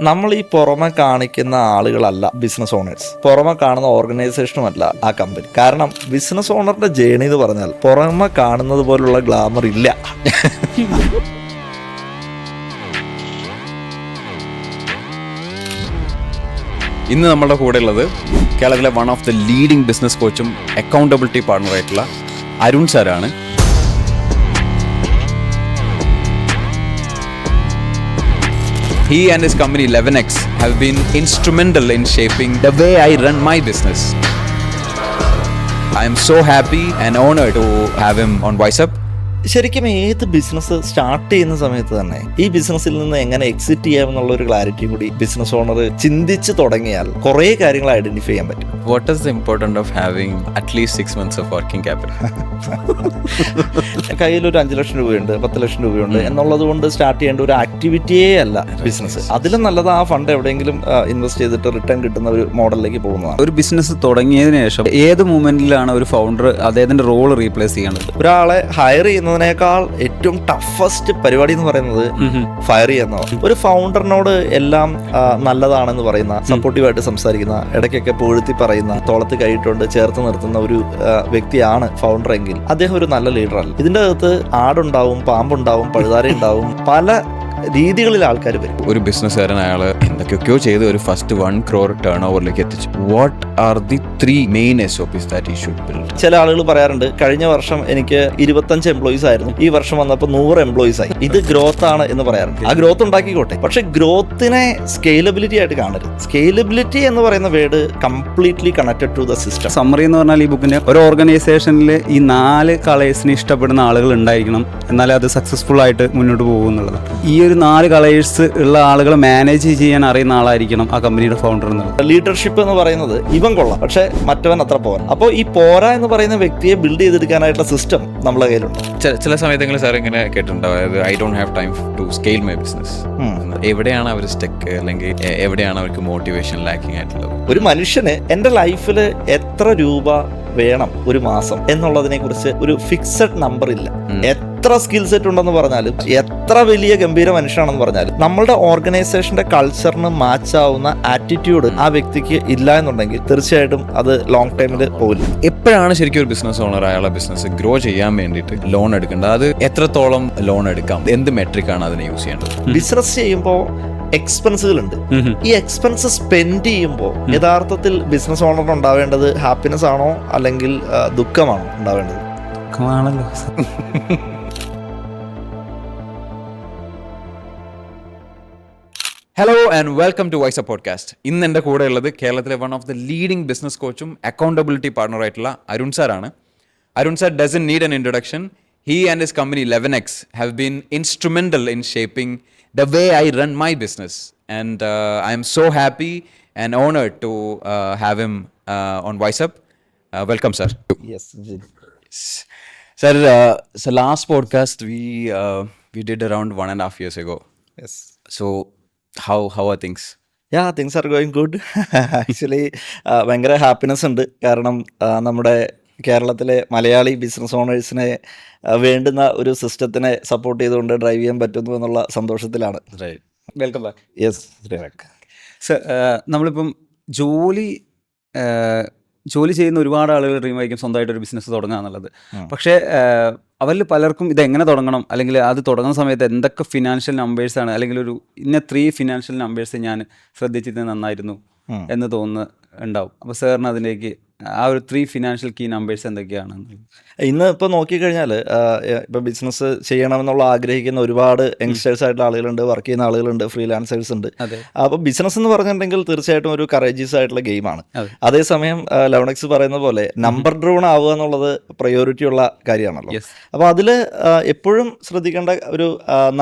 നമ്മൾ ഈ പുറമെ കാണിക്കുന്ന ആളുകളല്ല ബിസിനസ് ഓണേഴ്സ്, പുറമെ കാണുന്ന ഓർഗനൈസേഷനും അല്ല ആ കമ്പനി. കാരണം ബിസിനസ് ഓണറിന്റെ ജേണി എന്ന് പറഞ്ഞാൽ പുറമെ കാണുന്നത് പോലുള്ള ഗ്ലാമർ ഇല്ല. ഇന്ന് നമ്മളുടെ കൂടെ ഉള്ളത് കേരളത്തിലെ one of the leading business കോച്ചും അക്കൗണ്ടബിലിറ്റി പാർട്ണറായിട്ടുള്ള അരുൺ സാറാണ്. He and his company 11X have been instrumental in shaping the way I run my business. I am so happy and honored to have him on WiseUp. ശരിക്കും ഏത് business start ചെയ്യുന്ന സമയത്ത് തന്നെ ഈ ബിസിനസ്സിൽ നിന്ന് എങ്ങനെ എക്സിറ്റ് ചെയ്യാമെന്നുള്ള ഒരു ക്ലാരിറ്റി കൂടി ബിസിനസ് ഓണർ ചിന്തിച്ച് തുടങ്ങിയാൽ കുറേ കാര്യങ്ങൾ ഐഡന്റിഫൈ ചെയ്യാൻ പറ്റും. What is the importance of having at least 6 months of working capital? കയ്യിൽ ഒരു 5 ലക്ഷം രൂപയുണ്ട്, 10 ലക്ഷം രൂപയുണ്ട് എന്നുള്ളത് കൊണ്ട് സ്റ്റാർട്ട് ചെയ്യേണ്ട ഒരു ആക്ടിവിറ്റിയേ അല്ല ബിസിനസ്. അതിലും നല്ലത് ആ ഫണ്ട് എവിടെയെങ്കിലും ഇൻവെസ്റ്റ് ചെയ്തിട്ട് റിട്ടേൺ കിട്ടുന്ന ഒരു മോഡലിലേക്ക് പോകുന്നതാണ്. ഒരു ബിസിനസ് തുടങ്ങിയതിനു ശേഷം ഏത് മൂമെന്റിലാണ് ഒരു ഫൗണ്ടർ അദ്ദേഹത്തിന്റെ റോൾ റീപ്ലേസ് ചെയ്യേണ്ടത്? ഒരാളെ ഹയർ ചെയ്യുന്നതിനേക്കാൾ ഏറ്റവും ടഫസ്റ്റ് പരിപാടി എന്ന് പറയുന്നത് ഫയർ ചെയ്യുന്നതാണ്. ഒരു ഫൗണ്ടറിനോട് എല്ലാം നല്ലതാണെന്ന് പറയുന്ന, സപ്പോർട്ടീവായിട്ട് സംസാരിക്കുന്ന, ഇടയ്ക്കൊക്കെ പുകഴ്ത്തി പറയുന്ന, തോളത്ത് കൈയിട്ടുണ്ട് ചേർത്ത് നിർത്തുന്ന ഒരു വ്യക്തിയാണ് ഫൗണ്ടർ എങ്കിൽ അദ്ദേഹം ഒരു നല്ല ലീഡറല്ല. ഇതിൻ്റെ അകത്ത് ആടുണ്ടാവും, പാമ്പുണ്ടാവും, പഴുതാരയുണ്ടാവും, പല രീതികളിൽ ആൾക്കാർ വരും. ഒരു ബിസിനസ്സുകാരൻ അയാൾ എന്തൊക്കെയൊക്കെയോ ചെയ്ത് ഒരു ഫസ്റ്റ് 1 crore ടേൺ ഓവറിലേക്ക് എത്തിച്ചു. What are the 3 main SOPs that he should build? ചില ആളുകൾ പറയാറുണ്ട്, കഴിഞ്ഞ വർഷം എനിക്ക് 25 എംപ്ലോയീസ് ആയിരുന്നു, ഈ വർഷം വന്നപ്പോൾ 100 എംപ്ലോയീസ് ആയി. ഇത് ഗ്രോത്ത് ആണ് എന്ന് പറയാറുണ്ട്. ആ ഗ്രോത്ത് ഉണ്ടാക്കിക്കോട്ടെ, പക്ഷെ ഗ്രോത്തിനെ സ്കെയിലബിലിറ്റി ആയിട്ട് കാണരുത്. സ്കെയിലബിലിറ്റി എന്ന് പറയുന്ന word completely connected to the system. Summary എന്ന് പറഞ്ഞാൽ ഈ ബുക്കിന്റെ ഒരു ഓർഗനൈസേഷനിൽ ഈ 4 കളേഴ്സിന് ഇഷ്ടപ്പെടുന്ന ആളുകൾ ഉണ്ടായിരിക്കണം, എന്നാലേ അത് സക്സസ്ഫുൾ ആയിട്ട് മുന്നോട്ട് പോകും എന്നുള്ളതാണ്. ഈ ഒരു 4 കളേഴ്സ് ഉള്ള ആളുകളെ മാനേജ് ചെയ്യാൻ അറിയുന്ന ആളായിരിക്കണം ആ കമ്പനിയുടെ ഫൗണ്ടർ എന്നുള്ളത്. ലീഡർഷിപ്പ് എന്ന് പറയുന്നത് ഇവൻ കൊള്ളാം, പക്ഷെ മറ്റവൻ അത്ര പോരാ. അപ്പോൾ ഈ പോരാ എന്ന് പറയുന്ന വ്യക്തിയെ ബിൽഡ് ചെയ്തെടുക്കാനായിട്ടുള്ള സിസ്റ്റം നമ്മുടെ കയ്യിലുണ്ട്. ചില സമയത്തെങ്കിലും സാർ ഇങ്ങനെ കേട്ടിട്ടുണ്ടാവും, അതായത് I don't have time to scale my business. എവിടെയാണ് അവർ സ്റ്റക്ക്, അല്ലെങ്കിൽ എവിടെയാണ് അവർക്ക് മോട്ടിവേഷൻ ലാക്കിംഗ് ആയിട്ടുള്ളത്? ഒരു മനുഷ്യന് എൻ്റെ ലൈഫിൽ എത്ര രൂപ വേണം ഒരു മാസം എന്നുള്ളതിനെ കുറിച്ച് ഒരു ഫിക്സഡ് നമ്പർ ഇല്ല. എത്ര സ്കിൽ സെറ്റ് ഉണ്ടെന്ന് പറഞ്ഞാലും, എത്ര വലിയ ഗംഭീര മനുഷ്യനാണെന്ന് പറഞ്ഞാലും, നമ്മളുടെ ഓർഗനൈസേഷന്റെ കൾച്ചറിന് മാച്ച് ആവുന്ന ആറ്റിറ്റ്യൂഡ് ആ വ്യക്തിക്ക് ഇല്ല എന്നുണ്ടെങ്കിൽ തീർച്ചയായിട്ടും അത് ലോങ് ടൈമിൽ പോകില്ല. എപ്പോഴാണ് ശരിക്കും ഒരു ബിസിനസ് ഓണർ അയാളെ ബിസിനസ് ഗ്രോ ചെയ്യാൻ വേണ്ടിയിട്ട് ലോൺ എടുക്കേണ്ടത്? അത് എത്രത്തോളം ലോൺ എടുക്കാം? എന്ത് മെട്രിക് ആണ് അതിനെ യൂസ് ചെയ്യേണ്ടത്? ബിസിനസ് ചെയ്യുമ്പോൾ എക്സ്പെൻസുകളുണ്ട്. ഈ എക്സ്പെൻസ് സ്പെൻഡ് ചെയ്യുമ്പോൾ യഥാർത്ഥത്തിൽ ബിസിനസ് ഓണറിന് ഉണ്ടാവേണ്ടത് ഹാപ്പിനെസ് ആണോ അല്ലെങ്കിൽ ദുഃഖമാണോ ഉണ്ടാവേണ്ടത്? Hello and welcome to WiseUp podcast. ഇന്ന് എൻ്റെ കൂടെ ഉള്ളത് കേരളത്തിലെ one of the leading business കോച്ചും അക്കൗണ്ടബിലിറ്റി പാർട്ണറായിട്ടുള്ള അരുൺ സാറാണ്. Arun sir doesn't need an introduction. He and his company 11X have been instrumental in shaping the way I run my business, and I am so happy and honored to have him on WiseUp. Welcome, sir. Yes. Sir, so last podcast we did around 1.5 years ago. Yes. So how are things? Yeah, things are going good. Actually, ഭയങ്കര happiness ഉണ്ട്. കാരണം നമ്മുടെ കേരളത്തിലെ Malayali business ഓണേഴ്സിനെ വേണ്ടുന്ന ഒരു സിസ്റ്റത്തിനെ support ചെയ്തുകൊണ്ട് drive ചെയ്യാൻ പറ്റുന്നു എന്നുള്ള സന്തോഷത്തിലാണ്. Welcome back. യെസ്. സർ, നമ്മളിപ്പം ജോലി ചെയ്യുന്ന ഒരുപാട് ആളുകൾ ഡ്രീം ആയിരിക്കും സ്വന്തമായിട്ടൊരു ബിസിനസ് തുടങ്ങുക എന്നുള്ളത്. പക്ഷേ അവരിൽ പലർക്കും ഇതെങ്ങനെ തുടങ്ങണം, അല്ലെങ്കിൽ അത് തുടങ്ങുന്ന സമയത്ത് എന്തൊക്കെ ഫിനാൻഷ്യൽ നമ്പേഴ്സാണ്, അല്ലെങ്കിൽ ഒരു 3 ഫിനാൻഷ്യൽ നമ്പേഴ്സ് ഞാൻ ശ്രദ്ധിച്ചിട്ട് നന്നായിരുന്നു എന്ന് തോന്നുന്നുണ്ടാവും. അപ്പോൾ സാറിന് അതിലേക്ക് ആ ഒരു 3 ഫിനാൻഷ്യൽ കീ നമ്പേഴ്സ് എന്തൊക്കെയാണ്? ഇന്ന് ഇപ്പോൾ നോക്കിക്കഴിഞ്ഞാൽ ഇപ്പോൾ ബിസിനസ് ചെയ്യണമെന്നുള്ള ആഗ്രഹിക്കുന്ന ഒരുപാട് യങ്സ്റ്റേഴ്സ് ആയിട്ടുള്ള ആളുകളുണ്ട്, വർക്ക് ചെയ്യുന്ന ആളുകളുണ്ട്, ഫ്രീലാൻസേഴ്സ് ഉണ്ട്. അപ്പോൾ ബിസിനസ് എന്ന് പറഞ്ഞിട്ടുണ്ടെങ്കിൽ തീർച്ചയായിട്ടും ഒരു കറേജിയസ് ആയിട്ടുള്ള ഗെയിമാണ്. അതേസമയം 11X പറയുന്ന പോലെ നമ്പർ ഡ്രിവൺ ആവുക എന്നുള്ളത് പ്രയോറിറ്റി ഉള്ള കാര്യമാണല്ലോ. അപ്പോൾ അതിൽ എപ്പോഴും ശ്രദ്ധിക്കേണ്ട ഒരു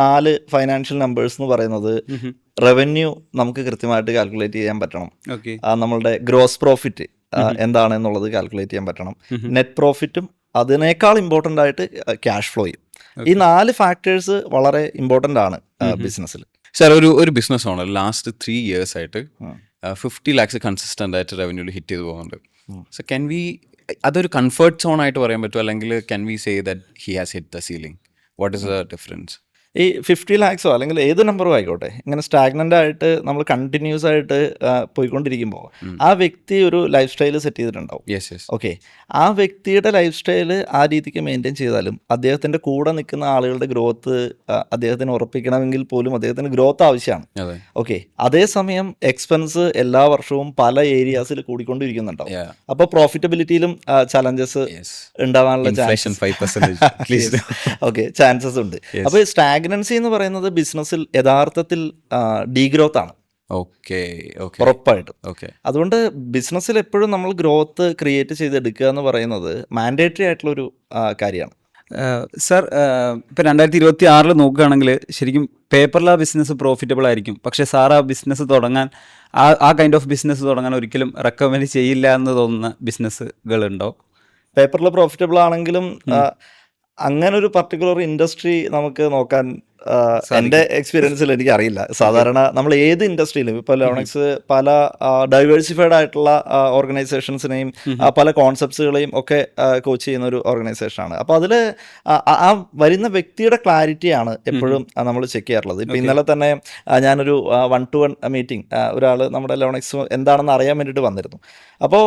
4 ഫൈനാൻഷ്യൽ നമ്പേഴ്സ് എന്ന് പറയുന്നത്, റവന്യൂ നമുക്ക് കൃത്യമായിട്ട് കാൽക്കുലേറ്റ് ചെയ്യാൻ പറ്റണം. നമ്മളുടെ ഗ്രോസ് പ്രോഫിറ്റ് എന്താണ് എന്നുള്ളത് കാൽക്കുലേറ്റ് ചെയ്യാൻ പറ്റണം. നെറ്റ് പ്രോഫിറ്റും അതിനേക്കാൾ ഇമ്പോർട്ടൻ്റ് ആയിട്ട് ക്യാഷ് ഫ്ലോയും. ഈ 4 ഫാക്ടേഴ്സ് വളരെ ഇമ്പോർട്ടൻ്റ് ആണ് ബിസിനസ്സിൽ. സാർ, ഒരു ബിസിനസ് ഓണർ ലാസ്റ്റ് 3 years ആയിട്ട് 50 lakhs കൺസിസ്റ്റൻ്റ് ആയിട്ട് റവന്യൂല് ഹിറ്റ് ചെയ്ത് പോകുന്നുണ്ട്. സോ ക്യാൻ വി അതൊരു കംഫർട്ട് സോൺ ആയിട്ട് പറയാൻ പറ്റുമോ, അല്ലെങ്കിൽ can we say that he has hit the ceiling? What is the difference? ഈ 50 ലാക്സോ അല്ലെങ്കിൽ ഏത് നമ്പറും ആയിക്കോട്ടെ, ഇങ്ങനെ സ്റ്റാഗ്നൻ്റ് ആയിട്ട് നമ്മൾ കണ്ടിന്യൂസ് ആയിട്ട് പോയിക്കൊണ്ടിരിക്കുമ്പോൾ ആ വ്യക്തി ഒരു ലൈഫ് സ്റ്റൈൽ സെറ്റ് ചെയ്തിട്ടുണ്ടാവും. Yes yes. ഓക്കെ, ആ വ്യക്തിയുടെ ലൈഫ് സ്റ്റൈൽ ആ രീതിക്ക് മെയിൻറ്റെയിൻ ചെയ്താലും അദ്ദേഹത്തിൻ്റെ കൂടെ നിൽക്കുന്ന ആളുകളുടെ ഗ്രോത്ത് അദ്ദേഹത്തിന് ഉറപ്പിക്കണമെങ്കിൽ പോലും അദ്ദേഹത്തിന് ഗ്രോത്ത് ആവശ്യമാണ്. അതെ. ഓക്കെ, അതേസമയം എക്സ്പെൻസ് എല്ലാ വർഷവും പല ഏരിയാസിൽ കൂടിക്കൊണ്ടിരിക്കുന്നുണ്ടാവും. Yeah. അപ്പോൾ പ്രോഫിറ്റബിലിറ്റിയിലും ചലഞ്ചസ് Yes. ഉണ്ടാവാനുള്ള Inflation 5% at least. Okay, chances ഉണ്ട്. അപ്പോൾ സ്റ്റാഗ്നൻസി എന്ന് പറയുന്നത് ബിസിനസ്സിൽ യഥാർത്ഥത്തിൽ ഡീഗ്രോത്ത് ആണ്, ഓക്കെ ഓക്കെ ഉറപ്പായിട്ടും. ഓക്കെ. അതുകൊണ്ട് ബിസിനസ്സിൽ എപ്പോഴും നമ്മൾ ഗ്രോത്ത് ക്രിയേറ്റ് ചെയ്തെടുക്കുക എന്ന് പറയുന്നത് മാൻഡേറ്ററി ആയിട്ടുള്ളൊരു കാര്യമാണ്. സർ, ഇപ്പോൾ 2026 നോക്കുകയാണെങ്കിൽ ശരിക്കും പേപ്പറിലാ ബിസിനസ് പ്രോഫിറ്റബിൾ ആയിരിക്കും. പക്ഷേ സാർ ആ ബിസിനസ് തുടങ്ങാൻ ആ കൈൻഡ് ഓഫ് ബിസിനസ് തുടങ്ങാൻ ഒരിക്കലും റെക്കമെൻഡ് ചെയ്യില്ല എന്ന് തോന്നുന്ന ബിസിനസ്സുകളുണ്ടോ? പേപ്പറിൽ പ്രോഫിറ്റബിൾ ആണെങ്കിലും അങ്ങനെ ഒരു പർട്ടിക്കുലർ ഇൻഡസ്ട്രി നമുക്ക് നോക്കാൻ എൻ്റെ എക്സ്പീരിയൻസിൽ എനിക്ക് അറിയില്ല. സാധാരണ നമ്മൾ ഏത് ഇൻഡസ്ട്രിയിലും ഇപ്പോൾ ലോണിക്സ് പല ഡൈവേഴ്സിഫൈഡ് ആയിട്ടുള്ള ഓർഗനൈസേഷൻസിനെയും പല കോൺസെപ്റ്റ്സുകളെയും ഒക്കെ കോച്ച് ചെയ്യുന്ന ഒരു ഓർഗനൈസേഷനാണ്. അപ്പോൾ അതിൽ ആ വരുന്ന വ്യക്തിയുടെ ക്ലാരിറ്റിയാണ് എപ്പോഴും നമ്മൾ ചെക്ക് ചെയ്യാറുള്ളത്. ഇപ്പോൾ ഇന്നലെ തന്നെ ഞാനൊരു 1-to-1 മീറ്റിംഗ് ഒരാൾ നമ്മുടെ ലോണിക്സ് എന്താണെന്ന് അറിയാൻ വേണ്ടിയിട്ട് വന്നിരുന്നു. അപ്പോൾ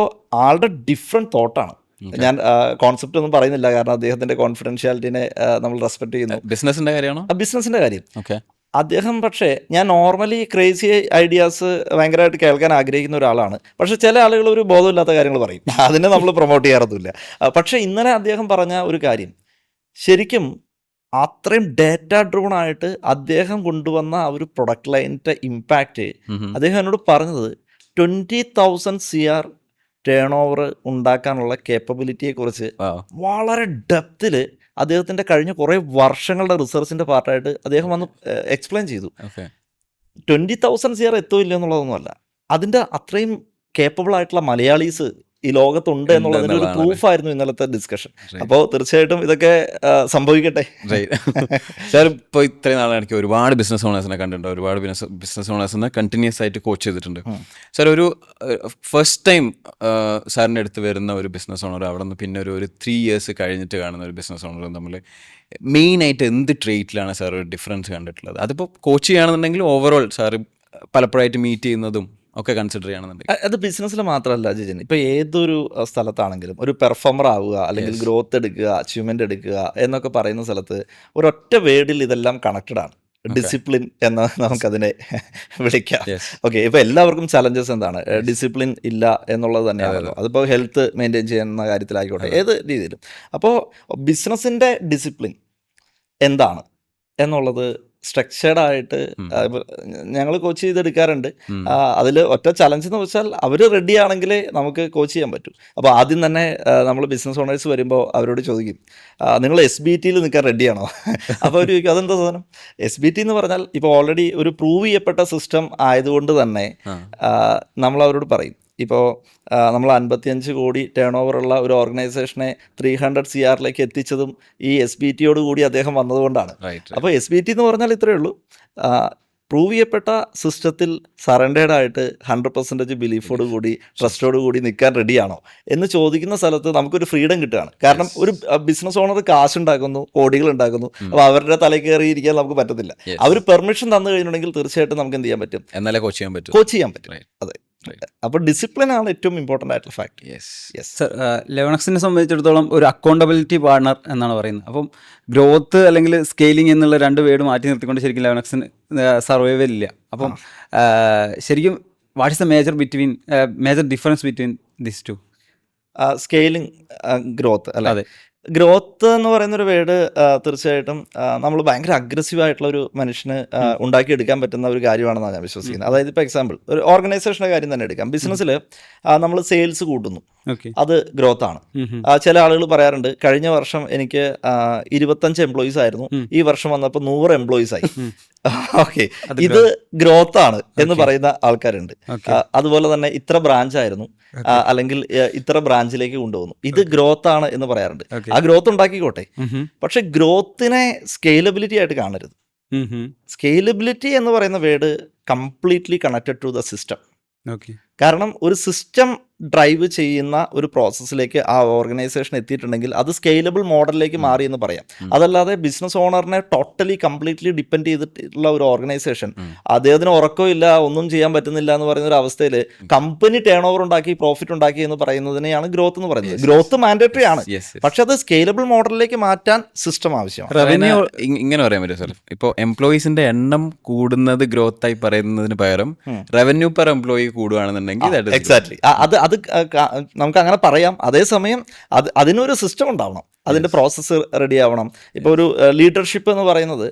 ആളുടെ ഡിഫറെൻറ്റ് തോട്ടാണ്. ഞാൻ കോൺസെപ്റ്റ് ഒന്നും പറയുന്നില്ല, കാരണം അദ്ദേഹത്തിന്റെ കോൺഫിഡൻഷ്യാലിറ്റിനെ നമ്മൾ റെസ്പെക്ട് ചെയ്യുന്നു. ബിസിനസിന്റെ കാര്യമാണോ? ബിസിനസിന്റെ കാര്യം. ഓക്കെ. അദ്ദേഹം പക്ഷേ, ഞാൻ നോർമലി ക്രേസി ഐഡിയാസ് ഭയങ്കരമായിട്ട് കേൾക്കാൻ ആഗ്രഹിക്കുന്ന ഒരാളാണ്. പക്ഷേ ചില ആളുകൾ ഒരു ബോധമില്ലാത്ത കാര്യങ്ങൾ പറയും, അതിനെ നമ്മൾ പ്രൊമോട്ട് ചെയ്യാറൊന്നുമില്ല. പക്ഷേ ഇന്നലെ അദ്ദേഹം പറഞ്ഞ ഒരു കാര്യം ശരിക്കും അത്രയും ഡേറ്റ ഡ്രിവൺ ആയിട്ട് അദ്ദേഹം കൊണ്ടുവന്ന ആ ഒരു പ്രൊഡക്റ്റ് ലൈനിൻ്റെ ഇമ്പാക്റ്റ് അദ്ദേഹം എന്നോട് പറഞ്ഞത് 20,000 CR ടേൺ ഓവർ ഉണ്ടാക്കാനുള്ള കേപ്പബിലിറ്റിയെക്കുറിച്ച് വളരെ ഡെപ്തിൽ അദ്ദേഹത്തിൻ്റെ കഴിഞ്ഞ കുറേ വർഷങ്ങളുടെ റിസർച്ചിൻ്റെ പാർട്ടായിട്ട് അദ്ദേഹം വന്ന് എക്സ്പ്ലെയിൻ ചെയ്തു. 20,000 CR എത്തുമില്ല എന്നുള്ളതൊന്നുമല്ല, അതിൻ്റെ അത്രയും കേപ്പബിൾ ആയിട്ടുള്ള മലയാളീസ് ഈ ലോകത്തുണ്ട് എന്നുള്ളതിൻ്റെ ഒരു പ്രൂഫായിരുന്നു ഇന്നലത്തെ ഡിസ്കഷൻ. അപ്പോൾ തീർച്ചയായിട്ടും ഇതൊക്കെ സംഭവിക്കട്ടെ. സാർ, ഇപ്പോൾ ഇത്രയും നാളെ എനിക്ക് ഒരുപാട് ബിസിനസ് ഓണേഴ്സിനെ കണ്ടിട്ടുണ്ട്, ഒരുപാട് ബിസിനസ് ഓണേഴ്സിനെ കണ്ടിന്യൂസ് ആയിട്ട് കോച്ച് ചെയ്തിട്ടുണ്ട്. സാർ, ഒരു ഫസ്റ്റ് ടൈം സാറിൻ്റെ അടുത്ത് വരുന്ന ഒരു ബിസിനസ് ഓണർ അവിടെ നിന്ന് പിന്നെ ഒരു 3 years കഴിഞ്ഞിട്ട് കാണുന്ന ഒരു ബിസിനസ് ഓണറും തമ്മിൽ മെയിനായിട്ട് എന്ത് ട്രേറ്റിലാണ് സാർ ഒരു ഡിഫറൻസ് കണ്ടിട്ടുള്ളത്? അതിപ്പോൾ കോച്ച് ചെയ്യുകയാണെന്നുണ്ടെങ്കിൽ ഓവറോൾ സാർ പലപ്പോഴായിട്ട് മീറ്റ് ചെയ്യുന്നതും ഒക്കെ കൺസിഡർ ചെയ്യണമെന്നുണ്ടെങ്കിൽ. അത് ബിസിനസ്സിൽ മാത്രമല്ല ജിജിൻ, ഇപ്പോൾ ഏതൊരു സ്ഥലത്താണെങ്കിലും ഒരു പെർഫോമർ ആവുക അല്ലെങ്കിൽ ഗ്രോത്ത് എടുക്കുക, അച്ചീവ്മെൻ്റ് എടുക്കുക എന്നൊക്കെ പറയുന്ന സ്ഥലത്ത് ഒരൊറ്റ വേർഡിൽ ഇതെല്ലാം കണക്റ്റഡ് ആണ്. ഡിസിപ്ലിൻ എന്ന് നമുക്കതിനെ വിളിക്കാം. ഓക്കെ, ഇപ്പോൾ എല്ലാവർക്കും ചലഞ്ചസ് എന്താണ്? ഡിസിപ്ലിൻ ഇല്ല എന്നുള്ളത് തന്നെയാണല്ലോ. അതിപ്പോൾ ഹെൽത്ത് മെയിൻറ്റെയിൻ ചെയ്യുന്ന കാര്യത്തിലായിക്കോട്ടെ, ഏത് രീതിയിലും. അപ്പോൾ ബിസിനസ്സിൻ്റെ ഡിസിപ്ലിൻ എന്താണ് എന്നുള്ളത് സ്ട്രക്ചേർഡായിട്ട് ഞങ്ങൾ കോച്ച് ചെയ്തെടുക്കാറുണ്ട്. അതിൽ ഒറ്റ ചലഞ്ച് എന്ന് വെച്ചാൽ അവർ റെഡി ആണെങ്കിൽ നമുക്ക് കോച്ച് ചെയ്യാൻ പറ്റും. അപ്പോൾ ആദ്യം തന്നെ നമ്മൾ ബിസിനസ് ഓണേഴ്സ് വരുമ്പോൾ അവരോട് ചോദിക്കും, നിങ്ങൾ SBTയിൽ നിൽക്കാൻ റെഡിയാണോ? അപ്പോൾ അവർ ചോദിക്കും, അതെന്താ സാധനം? SBT എന്ന് പറഞ്ഞാൽ ഇപ്പോൾ ഓൾറെഡി ഒരു പ്രൂവ് ചെയ്യപ്പെട്ട സിസ്റ്റം ആയതുകൊണ്ട് തന്നെ നമ്മൾ അവരോട് പറയും, ഇപ്പോൾ നമ്മൾ 55 കോടി ടേൺ ഓവറുള്ള ഒരു ഓർഗനൈസേഷനെ 300 CRലേക്ക് എത്തിച്ചതും ഈ SBTയോട് കൂടി അദ്ദേഹം വന്നതുകൊണ്ടാണ്. അപ്പോൾ SBT എന്ന് പറഞ്ഞാൽ ഇത്രയേ ഉള്ളൂ, പ്രൂവ് ചെയ്യപ്പെട്ട സിസ്റ്റത്തിൽ സറണ്ടേഡ് ആയിട്ട് 100% ബിലീഫോട് കൂടി ട്രസ്റ്റോട് കൂടി നിൽക്കാൻ റെഡിയാണോ എന്ന് ചോദിക്കുന്ന സ്ഥലത്ത് നമുക്കൊരു ഫ്രീഡം കിട്ടുകയാണ്. കാരണം ഒരു ബിസിനസ് ഓണർ കാശ് ഉണ്ടാക്കുന്നു, കോടികൾ ഉണ്ടാക്കുന്നു, അപ്പോൾ അവരുടെ തലയിൽ കയറിയിരിക്കാൻ നമുക്ക് പറ്റത്തില്ല. അവർ പെർമിഷൻ തന്നു കഴിഞ്ഞിട്ടുണ്ടെങ്കിൽ തീർച്ചയായിട്ടും നമുക്ക് എന്ത് ചെയ്യാൻ പറ്റും? എന്നാലേ കോച്ച് ചെയ്യാൻ പറ്റും. അതെ. അപ്പോൾ ഡിസിപ്ലിൻ ആണ് ഏറ്റവും ഇമ്പോർട്ടൻ്റ് ആയിട്ടുള്ള ഫാക്ട്. സർ, ലെവണക്സിനെ സംബന്ധിച്ചിടത്തോളം ഒരു അക്കൗണ്ടബിലിറ്റി പാർട്ണർ എന്നാണ് പറയുന്നത്. അപ്പം ഗ്രോത്ത് അല്ലെങ്കിൽ സ്കെയിലിംഗ് എന്നുള്ള 2 വേർഡ് മാറ്റി നിർത്തിക്കൊണ്ട് ശരിക്കും ലെവണക്സിന് സർവൈവൽ ഇല്ല. അപ്പം ശരിക്കും what is the major difference between this two? Scaling, growth അല്ല. അതെ. ഗ്രോത്ത് എന്ന് പറയുന്നൊരു വേർഡ് തീർച്ചയായിട്ടും നമ്മൾ ഭയങ്കര അഗ്രസീവായിട്ടുള്ള ഒരു മനുഷ്യന് ഉണ്ടാക്കിയെടുക്കാൻ പറ്റുന്ന ഒരു കാര്യമാണെന്നാണ് ഞാൻ വിശ്വസിക്കുന്നത്. അതായത് ഇപ്പോൾ എക്സാമ്പിൾ ഒരു ഓർഗനൈസേഷൻ്റെ കാര്യം തന്നെ എടുക്കാം. ബിസിനസ്സിൽ നമ്മൾ സെയിൽസ് കൂട്ടുന്നു, അത് ഗ്രോത്ത് ആണ്. ചില ആളുകൾ പറയാറുണ്ട്, കഴിഞ്ഞ വർഷം എനിക്ക് 25 എംപ്ലോയീസ് ആയിരുന്നു, ഈ വർഷം വന്നപ്പോൾ 100 എംപ്ലോയീസ് ആയി. ഓക്കെ, ഇത് ഗ്രോത്ത് ആണ് എന്ന് പറയുന്ന ആൾക്കാരുണ്ട്. അതുപോലെ തന്നെ ഇത്ര ബ്രാഞ്ച് ആയിരുന്നു, അല്ലെങ്കിൽ ഇത്ര ബ്രാഞ്ചിലേക്ക് കൊണ്ടുപോകുന്നു, ഇത് ഗ്രോത്ത് ആണ് എന്ന് പറയാറുണ്ട്. ആ ഗ്രോത്ത് ഉണ്ടാക്കിക്കോട്ടെ, പക്ഷെ ഗ്രോത്തിനെ സ്കെയിലബിലിറ്റി ആയിട്ട് കാണരുത്. സ്കെയിലബിലിറ്റി എന്ന് പറയുന്ന word completely connected to the system. കാരണം ഒരു സിസ്റ്റം ഡ്രൈവ് ചെയ്യുന്ന ഒരു പ്രോസസ്സിലേക്ക് ആ ഓർഗനൈസേഷൻ എത്തിയിട്ടുണ്ടെങ്കിൽ അത് സ്കെയിലബിൾ മോഡലിലേക്ക് മാറി എന്ന് പറയാം. അതല്ലാതെ ബിസിനസ് ഓണറിനെ ടോട്ടലി കംപ്ലീറ്റ്ലി ഡിപ്പെൻഡ് ചെയ്തിട്ടുള്ള ഒരു ഓർഗനൈസേഷൻ, അദ്ദേഹത്തിന് ഉറക്കമില്ല, ഒന്നും ചെയ്യാൻ പറ്റുന്നില്ല എന്ന് പറയുന്ന ഒരു അവസ്ഥയിൽ കമ്പനി ടേൺ ഓവർ ഉണ്ടാക്കി പ്രോഫിറ്റ് ഉണ്ടാക്കി എന്ന് പറയുന്നതിനെയാണ് ഗ്രോത്ത് എന്ന് പറയുന്നത്. ഗ്രോത്ത് മാൻഡേറ്ററി ആണ്, പക്ഷെ അത് സ്കെയിലബിൾ മോഡലിലേക്ക് മാറ്റാൻ സിസ്റ്റം ആവശ്യമാണ്. റവന്യൂ ഇങ്ങനെ പറയാൻ പറ്റും സാർ, ഇപ്പോൾ എംപ്ലോയീസിന്റെ എണ്ണം കൂടുന്നത് ഗ്രോത്ത് ആയി പറയുന്നതിന് പകരം റവന്യൂ പെർ എംപ്ലോയി കൂടുകയാണെന്നുണ്ടെങ്കിൽ എക്സാക്ട്ലി അത് നമുക്ക് അങ്ങനെ പറയാം. അതേസമയം അതിനൊരു സിസ്റ്റം ഉണ്ടാവണം, അതിൻ്റെ പ്രോസസ്സ് റെഡി ആവണം. ഇപ്പോൾ ഒരു ലീഡർഷിപ്പ് എന്ന് പറയുന്നത്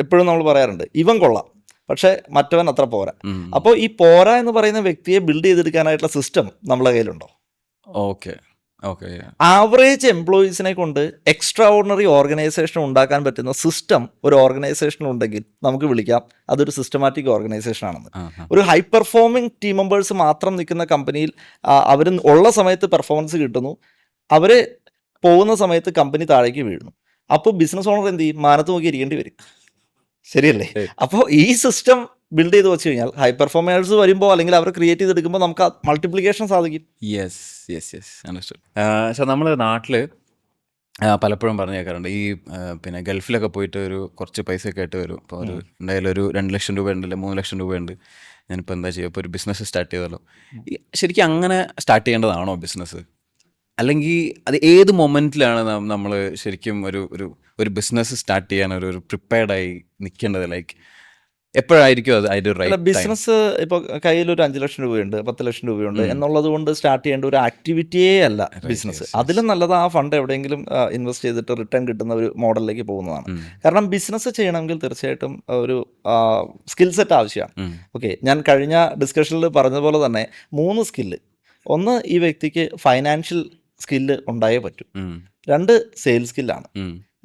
എപ്പോഴും നമ്മൾ പറയാറുണ്ട്, ഇവൻ കൊള്ളാം പക്ഷെ മറ്റവൻ അത്ര പോരാ. അപ്പോൾ ഈ പോരാ എന്ന് പറയുന്ന വ്യക്തിയെ ബിൽഡ് ചെയ്തെടുക്കാനായിട്ടുള്ള സിസ്റ്റം നമ്മളെ കയ്യിലുണ്ടോ? Okay okay. ആവറേജ് എംപ്ലോയീസിനെ കൊണ്ട് എക്സ്ട്രാ ഓർഡിനറി ഓർഗനൈസേഷൻ ഉണ്ടാക്കാൻ പറ്റുന്ന സിസ്റ്റം ഒരു ഓർഗനൈസേഷൻ ഉണ്ടെങ്കിൽ നമുക്ക് വിളിക്കാം അതൊരു സിസ്റ്റമാറ്റിക് ഓർഗനൈസേഷൻ ആണെന്ന്. ഒരു ഹൈ പെർഫോമിംഗ് ടീം മെമ്പേഴ്സ് മാത്രം നിൽക്കുന്ന കമ്പനിയിൽ അവർ ഉള്ള സമയത്ത് പെർഫോമൻസ് കിട്ടുന്നു, അവർ പോകുന്ന സമയത്ത് കമ്പനി താഴേക്ക് വീഴുന്നു. അപ്പോൾ ബിസിനസ് ഓണർ എന്ത് ചെയ്യും? മാനത്ത് നോക്കി ഇരിക്കേണ്ടി വരും. ശരിയല്ലേ? അപ്പോൾ ഈ സിസ്റ്റം ബിൽഡ് ചെയ്ത് വെച്ച് കഴിഞ്ഞാൽ ഹൈ പെർഫോമേഴ്സ് വരുമ്പോൾ അല്ലെങ്കിൽ അവർ ക്രിയേറ്റ് ചെയ്തെടുക്കുമ്പോൾ നമുക്ക് മൾട്ടിപ്ലിക്കേഷൻ സാധിക്കും. Yes yes yes understood. So നമ്മൾ നാട്ടിൽ പലപ്പോഴും പറഞ്ഞു കേൾക്കാറുണ്ട്, ഈ പിന്നെ ഗൾഫിലൊക്കെ പോയിട്ട് ഒരു കുറച്ച് പൈസയൊക്കെ ആയിട്ട് വരും. ഇപ്പോൾ ഒരു എന്തായാലും ഒരു 2 ലക്ഷം രൂപ ഉണ്ട്, 3 ലക്ഷം രൂപയുണ്ട്, ഞാനിപ്പോൾ എന്താ ചെയ്യുക, ഇപ്പോൾ ഒരു ബിസിനസ് സ്റ്റാർട്ട് ചെയ്താലോ? ശരിക്കും അങ്ങനെ സ്റ്റാർട്ട് ചെയ്യേണ്ടതാണോ ബിസിനസ്? അല്ലെങ്കിൽ അത് ഏത് മൊമെൻറ്റിലാണ് നമ്മൾ ശരിക്കും ഒരു ബിസിനസ് സ്റ്റാർട്ട് ചെയ്യാൻ ഒരു പ്രിപ്പയർഡായി നിൽക്കേണ്ടത്? ലൈക്ക് എപ്പോഴായിരിക്കും അത് അതിൻ്റെ റൈറ്റ് ബിസിനസ്? ഇപ്പോൾ കയ്യിൽ ഒരു 5 ലക്ഷം രൂപയുണ്ട്, 10 ലക്ഷം രൂപയുണ്ട് എന്നുള്ളത് കൊണ്ട് സ്റ്റാർട്ട് ചെയ്യേണ്ട ഒരു ആക്ടിവിറ്റിയേ അല്ല ബിസിനസ്. അതിലും നല്ലത് ആ ഫണ്ട് എവിടെയെങ്കിലും ഇൻവെസ്റ്റ് ചെയ്തിട്ട് റിട്ടേൺ കിട്ടുന്ന ഒരു മോഡലിലേക്ക് പോകുന്നതാണ്. കാരണം ബിസിനസ് ചെയ്യണമെങ്കിൽ തീർച്ചയായിട്ടും ഒരു സ്കിൽ സെറ്റ് ആവശ്യമാണ്. ഓക്കെ, ഞാൻ കഴിഞ്ഞ ഡിസ്കഷനിൽ പറഞ്ഞതുപോലെ തന്നെ 3 സ്കില്ല്. ഒന്ന്, ഈ വ്യക്തിക്ക് ഫൈനാൻഷ്യൽ സ്കില്ല് ഉണ്ടായേ പറ്റൂ. 2, സെയിൽസ് സ്കില്ലാണ്.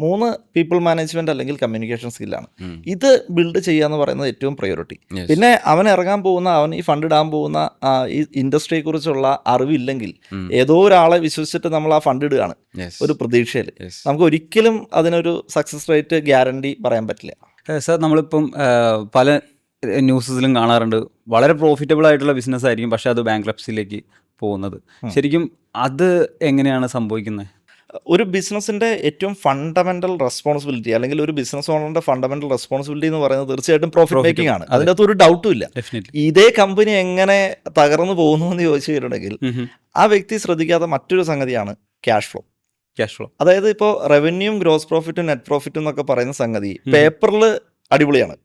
3, പീപ്പിൾ മാനേജ്മെന്റ് അല്ലെങ്കിൽ കമ്മ്യൂണിക്കേഷൻ സ്കില്ലാണ്. ഇത് ബിൽഡ് ചെയ്യുക എന്ന് പറയുന്നത് ഏറ്റവും പ്രയോറിറ്റി. പിന്നെ അവൻ ഇറങ്ങാൻ പോകുന്ന, അവൻ ഈ ഫണ്ട് ഇടാൻ പോകുന്ന ഈ ഇൻഡസ്ട്രിയെ കുറിച്ചുള്ള അറിവില്ലെങ്കിൽ ഏതോ ഒരാളെ വിശ്വസിച്ചിട്ട് നമ്മൾ ആ ഫണ്ട് ഇടുകയാണ് ഒരു പ്രതീക്ഷയിൽ, നമുക്ക് ഒരിക്കലും അതിനൊരു സക്സസ് റേറ്റ് ഗ്യാരണ്ടി പറയാൻ പറ്റില്ല. സാർ, നമ്മളിപ്പം പല ന്യൂസിലും കാണാറുണ്ട്, വളരെ പ്രോഫിറ്റബിൾ ആയിട്ടുള്ള ബിസിനസ് ആയിരിക്കും പക്ഷെ അത് ബാങ്ക്രപ്സിയിലേക്ക് പോകുന്നത്. ശരിക്കും അത് എങ്ങനെയാണ് സംഭവിക്കുന്നത്? ഒരു ബിസിനസ്സിൻ്റെ ഏറ്റവും ഫണ്ടമെൻ്റൽ റെസ്പോൺസിബിലിറ്റി അല്ലെങ്കിൽ ഒരു ബിസിനസ് ഓണറിൻ്റെ ഫണ്ടമെൻ്റൽ റെസ്പോൺസിബിലിറ്റി എന്ന് പറയുന്നത് തീർച്ചയായിട്ടും പ്രോഫിറ്റ് മേക്കിംഗ് ആണ്. അതിൻ്റെ അകത്ത് ഒരു ഡൗട്ടും ഇല്ല. ഇതേ കമ്പനി എങ്ങനെ തകർന്നു പോകുന്നു എന്ന് ചോദിച്ചു കഴിഞ്ഞിട്ടുണ്ടെങ്കിൽ ആ വ്യക്തി ശ്രദ്ധിക്കാത്ത മറ്റൊരു സംഗതിയാണ് ക്യാഷ് ഫ്ലോ. അതായത് ഇപ്പോൾ റവന്യൂവും ഗ്രോസ് പ്രോഫിറ്റും നെറ്റ് പ്രോഫിറ്റും എന്നൊക്കെ പറയുന്ന സംഗതി പേപ്പറിൽ അടിപൊളിയാണ്,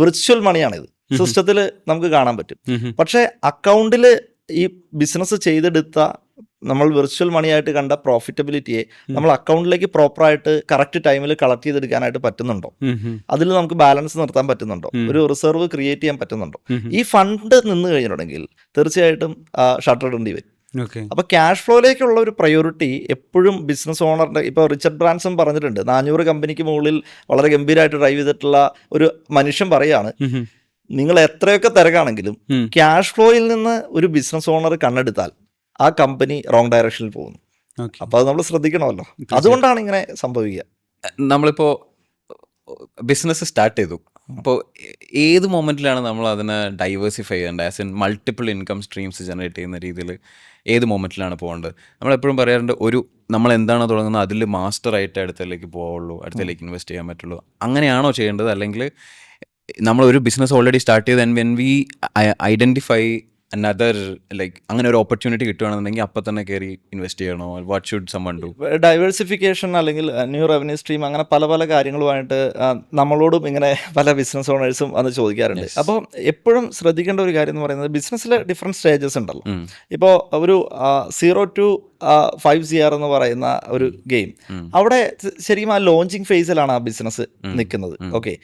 വിർച്വൽ മണിയാണിത്, സിസ്റ്റത്തിൽ നമുക്ക് കാണാൻ പറ്റും. പക്ഷേ അക്കൗണ്ടിൽ ഈ ബിസിനസ് ചെയ്തെടുത്ത നമ്മൾ വിർച്വൽ മണിയായിട്ട് കണ്ട പ്രോഫിറ്റബിലിറ്റിയെ നമ്മൾ അക്കൗണ്ടിലേക്ക് പ്രോപ്പറായിട്ട് കറക്റ്റ് ടൈമിൽ കളക്ട് ചെയ്തെടുക്കാനായിട്ട് പറ്റുന്നുണ്ടോ? അതിൽ നമുക്ക് ബാലൻസ് നിർത്താൻ പറ്റുന്നുണ്ടോ? ഒരു റിസർവ് ക്രിയേറ്റ് ചെയ്യാൻ പറ്റുന്നുണ്ടോ? ഈ ഫണ്ട് നിന്ന് കഴിഞ്ഞിട്ടുണ്ടെങ്കിൽ തീർച്ചയായിട്ടും ഷട്ടർ ഇടേണ്ടി വരും. അപ്പോൾ ക്യാഷ് ഫ്ലോയിലേക്കുള്ള ഒരു പ്രയോറിറ്റി എപ്പോഴും ബിസിനസ് ഓണറിൻ്റെ, ഇപ്പോൾ റിച്ചർഡ് ബ്രാൻസൺ പറഞ്ഞിട്ടുണ്ട്, 400 കമ്പനിക്ക് മുകളിൽ വളരെ ഗംഭീരമായിട്ട് ഡ്രൈവ് ചെയ്തിട്ടുള്ള ഒരു മനുഷ്യൻ പറയാണ്, നിങ്ങൾ എത്രയൊക്കെ തിരക്കാണെങ്കിലും ക്യാഷ് ഫ്ലോയിൽ നിന്ന് ഒരു ബിസിനസ് ഓണർ കണ്ണെടുത്താൽ ആ കമ്പനി റോങ് ഡയറക്ഷനിൽ പോകുന്നു. അപ്പോൾ അത് നമ്മൾ ശ്രദ്ധിക്കണമല്ലോ. അതുകൊണ്ടാണ് ഇങ്ങനെ സംഭവിക്കുക. നമ്മളിപ്പോൾ ബിസിനസ് സ്റ്റാർട്ട് ചെയ്തു, അപ്പോൾ ഏത് മൊമെൻറ്റിലാണ് നമ്മൾ അതിനെ ഡൈവേഴ്സിഫൈ ചെയ്യേണ്ടത്? As in multiple income streams generate ചെയ്യുന്ന രീതിയിൽ ഏത് മൊമെൻറ്റിലാണ് പോകേണ്ടത്? നമ്മളെപ്പോഴും പറയാറുണ്ട്, നമ്മൾ എന്താണോ തുടങ്ങുന്നത് അതിൽ മാസ്റ്ററായിട്ട് അടുത്തതിലേക്ക് പോവുള്ളൂ, അടുത്തതിലേക്ക് ഇൻവെസ്റ്റ് ചെയ്യാൻ പറ്റുള്ളൂ. അങ്ങനെയാണോ ചെയ്യേണ്ടത്? അല്ലെങ്കിൽ നമ്മളൊരു ബിസിനസ് ഓൾറെഡി സ്റ്റാർട്ട് ചെയ്ത് and when we identify another like അങ്ങനെ ഒരു ഓപ്പർച്യൂണിറ്റി കിട്ടുകയാണെന്നുണ്ടെങ്കിൽ അപ്പം തന്നെ കയറി ഇൻവെസ്റ്റ് ചെയ്യണോ? What should someone do? Diversification അല്ലെങ്കിൽ ന്യൂ റവന്യൂ സ്ട്രീം, അങ്ങനെ പല കാര്യങ്ങളുമായിട്ട് നമ്മളോടും ഇങ്ങനെ പല ബിസിനസ് ഓണേഴ്സും അത് ചോദിക്കാറുണ്ട്. അപ്പോൾ എപ്പോഴും ശ്രദ്ധിക്കേണ്ട ഒരു കാര്യം എന്ന് പറയുന്നത്, ബിസിനസ്സിൽ ഡിഫറെൻറ്റ് സ്റ്റേജസ് ഉണ്ടല്ലോ. ഇപ്പോൾ ഒരു 0 to 5 CR എന്ന് പറയുന്ന ഒരു ഗെയിം, അവിടെ ശരിക്കും ആ ലോഞ്ചിങ് ഫേസിലാണ് ആ ബിസിനസ് നിൽക്കുന്നത്. ഓക്കെ,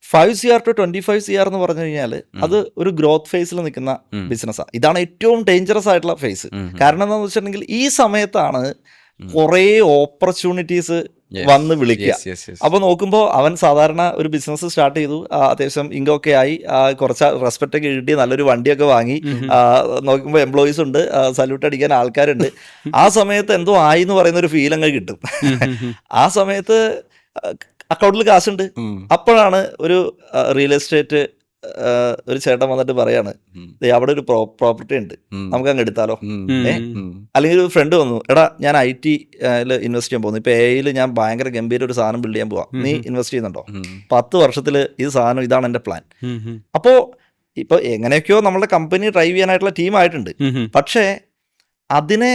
5 CR to 25 CR എന്ന് പറഞ്ഞു കഴിഞ്ഞാൽ അത് ഒരു ഗ്രോത്ത് ഫേസിൽ നിൽക്കുന്ന ബിസിനസ്സാണ്. ഇതാണ് ഏറ്റവും ഡേഞ്ചറസ് ആയിട്ടുള്ള ഫേസ്. കാരണം എന്താണെന്ന് വെച്ചിട്ടുണ്ടെങ്കിൽ ഈ സമയത്താണ് കുറേ ഓപ്പർച്യൂണിറ്റീസ് വന്ന് വിളിക്കുക. അപ്പോൾ നോക്കുമ്പോൾ അവൻ സാധാരണ ഒരു ബിസിനസ് സ്റ്റാർട്ട് ചെയ്തു, അത്യാവശ്യം ഇൻകമൊക്കെ ആയി, കുറച്ച് റെസ്പെക്റ്റ് ഒക്കെ കിട്ടി, നല്ലൊരു വണ്ടിയൊക്കെ വാങ്ങി, നോക്കുമ്പോൾ എംപ്ലോയീസ് ഉണ്ട്, സല്യൂട്ട് അടിക്കാൻ ആൾക്കാരുണ്ട്. ആ സമയത്ത് എന്തോ ആയി എന്ന് പറയുന്ന ഒരു ഫീൽ അങ്ങ് കിട്ടും. ആ സമയത്ത് അക്കൗണ്ടിൽ കാശുണ്ട്. അപ്പോഴാണ് ഒരു റിയൽ എസ്റ്റേറ്റ് ഒരു ചേട്ടൻ വന്നിട്ട് പറയാണ്, "ദേ അവിടെ ഒരു പ്രോപ്പർട്ടി ഉണ്ട്, നമുക്ക് അങ്ങ് എടുത്താലോ?" അല്ലെങ്കിൽ ഒരു ഫ്രണ്ട് വന്നു, "എടാ ഞാൻ IT ഇൻവെസ്റ്റ് ചെയ്യാൻ പോകുന്നു, ഇപ്പൊ AI ഞാൻ ഭയങ്കര ഗംഭീര ഒരു സാധനം ബിൽഡ് ചെയ്യാൻ പോവാം, നീ ഇൻവെസ്റ്റ് ചെയ്യുന്നുണ്ടോ? 10 വർഷത്തിൽ ഈ സാധനം, ഇതാണ് എൻ്റെ പ്ലാൻ." അപ്പോൾ ഇപ്പോൾ എങ്ങനെയൊക്കെയോ നമ്മുടെ കമ്പനി ഡ്രൈവ് ചെയ്യാനായിട്ടുള്ള ടീമായിട്ടുണ്ട്. പക്ഷേ അതിനെ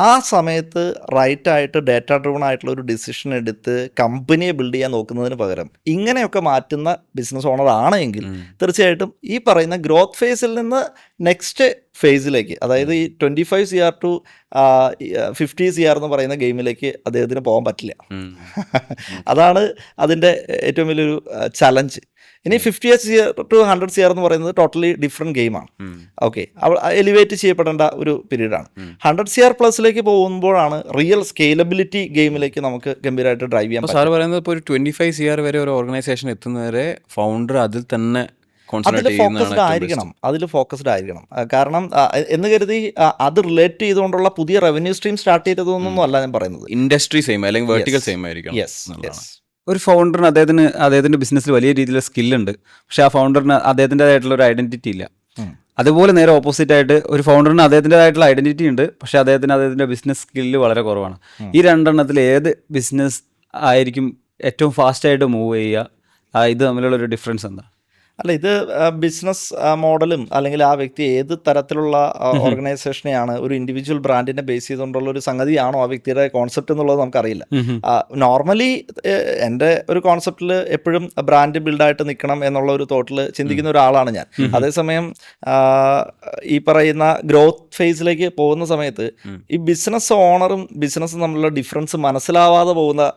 ആ സമയത്ത് റൈറ്റായിട്ട് ഡേറ്റ ഡ്രിവൺ ആയിട്ടുള്ള ഒരു ഡിസിഷൻ എടുത്ത് കമ്പനിയെ ബിൽഡ് ചെയ്യാൻ നോക്കുന്നതിന് പകരം ഇങ്ങനെയൊക്കെ മാറ്റുന്ന ബിസിനസ് ഓണർ ആണെങ്കിൽ തീർച്ചയായിട്ടും ഈ പറയുന്ന ഗ്രോത്ത് ഫേസിൽ നിന്ന് നെക്സ്റ്റ് ഫേസിലേക്ക്, അതായത് ഈ 25 CR to 50 CR എന്ന് പറയുന്ന ഗെയിമിലേക്ക് അദ്ദേഹത്തിന് പോകാൻ പറ്റില്ല. അതാണ് അതിൻ്റെ ഏറ്റവും വലിയൊരു ചലഞ്ച്. ഇനി 50 CR to 100 CR എന്ന് പറയുന്നത് ടോട്ടലി ഡിഫറെൻറ്റ് ഗെയിമാണ്. ഓക്കെ, എലിവേറ്റ് ചെയ്യപ്പെടേണ്ട ഒരു പീരീഡാണ്. 100 CR പ്ലസിലേക്ക് പോകുമ്പോഴാണ് റിയൽ സ്കെയിലബിലിറ്റി ഗെയിമിലേക്ക് നമുക്ക് ഗംഭീരമായിട്ട് ഡ്രൈവ് ചെയ്യാൻ പറ്റും. സാർ പറയുന്നത് ഇപ്പോൾ ഒരു 25 CR വരെ ഒരു ഓർഗനൈസേഷൻ എത്തുന്നവരെ ഫൗണ്ടർ അതിൽ തന്നെ അതിൽ ഫോക്കസ്ഡ് ആയിരിക്കണം. കാരണം എന്ന് കരുതി അത് റിലേറ്റ് ചെയ്തുകൊണ്ടുള്ള പുതിയ റവന്യൂ സ്ട്രീം സ്റ്റാർട്ട് ചെയ്തതൊന്നും അല്ല ഞാൻ പറയുന്നത്. ഇൻഡസ്ട്രി സെയിം അല്ലെങ്കിൽ വെർട്ടിക്കൽ സെയിം ആയിരിക്കും. ഒരു ഫൗണ്ടറിന് അദ്ദേഹത്തിൻ്റെ ബിസിനസ്സിൽ വലിയ രീതിയിലുള്ള സ്കില്ലുണ്ട്, പക്ഷെ ആ ഫൗണ്ടറിന് അദ്ദേഹത്തിൻ്റെതായിട്ടുള്ള ഒരു ഐഡന്റിറ്റി ഇല്ല. അതുപോലെ നേരെ ഓപ്പോസിറ്റ് ആയിട്ട് ഒരു ഫൗണ്ടറിന് അദ്ദേഹത്തിൻ്റെതായിട്ടുള്ള ഐഡന്റിറ്റി ഉണ്ട്, പക്ഷെ അദ്ദേഹത്തിൻ്റെ ബിസിനസ് സ്കില്ല് വളരെ കുറവാണ്. ഈ രണ്ടെണ്ണത്തിൽ ഏത് ബിസിനസ് ആയിരിക്കും ഏറ്റവും ഫാസ്റ്റായിട്ട് മൂവ് ചെയ്യുക? ഇത് തമ്മിലുള്ള ഒരു ഡിഫറൻസ് എന്താ? അല്ല, ഇത് ബിസിനസ് മോഡലും അല്ലെങ്കിൽ ആ വ്യക്തി ഏത് തരത്തിലുള്ള ഓർഗനൈസേഷനെയാണ് ഒരു ഇൻഡിവിജ്വൽ ബ്രാൻഡിനെ ബേസ് ചെയ്തുകൊണ്ടുള്ള ഒരു സംഗതിയാണോ ആ വ്യക്തിയുടെ കോൺസെപ്റ്റ് എന്നുള്ളത് നമുക്കറിയില്ല. നോർമലി എൻ്റെ ഒരു കോൺസെപ്റ്റിൽ എപ്പോഴും ബ്രാൻഡ് ബിൽഡായിട്ട് നിൽക്കണം എന്നുള്ള ഒരു തോട്ടിൽ ചിന്തിക്കുന്ന ഒരാളാണ് ഞാൻ. അതേസമയം ഈ പറയുന്ന ഗ്രോത്ത് ഫേസിലേക്ക് പോകുന്ന സമയത്ത് ഈ ബിസിനസ് ഓണറും ബിസിനസ്സും തമ്മിലുള്ള ഡിഫറൻസ് മനസ്സിലാവാതെ പോകുന്ന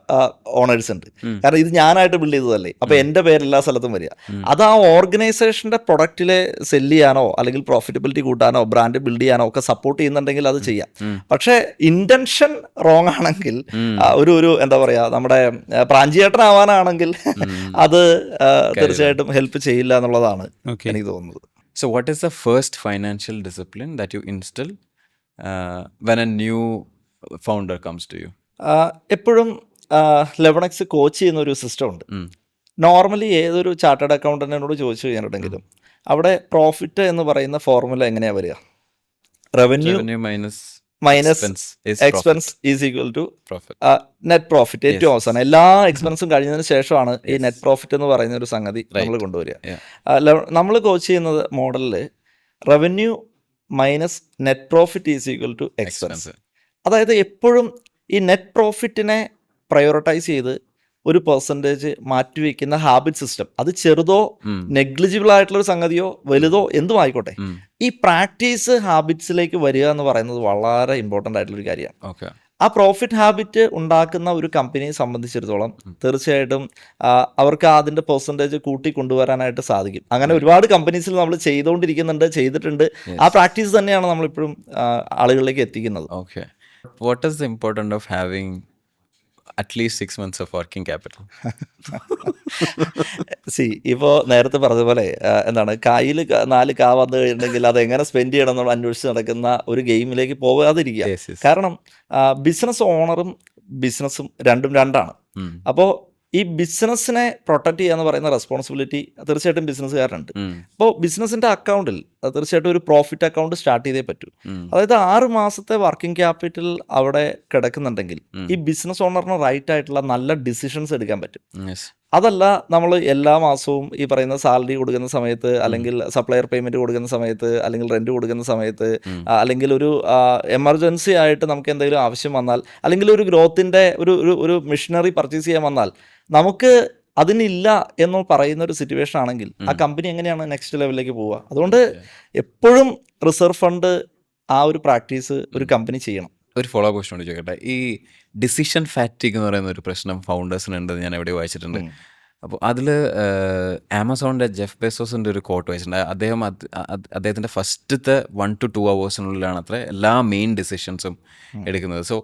ഓണേഴ്സ് ഉണ്ട്. കാരണം ഇത് ഞാനായിട്ട് ബിൽഡ് ചെയ്തതല്ലേ, അപ്പോൾ എൻ്റെ പേര് എല്ലാ സ്ഥലത്തും വരിക. അത് ആ ഓർഗനൈസേഷൻ്റെ പ്രൊഡക്റ്റിലെ സെല്ല് ചെയ്യാനോ അല്ലെങ്കിൽ പ്രോഫിറ്റബിലിറ്റി കൂട്ടാനോ ബ്രാൻഡ് ബിൽഡ് ചെയ്യാനോ ഒക്കെ സപ്പോർട്ട് ചെയ്യുന്നുണ്ടെങ്കിൽ അത് ചെയ്യാം. പക്ഷേ ഇന്റൻഷൻ റോങ് ആണെങ്കിൽ, ഒരു എന്താ പറയുക, നമ്മുടെ പ്രാഞ്ചിയേട്ടനാവാനാണെങ്കിൽ അത് തീർച്ചയായിട്ടും ഹെൽപ്പ് ചെയ്യില്ല എന്നുള്ളതാണ് എനിക്ക് തോന്നുന്നത്. So what is the first financial discipline that you instill when a new founder comes to you? എപ്പോഴും 11X കോച്ച് ചെയ്യുന്ന ഒരു സിസ്റ്റം ഉണ്ട്. നോർമലി ഏതൊരു ചാർട്ടേഡ് അക്കൗണ്ടന്റിനോട് ചോദിച്ചു കഴിഞ്ഞിട്ടുണ്ടെങ്കിലും അവിടെ പ്രോഫിറ്റ് എന്ന് പറയുന്ന ഫോർമുല എങ്ങനെയാ വരിക? Revenue minus expense is equal to net profit. ഏറ്റവും അവസാനം എല്ലാ എക്സ്പെൻസും കഴിഞ്ഞതിന് ശേഷമാണ് ഈ നെറ്റ് പ്രോഫിറ്റ് എന്ന് പറയുന്ന ഒരു സംഗതി നമ്മൾ കൊണ്ടുവരിക. നമ്മൾ കോച്ച് ചെയ്യുന്നത് മോഡലിൽ revenue minus net profit is equal to expense. അതായത് എപ്പോഴും ഈ നെറ്റ് പ്രോഫിറ്റിനെ പ്രയോറിറ്റൈസ് ചെയ്ത് ഒരു പെർസെൻറ്റേജ് മാറ്റിവെക്കുന്ന ഹാബിറ്റ് സിസ്റ്റം, അത് ചെറുതോ നെഗ്ലിജിബിൾ ആയിട്ടുള്ള ഒരു സംഗതിയോ വലുതോ എന്തും ആയിക്കോട്ടെ, ഈ പ്രാക്ടീസ് ഹാബിറ്റ്സിലേക്ക് വരിക എന്ന് പറയുന്നത് വളരെ ഇമ്പോർട്ടൻ്റ് ആയിട്ടുള്ളൊരു കാര്യമാണ്. ആ പ്രോഫിറ്റ് ഹാബിറ്റ് ഉണ്ടാക്കുന്ന ഒരു കമ്പനിയെ സംബന്ധിച്ചിടത്തോളം തീർച്ചയായിട്ടും അവർക്ക് അതിൻ്റെ പെർസെൻറ്റേജ് കൂട്ടി കൊണ്ടുവരാനായിട്ട് സാധിക്കും. അങ്ങനെ ഒരുപാട് കമ്പനീസിൽ നമ്മൾ ചെയ്തിട്ടുണ്ട്. ആ പ്രാക്ടീസ് തന്നെയാണ് നമ്മളിപ്പോഴും ആളുകളിലേക്ക് എത്തിക്കുന്നത്. Okay, what is the importance of having at least 6 months of working capital? ഇപ്പോൾ നേരത്തെ പറഞ്ഞ പോലെ എന്താണ്, കായിൽ 4 കാ വന്നു കഴിഞ്ഞിട്ടുണ്ടെങ്കിൽ അത് എങ്ങനെ സ്പെൻഡ് ചെയ്യണം എന്നുള്ള അന്വേഷിച്ച് നടക്കുന്ന ഒരു ഗെയിമിലേക്ക് പോകാതിരിക്കുക. കാരണം ബിസിനസ് ഓണറും ബിസിനസ്സും രണ്ടാണ്. അപ്പോൾ ഈ ബിസിനസ്സിനെ പ്രൊട്ടക്ട് ചെയ്യുക എന്ന് പറയുന്ന റെസ്പോൺസിബിലിറ്റി തീർച്ചയായിട്ടും ബിസിനസ്സുകാരനുണ്ട്. അപ്പോൾ ബിസിനസ്സിൻ്റെ അക്കൗണ്ടിൽ തീർച്ചയായിട്ടും ഒരു പ്രോഫിറ്റ് അക്കൗണ്ട് സ്റ്റാർട്ട് ചെയ്തേ പറ്റൂ. അതായത് 6 മാസത്തെ വർക്കിംഗ് ക്യാപിറ്റൽ അവിടെ കിടക്കുന്നുണ്ടെങ്കിൽ ഈ ബിസിനസ് ഓണറിന് റൈറ്റ് ആയിട്ടുള്ള നല്ല ഡിസിഷൻസ് എടുക്കാൻ പറ്റും. അതല്ല നമ്മൾ എല്ലാ മാസവും ഈ പറയുന്ന സാലറി കൊടുക്കുന്ന സമയത്ത്, അല്ലെങ്കിൽ സപ്ലയർ പേയ്മെന്റ് കൊടുക്കുന്ന സമയത്ത്, അല്ലെങ്കിൽ റെന്റ് കൊടുക്കുന്ന സമയത്ത്, അല്ലെങ്കിൽ ഒരു എമർജൻസി ആയിട്ട് നമുക്ക് എന്തെങ്കിലും ആവശ്യം വന്നാൽ, അല്ലെങ്കിൽ ഒരു ഗ്രോത്തിൻ്റെ ഒരു മിഷനറി പർച്ചേസ് ചെയ്യാൻ വന്നാൽ നമുക്ക് അതിനില്ല എന്ന് പറയുന്ന ഒരു സിറ്റുവേഷൻ ആണെങ്കിൽ ആ കമ്പനി എങ്ങനെയാണ് നെക്സ്റ്റ് ലെവലിലേക്ക് പോവുക? അതുകൊണ്ട് എപ്പോഴും റിസർവ് ഫണ്ട് ആ ഒരു പ്രാക്ടീസ് ഒരു കമ്പനി ചെയ്യണം. ഒരു ഫോളോ ക്വസ്റ്റ്യൻ കൊണ്ട് ചോദിക്കട്ടെ, ഈ ഡിസിഷൻ ഫാറ്റിക് എന്ന് പറയുന്ന ഒരു പ്രശ്നം ഫൗണ്ടേഴ്സിനുണ്ടെന്ന് ഞാൻ എവിടെ വായിച്ചിട്ടുണ്ട്. അപ്പോൾ അതിൽ ആമസോണിൻ്റെ ജെഫ് ബെസോസിൻ്റെ ഒരു കോട്ട് വായിച്ചിട്ടുണ്ട്. അദ്ദേഹത്തിൻ്റെ ഫസ്റ്റത്തെ 1 to 2 hours അത്ര എല്ലാ മെയിൻ ഡിസിഷൻസും എടുക്കുന്നത്. സോ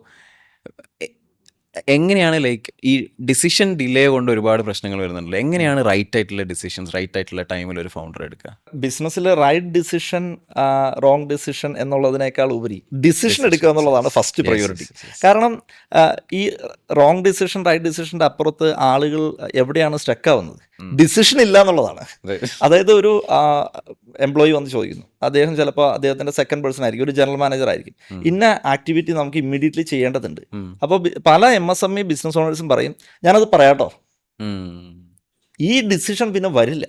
എങ്ങനെയാണ് ലൈക്ക് ഈ ഡിസിഷൻ ഡിലേ കൊണ്ട് ഒരുപാട് പ്രശ്നങ്ങൾ വരുന്നുണ്ടല്ലോ, എങ്ങനെയാണ് റൈറ്റ് ആയിട്ടുള്ള ഡിസിഷൻസ് റൈറ്റ് ആയിട്ടുള്ള ടൈമിൽ ഒരു ഫൗണ്ടർ എടുക്കുക? ബിസിനസ്സിൽ റൈറ്റ് ഡിസിഷൻ റോങ് ഡിസിഷൻ എന്നുള്ളതിനേക്കാൾ ഉപരി ഡിസിഷൻ എടുക്കുക എന്നുള്ളതാണ് ഫസ്റ്റ് പ്രയോറിറ്റി. കാരണം ഈ റോങ് ഡിസിഷൻ റൈറ്റ് ഡിസിഷൻ്റെ അപ്പുറത്ത് ആളുകൾ എവിടെയാണ് സ്റ്റക്ക് ആവുന്നത്? ഡിസിഷൻ ഇല്ല എന്നുള്ളതാണ്. അതായത് ഒരു എംപ്ലോയി വന്ന് ചോദിക്കുന്നു, അദ്ദേഹം ചിലപ്പോൾ അദ്ദേഹത്തിന്റെ സെക്കൻഡ് പേഴ്സൺ ആയിരിക്കും, ഒരു ജനറൽ മാനേജർ ആയിരിക്കും, ഇന്ന ആക്ടിവിറ്റി നമുക്ക് ഇമ്മീഡിയറ്റ്ലി ചെയ്യേണ്ടതുണ്ട്. അപ്പോൾ പല MSME ബിസിനസ് ഓണേഴ്സും പറയും, ഞാനത് പറയാട്ടോ, ഈ ഡിസിഷൻ പിന്നെ വരില്ല.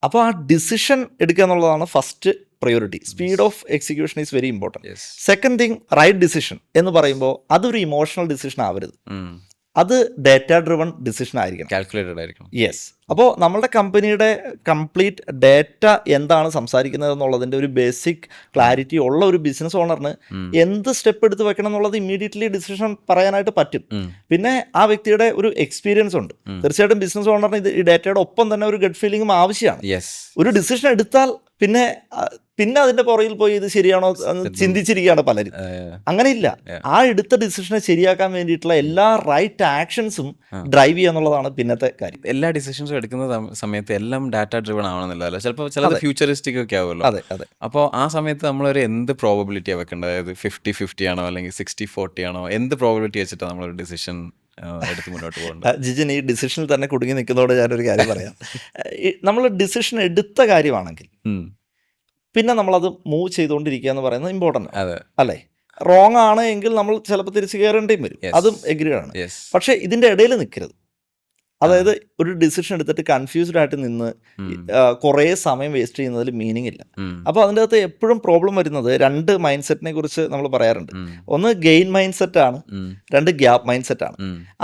അപ്പോൾ ആ ഡിസിഷൻ എടുക്കുക എന്നുള്ളതാണ് first priority. Speed of execution is very important. Second thing, right decision എന്ന് പറയുമ്പോൾ അതൊരു ഇമോഷണൽ ഡിസിഷൻ ആവരുത്, അത് ഡേറ്റ ഡ്രിവൺ ഡിസിഷൻ ആയിരിക്കണം, കാൽക്കുലേറ്റഡ് ആയിരിക്കണം. യെസ്. അപ്പോൾ നമ്മളുടെ കമ്പനിയുടെ കംപ്ലീറ്റ് ഡേറ്റ എന്താണ് സംസാരിക്കുന്നത് എന്നുള്ളതിൻ്റെ ഒരു ബേസിക് ക്ലാരിറ്റി ഉള്ള ഒരു ബിസിനസ് ഓണറിന് എന്ത് സ്റ്റെപ്പ് എടുത്ത് വെക്കണം എന്നുള്ളത് ഇമ്മീഡിയറ്റ്ലി ഡിസിഷൻ പറയാനായിട്ട് പറ്റും. പിന്നെ ആ വ്യക്തിയുടെ ഒരു എക്സ്പീരിയൻസ് ഉണ്ട്. തീർച്ചയായിട്ടും ബിസിനസ് ഓണറിന് ഇത് ഈ ഡേറ്റയുടെ ഒപ്പം തന്നെ ഒരു ഗട്ട് ഫീലിംഗും ആവശ്യമാണ്. ഒരു ഡിസിഷൻ എടുത്താൽ പിന്നെ അതിന്റെ പുറകിൽ പോയി ഇത് ശരിയാണോ എന്ന് ചിന്തിച്ചിരിക്കുകയാണ് പലരും. അങ്ങനെയില്ല, ആ എടുത്ത ഡിസിഷനെ ശരിയാക്കാൻ വേണ്ടിയിട്ടുള്ള എല്ലാ റൈറ്റ് ആക്ഷൻസും ഡ്രൈവ് ചെയ്യുക എന്നുള്ളതാണ് പിന്നത്തെ കാര്യം. എല്ലാ ഡിസിഷൻസും എടുക്കുന്ന സമയത്ത് എല്ലാം ഡാറ്റ ഡ്രിവൺ ആവണമെന്നില്ലല്ലോ, ചിലപ്പോൾ ചിലത് ഫ്യൂച്ചറിസ്റ്റിക് ഒക്കെ ആവുമല്ലോ. അതെ. അപ്പോൾ ആ സമയത്ത് നമ്മളൊരു എന്ത് പ്രോബബിലിറ്റിയാണ് വെക്കേണ്ടത്? അതായത് 50-50 ആണോ അല്ലെങ്കിൽ 60-40 ആണോ? എന്ത് പ്രോബബിലിറ്റി വെച്ചിട്ടാണ് നമ്മളൊരു ഡിസിഷൻ എടുത്ത് മുന്നോട്ട് പോകുന്നത്? ജിജിൻ ഈ ഡിസിഷനിൽ തന്നെ കുടുങ്ങി നിൽക്കുന്നതോടെ ഞാനൊരു കാര്യം പറയാം. നമ്മൾ ഡിസിഷൻ എടുത്ത കാര്യമാണെങ്കിൽ പിന്നെ നമ്മളത് മൂവ് ചെയ്തുകൊണ്ടിരിക്കുക എന്ന് പറയുന്നത് ഇമ്പോർട്ടൻ്റ് അല്ലേ? റോങ് ആണ് എങ്കിൽ നമ്മൾ ചിലപ്പോൾ തിരിച്ച് കയറേണ്ടിയും വരും, അതും എഗ്രീഡ് ആണ്. പക്ഷേ ഇതിൻ്റെ ഇടയിൽ നിൽക്കരുത്. അതായത് ഒരു ഡിസിഷൻ എടുത്തിട്ട് കൺഫ്യൂസ്ഡ് ആയിട്ട് നിന്ന് കുറേ സമയം വേസ്റ്റ് ചെയ്യുന്നതിൽ മീനിങ് ഇല്ല. അപ്പോൾ അതിൻ്റെ അകത്ത് എപ്പോഴും പ്രോബ്ലം വരുന്നത് രണ്ട് മൈൻഡ് സെറ്റിനെ കുറിച്ച് നമ്മൾ പറയാറുണ്ട്. ഒന്ന് ഗെയിൻ മൈൻഡ് സെറ്റ് ആണ്, രണ്ട് ഗ്യാപ്പ് മൈൻഡ് സെറ്റ് ആണ്.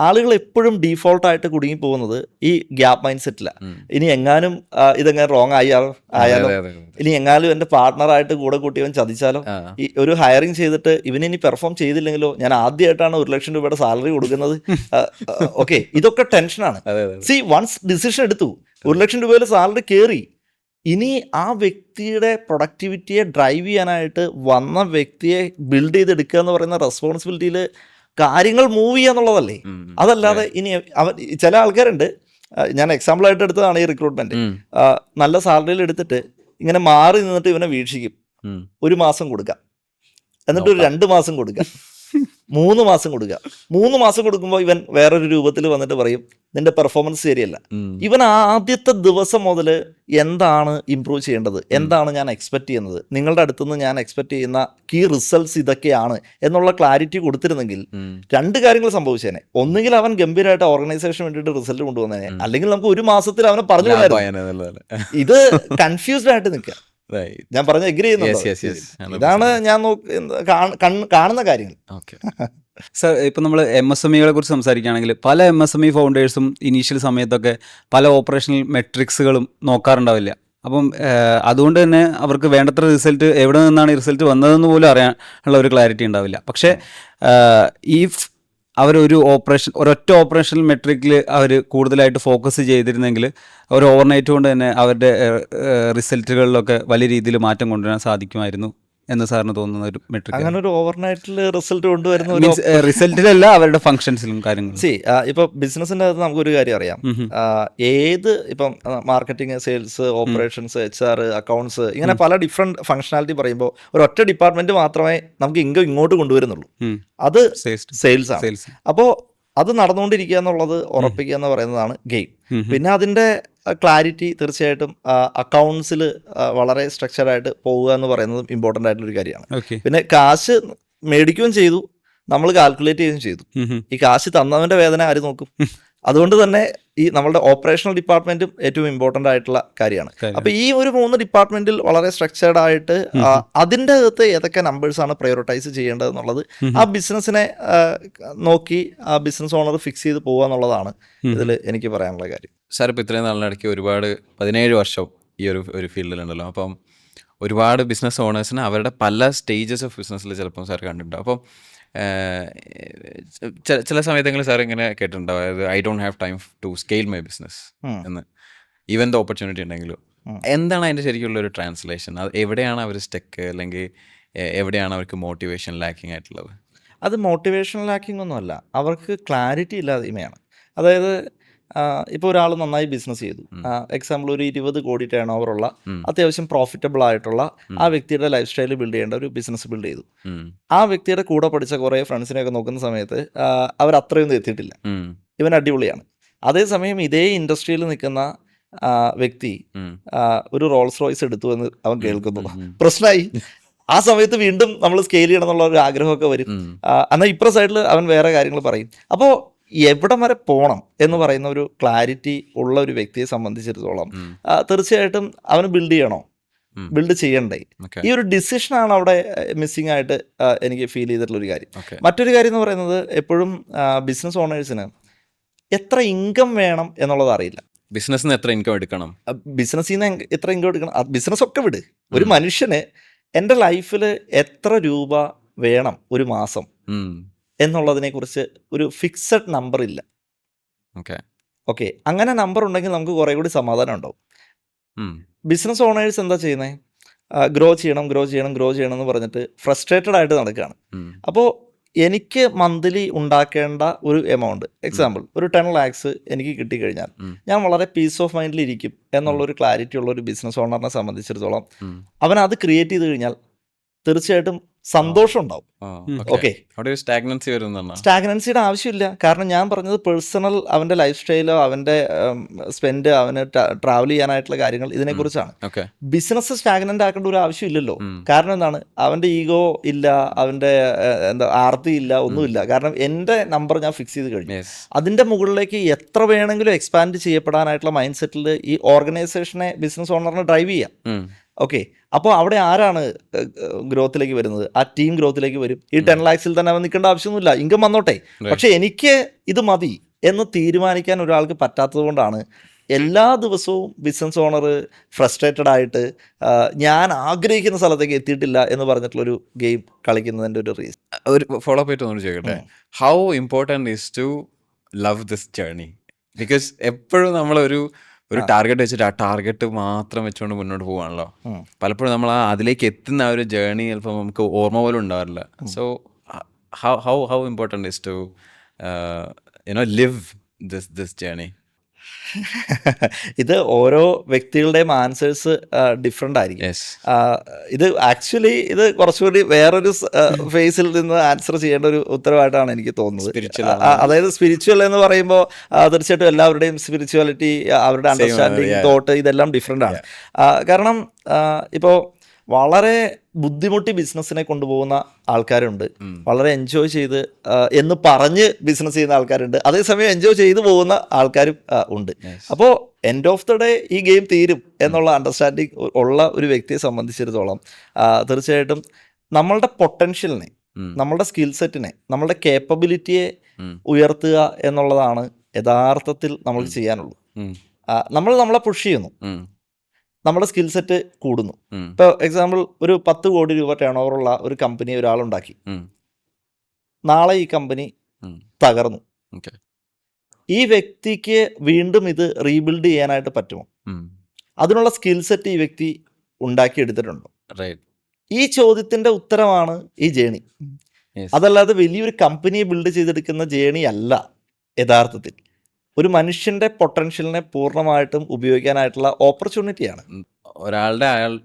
ആളുകൾ എപ്പോഴും ഡീഫോൾട്ടായിട്ട് കുടുങ്ങി പോകുന്നത് ഈ ഗ്യാപ്പ് മൈൻഡ് സെറ്റിലാണ്. ഇനി എങ്ങാനും ഇതെങ്ങനെ റോങ് ആയാലോ, ഇനി എങ്ങാനും എൻ്റെ പാർട്ട്ണറായിട്ട് കൂടെ കൂട്ടിയവൻ ചതിച്ചാലോ, ഈ ഒരു ഹയറിങ് ചെയ്തിട്ട് ഇവനിനി പെർഫോം ചെയ്തില്ലെങ്കിലോ, ഞാൻ ആദ്യമായിട്ടാണ് 1,00,000 രൂപയുടെ സാലറി കൊടുക്കുന്നത്, ഓക്കെ, ഇതൊക്കെ ടെൻഷനാണ്. സി, വൺസ് ഡിസിഷൻ എടുത്തു, 1,00,000 രൂപയിൽ സാലറി കയറി, ഇനി ആ വ്യക്തിയുടെ പ്രൊഡക്ടിവിറ്റിയെ ഡ്രൈവ് ചെയ്യാനായിട്ട് വന്ന വ്യക്തിയെ ബിൽഡ് ചെയ്തെടുക്കുക എന്ന് പറയുന്ന റെസ്പോൺസിബിലിറ്റിയിൽ കാര്യങ്ങൾ മൂവ് ചെയ്യുക എന്നുള്ളതല്ലേ. അതല്ലാതെ ഇനി ചില ആൾക്കാരുണ്ട്, ഞാൻ എക്സാമ്പിളായിട്ട് എടുത്തതാണ് ഈ റിക്രൂട്ട്മെന്റ്, നല്ല സാലറിയിൽ എടുത്തിട്ട് ഇങ്ങനെ മാറി നിന്നിട്ട് ഇവനെ വീക്ഷിക്കും. 1 മാസം കൊടുക്കാം, എന്നിട്ട് ഒരു 2 മാസം കൊടുക്കാം, 3 മാസം കൊടുക്കുക. 3 മാസം കൊടുക്കുമ്പോൾ ഇവൻ വേറൊരു രൂപത്തിൽ വന്നിട്ട് പറയും നിന്റെ പെർഫോമൻസ് ശരിയല്ല. ഇവൻ ആദ്യത്തെ ദിവസം മുതൽ എന്താണ് ഇമ്പ്രൂവ് ചെയ്യേണ്ടത്, എന്താണ് ഞാൻ എക്സ്പെക്ട് ചെയ്യുന്നത്, നിങ്ങളുടെ അടുത്തുനിന്ന് ഞാൻ എക്സ്പെക്ട് ചെയ്യുന്ന കീ റിസൾട്ട്സ് ഇതൊക്കെയാണ് എന്നുള്ള ക്ലാരിറ്റി കൊടുത്തിരുന്നെങ്കിൽ 2 കാര്യങ്ങൾ സംഭവിച്ചേനെ. ഒന്നുകിൽ അവൻ ഗംഭീരമായിട്ട് ഓർഗനൈസേഷന് വേണ്ടിയിട്ട് റിസൾട്ട് കൊണ്ടുവന്നേനെ, അല്ലെങ്കിൽ നമുക്ക് 1 മാസത്തിൽ അവനെ പറഞ്ഞു തരാം. ഇത് കൺഫ്യൂസ്ഡ് ആയിട്ട് നിൽക്കുക. ഞാൻ പറഞ്ഞ എഗ്രി ചെയ്യുന്നു. ഇതാണ് ഞാൻ കാണുന്ന കാര്യങ്ങൾ. സർ, ഇപ്പം നമ്മൾ MSMEകളെ കുറിച്ച് സംസാരിക്കുകയാണെങ്കിൽ പല MSME ഫൗണ്ടേഴ്സും ഇനീഷ്യൽ സമയത്തൊക്കെ പല ഓപ്പറേഷണൽ മെട്രിക്സുകളും നോക്കാറുണ്ടാവില്ല. അപ്പം അതുകൊണ്ട് തന്നെ അവർക്ക് വേണ്ടത്ര റിസൾട്ട് എവിടെ നിന്നാണ് ഈ റിസൾട്ട് വന്നതെന്ന് പോലും അറിയാനുള്ള ഒരു ക്ലാരിറ്റി ഉണ്ടാവില്ല. പക്ഷേ ഈ അവരൊരു ഒരൊറ്റ ഓപ്പറേഷണൽ മെട്രിക്കിൽ അവർ കൂടുതലായിട്ട് ഫോക്കസ് ചെയ്തിരുന്നെങ്കിൽ ഒരു ഓവർനൈറ്റ് കൊണ്ട് തന്നെ അവരുടെ റിസൾട്ടുകളിലൊക്കെ വലിയ രീതിയിൽ മാറ്റം കൊണ്ടുവരാൻ സാധിക്കുമായിരുന്നു എന്ന് സാറിന് തോന്നുന്ന ഒരു മെട്രിക്. അങ്ങനെ ഒരു ഓവർനൈറ്റിൽ റിസൾട്ട് കൊണ്ടുവരുന്ന റിസൾട്ടിലല്ല, അവരുടെ ഫങ്ഷൻസിലും കാര്യങ്ങളും. ഇപ്പൊ ബിസിനസിന്റെ അകത്ത് നമുക്കൊരു കാര്യം അറിയാം, ഇപ്പം marketing, sales, operations, HR, accounts, ഇങ്ങനെ പല ഡിഫറെന്റ് ഫങ്ഷനാലിറ്റി പറയുമ്പോൾ ഒരൊറ്റ ഡിപ്പാർട്ട്മെന്റ് മാത്രമേ നമുക്ക് ഇങ്ങോട്ട് കൊണ്ടുവരുന്നുള്ളൂ, അത് സെയിൽസ് ആണ്. അപ്പോൾ അത് നടന്നുകൊണ്ടിരിക്കുക എന്നുള്ളത് ഉറപ്പിക്കുക എന്ന് പറയുന്നതാണ് ഗെയിം. പിന്നെ അതിൻ്റെ ക്ലാരിറ്റി തീർച്ചയായിട്ടും അക്കൗണ്ട്സിൽ വളരെ സ്ട്രക്ചർഡായിട്ട് പോവുക എന്ന് പറയുന്നത് ഇമ്പോർട്ടൻ്റ് ആയിട്ടുള്ളൊരു കാര്യമാണ്. പിന്നെ കാശ് മേടിക്കുകയും ചെയ്തു, നമ്മൾ കാൽക്കുലേറ്റ് ചെയ്യുകയും ചെയ്തു. ഈ കാശ് തന്നവൻ്റെ വേദന ആര് നോക്കും? അതുകൊണ്ട് തന്നെ ഈ നമ്മളുടെ ഓപ്പറേഷണൽ ഡിപ്പാർട്ട്മെന്റും ഏറ്റവും ഇമ്പോർട്ടൻ്റ് ആയിട്ടുള്ള കാര്യമാണ്. അപ്പോൾ ഈ ഒരു 3 ഡിപ്പാർട്ട്മെന്റിൽ വളരെ സ്ട്രക്ചേർഡ് ആയിട്ട് അതിൻ്റെ അകത്ത് ഏതൊക്കെ നമ്പേഴ്സാണ് പ്രയോറിറ്റൈസ് ചെയ്യേണ്ടത് എന്നുള്ളത് ആ ബിസിനസ്സിനെ നോക്കി ആ ബിസിനസ് ഓണർ ഫിക്സ് ചെയ്ത് പോകുക എന്നുള്ളതാണ് ഇതിൽ എനിക്ക് പറയാനുള്ള കാര്യം. സാർ, ഇപ്പോൾ ഇത്രയും നാളിനിടയ്ക്ക് ഒരുപാട് 17 വർഷം ഈ ഒരു ഫീൽഡിലുണ്ടല്ലോ. അപ്പം ഒരുപാട് ബിസിനസ് ഓണേഴ്സിന് അവരുടെ പല സ്റ്റേജസ് ഓഫ് ബിസിനസ്സിൽ ചിലപ്പം സാർ കണ്ടിട്ടുണ്ടാവും. അപ്പം ചില സമയത്തെങ്കിലും സാർ ഇങ്ങനെ കേട്ടിട്ടുണ്ടാവും, അതായത് I don't have time to scale my business എന്ന്, ഈവൻ ദ ഓപ്പർച്യൂണിറ്റി ഉണ്ടെങ്കിലും. എന്താണ് അതിൻ്റെ ശരിക്കുള്ള ഒരു ട്രാൻസ്ലേഷൻ? അത് എവിടെയാണ് അവർ സ്റ്റക്ക്, അല്ലെങ്കിൽ എവിടെയാണ് അവർക്ക് മോട്ടിവേഷൻ ലാക്കിംഗ് ആയിട്ടുള്ളത്? അത് മോട്ടിവേഷൻ ലാക്കിംഗ് ഒന്നുമല്ല, അവർക്ക് ക്ലാരിറ്റി ഇല്ലായ്മയാണ്. അതായത് ഇപ്പോൾ ഒരാൾ നന്നായി ബിസിനസ് ചെയ്തു, എക്സാമ്പിൾ ഒരു 20 കോടി ടേൺ ഓവറുള്ള അത്യാവശ്യം പ്രോഫിറ്റബിൾ ആയിട്ടുള്ള ആ വ്യക്തിയുടെ ലൈഫ് സ്റ്റൈൽ ബിൽഡ് ചെയ്യേണ്ട ഒരു ബിസിനസ് ബിൽഡ് ചെയ്തു. ആ വ്യക്തിയുടെ കൂടെ പഠിച്ച കുറേ ഫ്രണ്ട്സിനെയൊക്കെ നോക്കുന്ന സമയത്ത് അവർ അത്രയൊന്നും എത്തിയിട്ടില്ല, ഇവൻ അടിപൊളിയാണ്. അതേസമയം ഇതേ ഇൻഡസ്ട്രിയിൽ നിൽക്കുന്ന വ്യക്തി ഒരു റോൾസ് റോയ്സ് എടുത്തു എന്ന് അവൻ കേൾക്കുന്നു, പ്രശ്നമായി. ആ സമയത്ത് വീണ്ടും നമ്മൾ സ്കെയിൽ ചെയ്യണം എന്നുള്ള ഒരു ആഗ്രഹമൊക്കെ വരും. എന്നാൽ ഇപ്പുറ സൈഡിൽ അവൻ വേറെ കാര്യങ്ങൾ പറയും. അപ്പോൾ എവിടം വരെ പോകണം എന്ന് പറയുന്ന ഒരു ക്ലാരിറ്റി ഉള്ള ഒരു വ്യക്തിയെ സംബന്ധിച്ചിടത്തോളം തീർച്ചയായിട്ടും അവന് ബിൽഡ് ചെയ്യണ്ടേ. ഈ ഒരു ഡിസിഷനാണ് അവിടെ മിസ്സിംഗ് ആയിട്ട് എനിക്ക് ഫീൽ ചെയ്തിട്ടുള്ള ഒരു കാര്യം. മറ്റൊരു കാര്യം എന്ന് പറയുന്നത്, എപ്പോഴും ബിസിനസ് ഓണേഴ്സിന് എത്ര ഇൻകം വേണം എന്നുള്ളത് അറിയില്ല. ബിസിനസ്സിന് എത്ര ഇൻകം എടുക്കണം, ബിസിനസ്സിൽ നിന്ന് എത്ര ഇൻകം എടുക്കണം, ബിസിനസ് ഒക്കെ വിട്. ഒരു മനുഷ്യന് എൻ്റെ ലൈഫിൽ എത്ര രൂപ വേണം ഒരു മാസം എന്നുള്ളതിനെ കുറിച്ച് ഒരു ഫിക്സഡ് നമ്പർ ഇല്ല. ഓക്കെ, അങ്ങനെ നമ്പർ ഉണ്ടെങ്കിൽ നമുക്ക് കുറേ കൂടി സമാധാനം ഉണ്ടാവും. ബിസിനസ് ഓണേഴ്സ് എന്താ ചെയ്യുന്നത്? ഗ്രോ ചെയ്യണം എന്ന് പറഞ്ഞിട്ട് ഫ്രസ്ട്രേറ്റഡ് ആയിട്ട് നടക്കുകയാണ്. അപ്പോൾ എനിക്ക് മന്ത്ലി ഉണ്ടാക്കേണ്ട ഒരു എമൗണ്ട്, എക്സാമ്പിൾ ഒരു 10 lakhs എനിക്ക് കിട്ടിക്കഴിഞ്ഞാൽ ഞാൻ വളരെ പീസ് ഓഫ് മൈൻഡിൽ ഇരിക്കും എന്നുള്ളൊരു ക്ലാരിറ്റി ഉള്ള ഒരു ബിസിനസ് ഓണറിനെ സംബന്ധിച്ചിടത്തോളം അവൻ അത് ക്രിയേറ്റ് ചെയ്ത് കഴിഞ്ഞാൽ തീർച്ചയായിട്ടും സന്തോഷം ഉണ്ടാവും. ഓക്കെ, സ്റ്റാഗ്നൻസിയുടെ ആവശ്യമില്ല. കാരണം ഞാൻ പറഞ്ഞത് പേഴ്സണൽ അവൻ്റെ ലൈഫ് സ്റ്റൈലോ അവൻ്റെ സ്പെൻഡ് അവന് ട്രാവൽ ചെയ്യാനായിട്ടുള്ള കാര്യങ്ങൾ ഇതിനെക്കുറിച്ചാണ്. ബിസിനസ് സ്റ്റാഗ്നൻ്റ് ആക്കേണ്ട ഒരു ആവശ്യമില്ലല്ലോ. കാരണം എന്താണ്? അവൻ്റെ ഈഗോ ഇല്ല, അവൻ്റെ ആർത്തി ഇല്ല, ഒന്നുമില്ല. കാരണം എൻ്റെ നമ്പർ ഞാൻ ഫിക്സ് ചെയ്ത് കഴിഞ്ഞു. അതിൻ്റെ മുകളിലേക്ക് എത്ര വേണമെങ്കിലും എക്സ്പാൻഡ് ചെയ്യപ്പെടാനായിട്ടുള്ള മൈൻഡ് സെറ്റിൽ ഈ ഓർഗനൈസേഷനെ ബിസിനസ് ഓണറിനെ ഡ്രൈവ് ചെയ്യാം. ഓക്കെ, അപ്പോൾ അവിടെ ആരാണ് ഗ്രോത്തിലേക്ക് വരുന്നത്? ആ ടീം ഗ്രോത്തിലേക്ക് വരും. ഈ 10 lakhs തന്നെ അവൻ നിൽക്കേണ്ട ആവശ്യമൊന്നുമില്ല, ഇൻകം വന്നോട്ടെ. പക്ഷെ എനിക്ക് ഇത് മതി എന്ന് തീരുമാനിക്കാൻ ഒരാൾക്ക് പറ്റാത്തത് കൊണ്ടാണ് എല്ലാ ദിവസവും ബിസിനസ് ഓണർ ഫ്രസ്ട്രേറ്റഡ് ആയിട്ട് ഞാൻ ആഗ്രഹിക്കുന്ന സ്ഥലത്തേക്ക് എത്തിയിട്ടില്ല എന്ന് പറഞ്ഞിട്ടുള്ളൊരു ഗെയിം കളിക്കുന്നതിൻ്റെ ഒരു റീസൺ. ഒരു ഫോളോ അപ്പ് ആയിട്ട് ഒന്ന് ചോദിക്കട്ടെ, how important is to love this journey? Because എപ്പോഴും നമ്മളൊരു ടാർഗറ്റ് വെച്ചിട്ട് ആ ടാർഗറ്റ് മാത്രം വെച്ചുകൊണ്ട് മുന്നോട്ട് പോവാണല്ലോ. പലപ്പോഴും നമ്മൾ അതിലേക്ക് എത്തുന്ന ആ ഒരു ജേർണി ചിലപ്പോൾ നമുക്ക് ഓർമ്മ പോലും ഉണ്ടാവാറില്ല. So how important is to live this journey? ഇത് ഓരോ വ്യക്തികളുടെയും ആൻസേഴ്സ് ഡിഫറെൻ്റ് ആയിരിക്കും. ഇത് ആക്ച്വലി ഇത് കുറച്ചുകൂടി വേറൊരു ഫേസിൽ നിന്ന് ആൻസർ ചെയ്യേണ്ട ഒരു ഉത്തരവായിട്ടാണ് എനിക്ക് തോന്നുന്നത്. അതായത് സ്പിരിച്വൽ എന്ന് പറയുമ്പോൾ തീർച്ചയായിട്ടും എല്ലാവരുടെയും സ്പിരിച്വാലിറ്റി, അവരുടെ അണ്ടർസ്റ്റാൻഡിങ്, തോട്ട് ഇതെല്ലാം ഡിഫറെൻ്റ് ആണ്. കാരണം ഇപ്പോൾ വളരെ ബുദ്ധിമുട്ടി ബിസിനസ്സിനെ കൊണ്ടുപോകുന്ന ആൾക്കാരുണ്ട്, വളരെ എൻജോയ് ചെയ്ത് എന്ന് പറഞ്ഞ് ബിസിനസ് ചെയ്യുന്ന ആൾക്കാരുണ്ട്, അതേസമയം എൻജോയ് ചെയ്ത് പോകുന്ന ആൾക്കാരും ഉണ്ട്. അപ്പോൾ എൻഡ് ഓഫ് ദ ഡേ ഈ ഗെയിം തീരും എന്നുള്ള അണ്ടർസ്റ്റാൻഡിങ് ഉള്ള ഒരു വ്യക്തിയെ സംബന്ധിച്ചിടത്തോളം തീർച്ചയായിട്ടും നമ്മളുടെ പൊട്ടൻഷ്യലിനെ, നമ്മളുടെ സ്കിൽ സെറ്റിനെ, നമ്മളുടെ കേപ്പബിലിറ്റിയെ ഉയർത്തുക എന്നുള്ളതാണ് യഥാർത്ഥത്തിൽ നമ്മൾ ചെയ്യാനുള്ളൂ. നമ്മൾ നമ്മളെ പുഷ് ചെയ്യുന്നു, നമ്മുടെ സ്കിൽ സെറ്റ് കൂടുന്നു. ഇപ്പോൾ എക്സാമ്പിൾ ഒരു 10 കോടി രൂപ ടേൺ ഓവറുള്ള ഒരു കമ്പനി ഒരാളുണ്ടാക്കി, നാളെ ഈ കമ്പനി തകർന്നു. ഈ വ്യക്തിക്ക് വീണ്ടും ഇത് റീബിൽഡ് ചെയ്യാനായിട്ട് പറ്റുമോ? അതിനുള്ള സ്കിൽ സെറ്റ് ഈ വ്യക്തി ഉണ്ടാക്കിയെടുത്തിട്ടുണ്ടോ? ഈ ചോദ്യത്തിൻ്റെ ഉത്തരമാണ് ഈ ജേണി. അതല്ലാതെ വലിയൊരു കമ്പനിയെ ബിൽഡ് ചെയ്തെടുക്കുന്ന ജേണി അല്ല യഥാർത്ഥത്തിൽ. ഒരു മനുഷ്യൻ്റെ പൊട്ടൻഷ്യലിനെ പൂർണ്ണമായിട്ടും ഉപയോഗിക്കാനായിട്ടുള്ള ഓപ്പർച്യൂണിറ്റിയാണ്.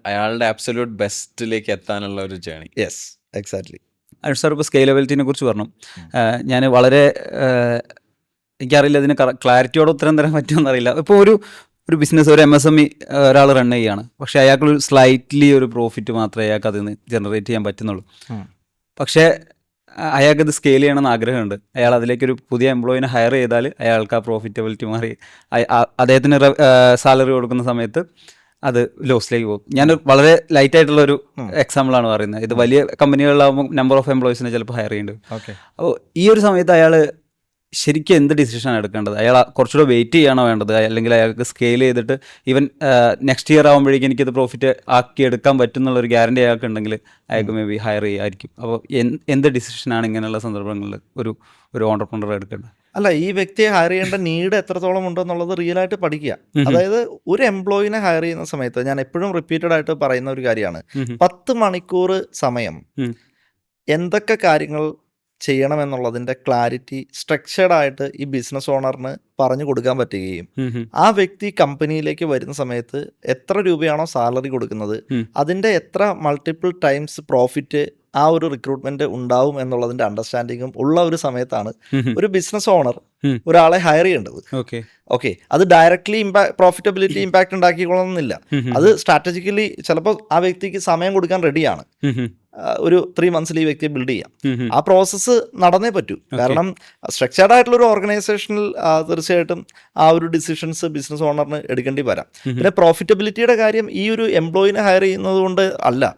അയാളുടെ അബ്സല്യൂട്ട് ബെസ്റ്റിലേക്ക് എത്താനുള്ള ഒരു journey. Yes, exactly. Anush sir ഇപ്പോൾ സ്കെയിലബിലിറ്റിനെ കുറിച്ച് പറഞ്ഞു. ഞാൻ വളരെ എനിക്കറിയില്ല ഇതിന് ക്ലാരിറ്റിയോടെ ഉത്തരം തരാൻ പറ്റുമെന്ന് അറിയില്ല. ഇപ്പോൾ ഒരു ബിസിനസ്, ഒരു MSME ഒരാൾ റൺ ചെയ്യുകയാണ്, പക്ഷേ അയാൾക്കൊരു സ്ലൈറ്റ്ലി ഒരു പ്രോഫിറ്റ് മാത്രമേ അയാൾക്ക് അതിൽ നിന്ന് ജനറേറ്റ് ചെയ്യാൻ പറ്റുന്നുള്ളൂ. പക്ഷേ അയാൾക്കത് സ്കെയിൽ ചെയ്യണമെന്ന് ആഗ്രഹമുണ്ട്. അയാൾ അതിലേക്കൊരു പുതിയ എംപ്ലോയിനെ ഹയർ ചെയ്താൽ അയാൾക്ക് ആ പ്രോഫിറ്റബിലിറ്റി മാറി അദ്ദേഹത്തിന് സാലറി കൊടുക്കുന്ന സമയത്ത് അത് ലോസിലേക്ക് പോകും. ഞാൻ വളരെ ലൈറ്റ് ആയിട്ടുള്ളൊരു എക്സാമ്പിളാണ് പറയുന്നത്. ഇത് വലിയ കമ്പനികളിലാകുമ്പോൾ നമ്പർ ഓഫ് എംപ്ലോയീസിനെ ചിലപ്പോൾ ഹയർ ചെയ്യേണ്ടി വരും. അപ്പോൾ ഈ ഒരു സമയത്ത് അയാൾ ശരിക്കും എന്ത് ഡിസിഷനാണ് എടുക്കേണ്ടത്? അയാൾ കുറച്ചുകൂടെ വെയിറ്റ് ചെയ്യണോ വേണ്ടത്, അല്ലെങ്കിൽ അയാൾക്ക് സ്കെയിൽ ചെയ്തിട്ട് ഈവൻ നെക്സ്റ്റ് ഇയർ ആകുമ്പോഴേക്കും എനിക്കത് പ്രോഫിറ്റ് ആക്കി എടുക്കാൻ പറ്റുന്നുള്ളൊരു ഗ്യാരണ്ടി അയാൾക്ക് ഉണ്ടെങ്കിൽ അയാൾക്ക് മേ ബി ഹയർ ചെയ്യായിരിക്കും. അപ്പോൾ എന്ത് ഡിസിഷനാണ് ഇങ്ങനെയുള്ള സന്ദർഭങ്ങളിൽ ഒരു ഓണ്ടർപ്രണർ എടുക്കേണ്ടത്? അല്ല, ഈ വ്യക്തിയെ ഹയർ ചെയ്യേണ്ട നീഡ് എത്രത്തോളം ഉണ്ടെന്നുള്ളത് റിയൽ ആയിട്ട് പഠിക്കുക. അതായത് ഒരു എംപ്ലോയിനെ ഹയർ ചെയ്യുന്ന സമയത്ത് ഞാൻ എപ്പോഴും റിപ്പീറ്റഡ് ആയിട്ട് പറയുന്ന ഒരു കാര്യമാണ്, 10 മണിക്കൂർ സമയം എന്തൊക്കെ കാര്യങ്ങൾ ചെയ്യണമെന്നുള്ളതിൻ്റെ ക്ലാരിറ്റി സ്ട്രക്ചേർഡ് ആയിട്ട് ഈ ബിസിനസ് ഓണറിന് പറഞ്ഞു കൊടുക്കാൻ പറ്റുകയും ആ വ്യക്തി കമ്പനിയിലേക്ക് വരുന്ന സമയത്ത് എത്ര രൂപയാണോ സാലറി കൊടുക്കുന്നത് അതിൻ്റെ എത്ര മൾട്ടിപ്പിൾ ടൈംസ് പ്രോഫിറ്റ് ആ ഒരു റിക്രൂട്ട്മെന്റ് ഉണ്ടാവും എന്നുള്ളതിന്റെ അണ്ടർസ്റ്റാൻഡിങ്ങും ഉള്ള ഒരു സമയത്താണ് ഒരു ബിസിനസ് ഓണർ ഒരാളെ ഹയർ ചെയ്യേണ്ടത്. ഓക്കെ, അത് ഡയറക്ട്ലി പ്രോഫിറ്റബിലിറ്റി ഇമ്പാക്ട് ഉണ്ടാക്കിക്കൊള്ളണമെന്നില്ല. അത് സ്ട്രാറ്റജിക്കലി ചിലപ്പോൾ ആ വ്യക്തിക്ക് സമയം കൊടുക്കാൻ റെഡിയാണ്. ഒരു 3 months ഈ വ്യക്തിയെ ബിൽഡ് ചെയ്യാം. ആ പ്രോസസ്സ് നടന്നേ പറ്റൂ. കാരണം സ്ട്രക്ചേർഡ് ആയിട്ടുള്ള ഒരു ഓർഗനൈസേഷനിൽ തീർച്ചയായിട്ടും ആ ഒരു ഡിസിഷൻസ് ബിസിനസ് ഓണറിന് എടുക്കേണ്ടി വരാം. പിന്നെ പ്രോഫിറ്റബിലിറ്റിയുടെ കാര്യം ഈ ഒരു എംപ്ലോയിനെ ഹയർ ചെയ്യുന്നത് കൊണ്ട് അല്ല,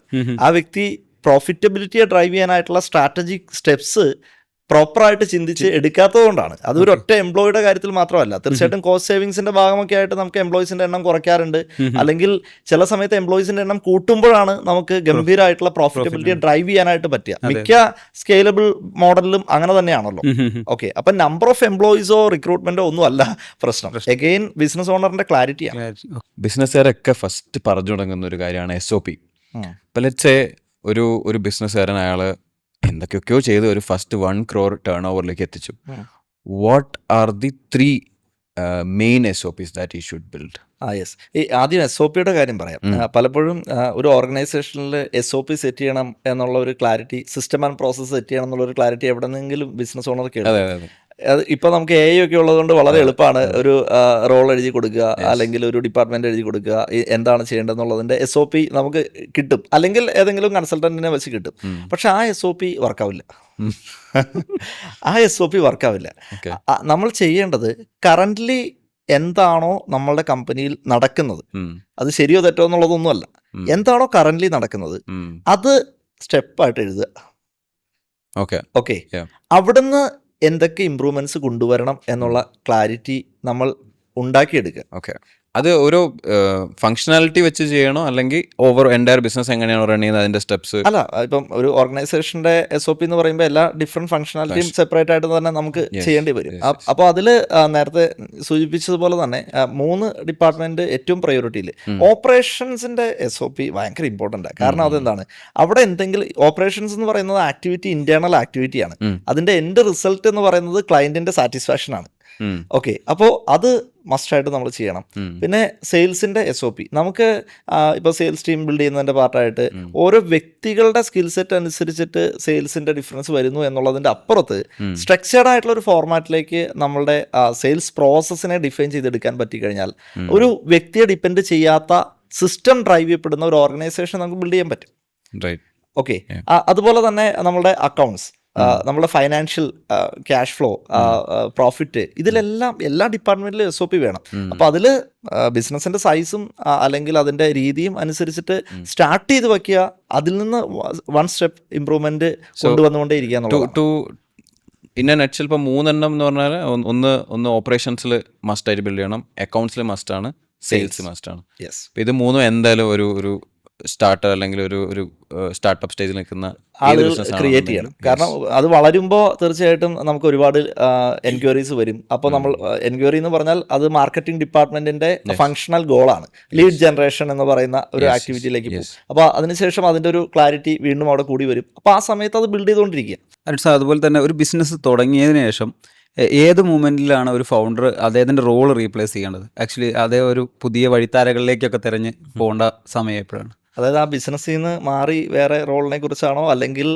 ആ വ്യക്തി പ്രോഫിറ്റബിലിറ്റിയെ ഡ്രൈവ് ചെയ്യാനായിട്ടുള്ള സ്ട്രാറ്റജിക് സ്റ്റെപ്സ് പ്രോപ്പറായിട്ട് ചിന്തിച്ച് എടുക്കാത്തത് കൊണ്ടാണ്. അതൊരു ഒറ്റ എംപ്ലോയിയുടെ കാര്യത്തിൽ മാത്രമല്ല, തീർച്ചയായിട്ടും കോസ്റ്റ് സേവിങ്സിന്റെ ഭാഗമൊക്കെ ആയിട്ട് നമുക്ക് എംപ്ലോയീസിന്റെ എണ്ണം കുറയ്ക്കാറുണ്ട്. അല്ലെങ്കിൽ ചില സമയത്ത് എംപ്ലോയീസിന്റെ എണ്ണം കൂട്ടുമ്പോഴാണ് നമുക്ക് ഗംഭീരമായിട്ടുള്ള പ്രോഫിറ്റബിലിറ്റിയെ ഡ്രൈവ് ചെയ്യാനായിട്ട് പറ്റുക. മിക്ക സ്കെയിലബിൾ മോഡലിലും അങ്ങനെ തന്നെയാണല്ലോ. ഓക്കെ, അപ്പൊ നമ്പർ ഓഫ് എംപ്ലോയീസോ റിക്രൂട്ട്മെന്റോ ഒന്നും അല്ല പ്രശ്നം. എഗെയിൻ ബിസിനസ് ഓണറിന്റെ ക്ലാരിറ്റിയാണ്. ബിസിനസ്സുകാരൊക്കെ ഫസ്റ്റ് പറഞ്ഞു തുടങ്ങുന്ന ഒരു കാര്യമാണ് SOP. ഇപ്പൊ ലെറ്റ്സ് സേ ഒരു ബിസിനസ്സുകാരൻ അയാൾ എന്തൊക്കെയൊക്കെയോ ചെയ്ത് ഒരു ഫസ്റ്റ് 1 crore ടേൺ ഓവറിലേക്ക് എത്തിച്ചു. What are the 3 main SOPs that he should build? Yes, ഈ ആദ്യം SOPയുടെ കാര്യം പറയാം. പലപ്പോഴും ഒരു ഓർഗനൈസേഷനിൽ SOP സെറ്റ് ചെയ്യണം എന്നുള്ള ഒരു clarity, system and process set ചെയ്യണം എന്നുള്ള ഒരു ക്ലാരിറ്റി എവിടെന്നെങ്കിലും ബിസിനസ് ഓണർ കേൾക്കും. ഇപ്പൊ നമുക്ക് AI ഒക്കെ ഉള്ളതുകൊണ്ട് വളരെ എളുപ്പമാണ്. ഒരു റോൾ എഴുതി കൊടുക്കുക, അല്ലെങ്കിൽ ഒരു ഡിപ്പാർട്ട്മെന്റ് എഴുതി കൊടുക്കുക, എന്താണ് ചെയ്യേണ്ടതെന്നുള്ളതിന്റെ SOP നമുക്ക് കിട്ടും, അല്ലെങ്കിൽ ഏതെങ്കിലും കൺസൾട്ടന്റിനെ വെച്ച് കിട്ടും. പക്ഷെ ആ SOP വർക്കാവില്ല. ആ SOP വർക്കാവില്ല. നമ്മൾ ചെയ്യേണ്ടത് കറന്റ്ലി എന്താണോ നമ്മളുടെ കമ്പനിയിൽ നടക്കുന്നത്, അത് ശരിയോ തെറ്റോ എന്നുള്ളതൊന്നുമല്ല, എന്താണോ കറന്റ്ലി നടക്കുന്നത് അത് സ്റ്റെപ്പായിട്ട് എഴുതുക. ഓക്കെ, അവിടുന്ന് എന്തൊക്കെ ഇമ്പ്രൂവ്മെന്റ്സ് കൊണ്ടുവരണം എന്നുള്ള ക്ലാരിറ്റി നമ്മൾ ഉണ്ടാക്കിയെടുക്കുക. ഓക്കെ, അത് ഒരു ഫങ്ഷണാലിറ്റി വെച്ച് ചെയ്യണോ, അല്ലെങ്കിൽ ഓവർ എൻറ്റയർ ബിസിനസ് എങ്ങനെയാണോ റൺ ചെയ്യുന്നത് അതിന്റെ സ്റ്റെപ്സ്? അല്ല, ഇപ്പം ഒരു ഓർഗനൈസേഷന്റെ SOP എന്ന് പറയുമ്പോൾ എല്ലാ ഡിഫറെന്റ് ഫങ്ഷണാലിറ്റിയും സെപ്പറേറ്റ് ആയിട്ട് തന്നെ നമുക്ക് ചെയ്യേണ്ടി വരും. അപ്പോൾ അതിൽ നേരത്തെ സൂചിപ്പിച്ചതുപോലെ തന്നെ 3 ഡിപ്പാർട്ട്മെന്റ് ഏറ്റവും പ്രയോറിറ്റിയിൽ. ഓപ്പറേഷൻസിന്റെ SOP ഭയങ്കര ഇമ്പോർട്ടൻ്റ് ആണ്. കാരണം അതെന്താണ്, അവിടെ എന്തെങ്കിലും ഓപ്പറേഷൻസ് എന്ന് പറയുന്നത് ആക്ടിവിറ്റി, ഇന്റേണൽ ആക്ടിവിറ്റിയാണ്. അതിന്റെ എൻഡ് റിസൾട്ട് എന്ന് പറയുന്നത് ക്ലയന്റിന്റെ സാറ്റിസ്ഫാക്ഷൻ ആണ്. ഓക്കെ, അപ്പോൾ അത് മസ്റ്റായിട്ട് നമ്മൾ ചെയ്യണം. പിന്നെ സെയിൽസിന്റെ SOP, നമുക്ക് ഇപ്പോൾ സെയിൽസ് ടീം ബിൽഡ് ചെയ്യുന്നതിന്റെ പാർട്ടായിട്ട് ഓരോ വ്യക്തികളുടെ സ്കിൽ സെറ്റ് അനുസരിച്ചിട്ട് സെയിൽസിന്റെ ഡിഫറൻസ് വരുന്നു എന്നുള്ളതിന്റെ അപ്പുറത്ത് സ്ട്രക്ചേർഡ് ആയിട്ടുള്ള ഒരു ഫോർമാറ്റിലേക്ക് നമ്മളുടെ സെയിൽസ് പ്രോസസ്സിനെ ഡിഫൈൻ ചെയ്തെടുക്കാൻ പറ്റിക്കഴിഞ്ഞാൽ ഒരു വ്യക്തിയെ ഡിപ്പെൻഡ് ചെയ്യാത്ത സിസ്റ്റം ഡ്രൈവ് ചെയ്യപ്പെടുന്ന ഒരു ഓർഗനൈസേഷൻ നമുക്ക് ബിൽഡ് ചെയ്യാൻ പറ്റും. ഓക്കെ, അതുപോലെ തന്നെ നമ്മളുടെ അക്കൗണ്ട്സ്, നമ്മുടെ ഫൈനാൻഷ്യൽ ക്യാഷ് ഫ്ലോ, പ്രോഫിറ്റ്, ഇതിലെല്ലാം എല്ലാ ഡിപ്പാർട്ട്മെന്റിലും SOP വേണം. അപ്പൊ അതില് ബിസിനസിന്റെ സൈസും അല്ലെങ്കിൽ അതിന്റെ രീതിയും അനുസരിച്ചിട്ട് സ്റ്റാർട്ട് ചെയ്ത് വെക്കുക. അതിൽ നിന്ന് 1 സ്റ്റെപ്പ് ഇമ്പ്രൂവ്മെന്റ് കൊണ്ടുവന്നുകൊണ്ടേ ഇരിക്കുക. പിന്നെ നെറ്റ് ചിലപ്പോൾ 3 എന്ന് പറഞ്ഞാൽ ഒന്ന് ഓപ്പറേഷൻസിൽ മസ്റ്റ് ആയിട്ട് ബിൽഡ് ചെയ്യണം, അക്കൗണ്ട്സിൽ മസ്റ്റ് ആണ്, സെയിൽസ് മസ്റ്റ് ആണ്. ഇത് 3 എന്തായാലും ഒരു സ്റ്റാർട്ടർ അല്ലെങ്കിൽ ഒരു സ്റ്റാർട്ടപ്പ് സ്റ്റേജിൽ നിൽക്കുന്ന ആളുകൾ ക്രിയേറ്റ് ചെയ്യണം. കാരണം അത് വളരുമ്പോൾ തീർച്ചയായിട്ടും നമുക്ക് ഒരുപാട് എൻക്വയറീസ് വരും. അപ്പോൾ നമ്മൾ എൻക്വയറി എന്ന് പറഞ്ഞാൽ അത് മാർക്കറ്റിംഗ് ഡിപ്പാർട്ട്മെന്റിന്റെ ഫങ്ഷണൽ ഗോളാണ്. ലീഡ് ജനറേഷൻ എന്ന് പറയുന്ന ഒരു ആക്ടിവിറ്റിയിലേക്ക് പോകും. അപ്പോൾ അതിനുശേഷം അതിന്റെ ഒരു ക്ലാരിറ്റി വീണ്ടും അവിടെ കൂടി വരും. അപ്പോൾ ആ സമയത്ത് അത് ബിൽഡ് ചെയ്തുകൊണ്ടിരിക്കുക. അതുപോലെ തന്നെ ഒരു ബിസിനസ് തുടങ്ങിയതിന് ശേഷം ഏത് മൂമെന്റിലാണ് ഒരു ഫൗണ്ടർ അദ്ദേഹത്തിന്റെ റോൾ റീപ്ലേസ് ചെയ്യേണ്ടത്? ആക്ച്വലി അതേ ഒരു പുതിയ വഴിത്താരകളിലേക്കൊക്കെ തിരഞ്ഞ് പോകേണ്ട സമയം എപ്പോഴാണ്? അതായത് ആ ബിസിനസ്സിൽ നിന്ന് മാറി വേറെ റോളിനെ കുറിച്ചാണോ, അല്ലെങ്കിൽ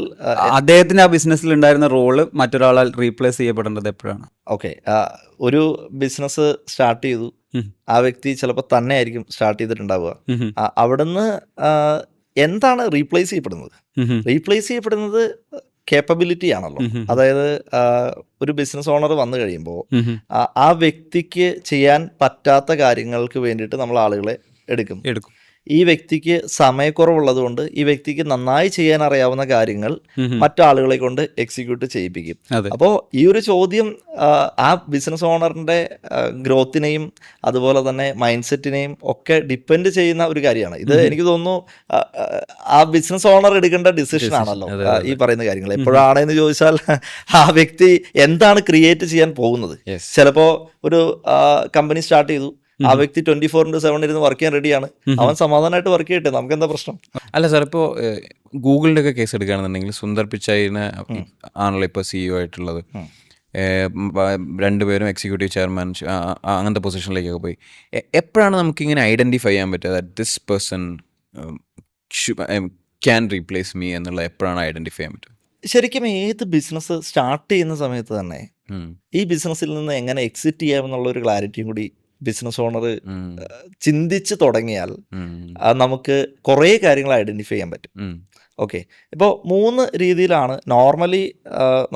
അദ്ദേഹത്തിന് ആ ബിസിനസ്സിൽ ഉണ്ടായിരുന്ന റോള് മറ്റൊരാളാൽ റീപ്ലേസ് ചെയ്യപ്പെടേണ്ടത് എപ്പോഴാണ്? ഓക്കെ, ഒരു ബിസിനസ് സ്റ്റാർട്ട് ചെയ്തു, ആ വ്യക്തി ചിലപ്പോൾ തന്നെ ആയിരിക്കും സ്റ്റാർട്ട് ചെയ്തിട്ടുണ്ടാവുക. അവിടുന്ന് എന്താണ് റീപ്ലേസ് ചെയ്യപ്പെടുന്നത്? റീപ്ലേസ് ചെയ്യപ്പെടുന്നത് കേപ്പബിലിറ്റി ആണല്ലോ. അതായത് ഒരു ബിസിനസ് ഓണർ വന്നു കഴിയുമ്പോൾ ആ വ്യക്തിക്ക് ചെയ്യാൻ പറ്റാത്ത കാര്യങ്ങൾക്ക് വേണ്ടിയിട്ട് നമ്മൾ ആളുകളെ എടുക്കും. ഈ വ്യക്തിക്ക് സമയക്കുറവുള്ളത് കൊണ്ട് ഈ വ്യക്തിക്ക് നന്നായി ചെയ്യാൻ അറിയാവുന്ന കാര്യങ്ങൾ മറ്റാളുകളെ കൊണ്ട് എക്സിക്യൂട്ട് ചെയ്യിപ്പിക്കും. അപ്പോൾ ഈ ഒരു ചോദ്യം ആ ബിസിനസ് ഓണറിന്റെ ഗ്രോത്തിനെയും അതുപോലെ തന്നെ മൈൻഡ് സെറ്റിനെയും ഒക്കെ ഡിപ്പെൻഡ് ചെയ്യുന്ന ഒരു കാര്യമാണ്. ഇത് എനിക്ക് തോന്നുന്നു ആ ബിസിനസ് ഓണർ എടുക്കേണ്ട ഡിസിഷൻ ആണല്ലോ ഈ പറയുന്ന കാര്യങ്ങൾ. എപ്പോഴാണെന്ന് ചോദിച്ചാൽ ആ വ്യക്തി എന്താണ് ക്രിയേറ്റ് ചെയ്യാൻ പോകുന്നത്. ചിലപ്പോൾ ഒരു കമ്പനി സ്റ്റാർട്ട് ചെയ്തു, ആ വ്യക്തി 24/7 ഇരുന്ന് വർക്ക് ചെയ്യാൻ റെഡിയാണ്. അവൻ സമാധാനമായിട്ട് വർക്ക് ചെയ്യട്ടെ, നമുക്ക് എന്താ പ്രശ്നം? അല്ല സാർ, ഇപ്പോൾ ഗൂഗിളിൻ്റെ ഒക്കെ കേസ് എടുക്കുകയാണെന്നുണ്ടെങ്കിൽ സുന്ദർ പിച്ചായിനെ ആണല്ലോ ഇപ്പോൾ CEO ആയിട്ടുള്ളത്. 2 പേരും എക്സിക്യൂട്ടീവ് ചെയർമാൻ അങ്ങനത്തെ പൊസിഷനിലേക്കൊക്കെ പോയി. എപ്പോഴാണ് നമുക്കിങ്ങനെ ഐഡൻറ്റിഫൈ ചെയ്യാൻ പറ്റുക this person can replace me എന്നുള്ള എപ്പോഴാണ് ഐഡന്റിഫൈ ചെയ്യാൻ പറ്റും? ശരിക്കും ഏത് ബിസിനസ് സ്റ്റാർട്ട് ചെയ്യുന്ന സമയത്ത് തന്നെ ഈ ബിസിനസ്സിൽ നിന്ന് എങ്ങനെ എക്സിറ്റ് ചെയ്യാമെന്നുള്ള ഒരു ക്ലാരിറ്റിയും കൂടി ബിസിനസ് ഓണർ ചിന്തിച്ച് തുടങ്ങിയാൽ നമുക്ക് കുറേ കാര്യങ്ങൾ ഐഡൻറ്റിഫൈ ചെയ്യാൻ പറ്റും. ഓക്കെ, ഇപ്പോൾ 3 രീതിയിലാണ് നോർമലി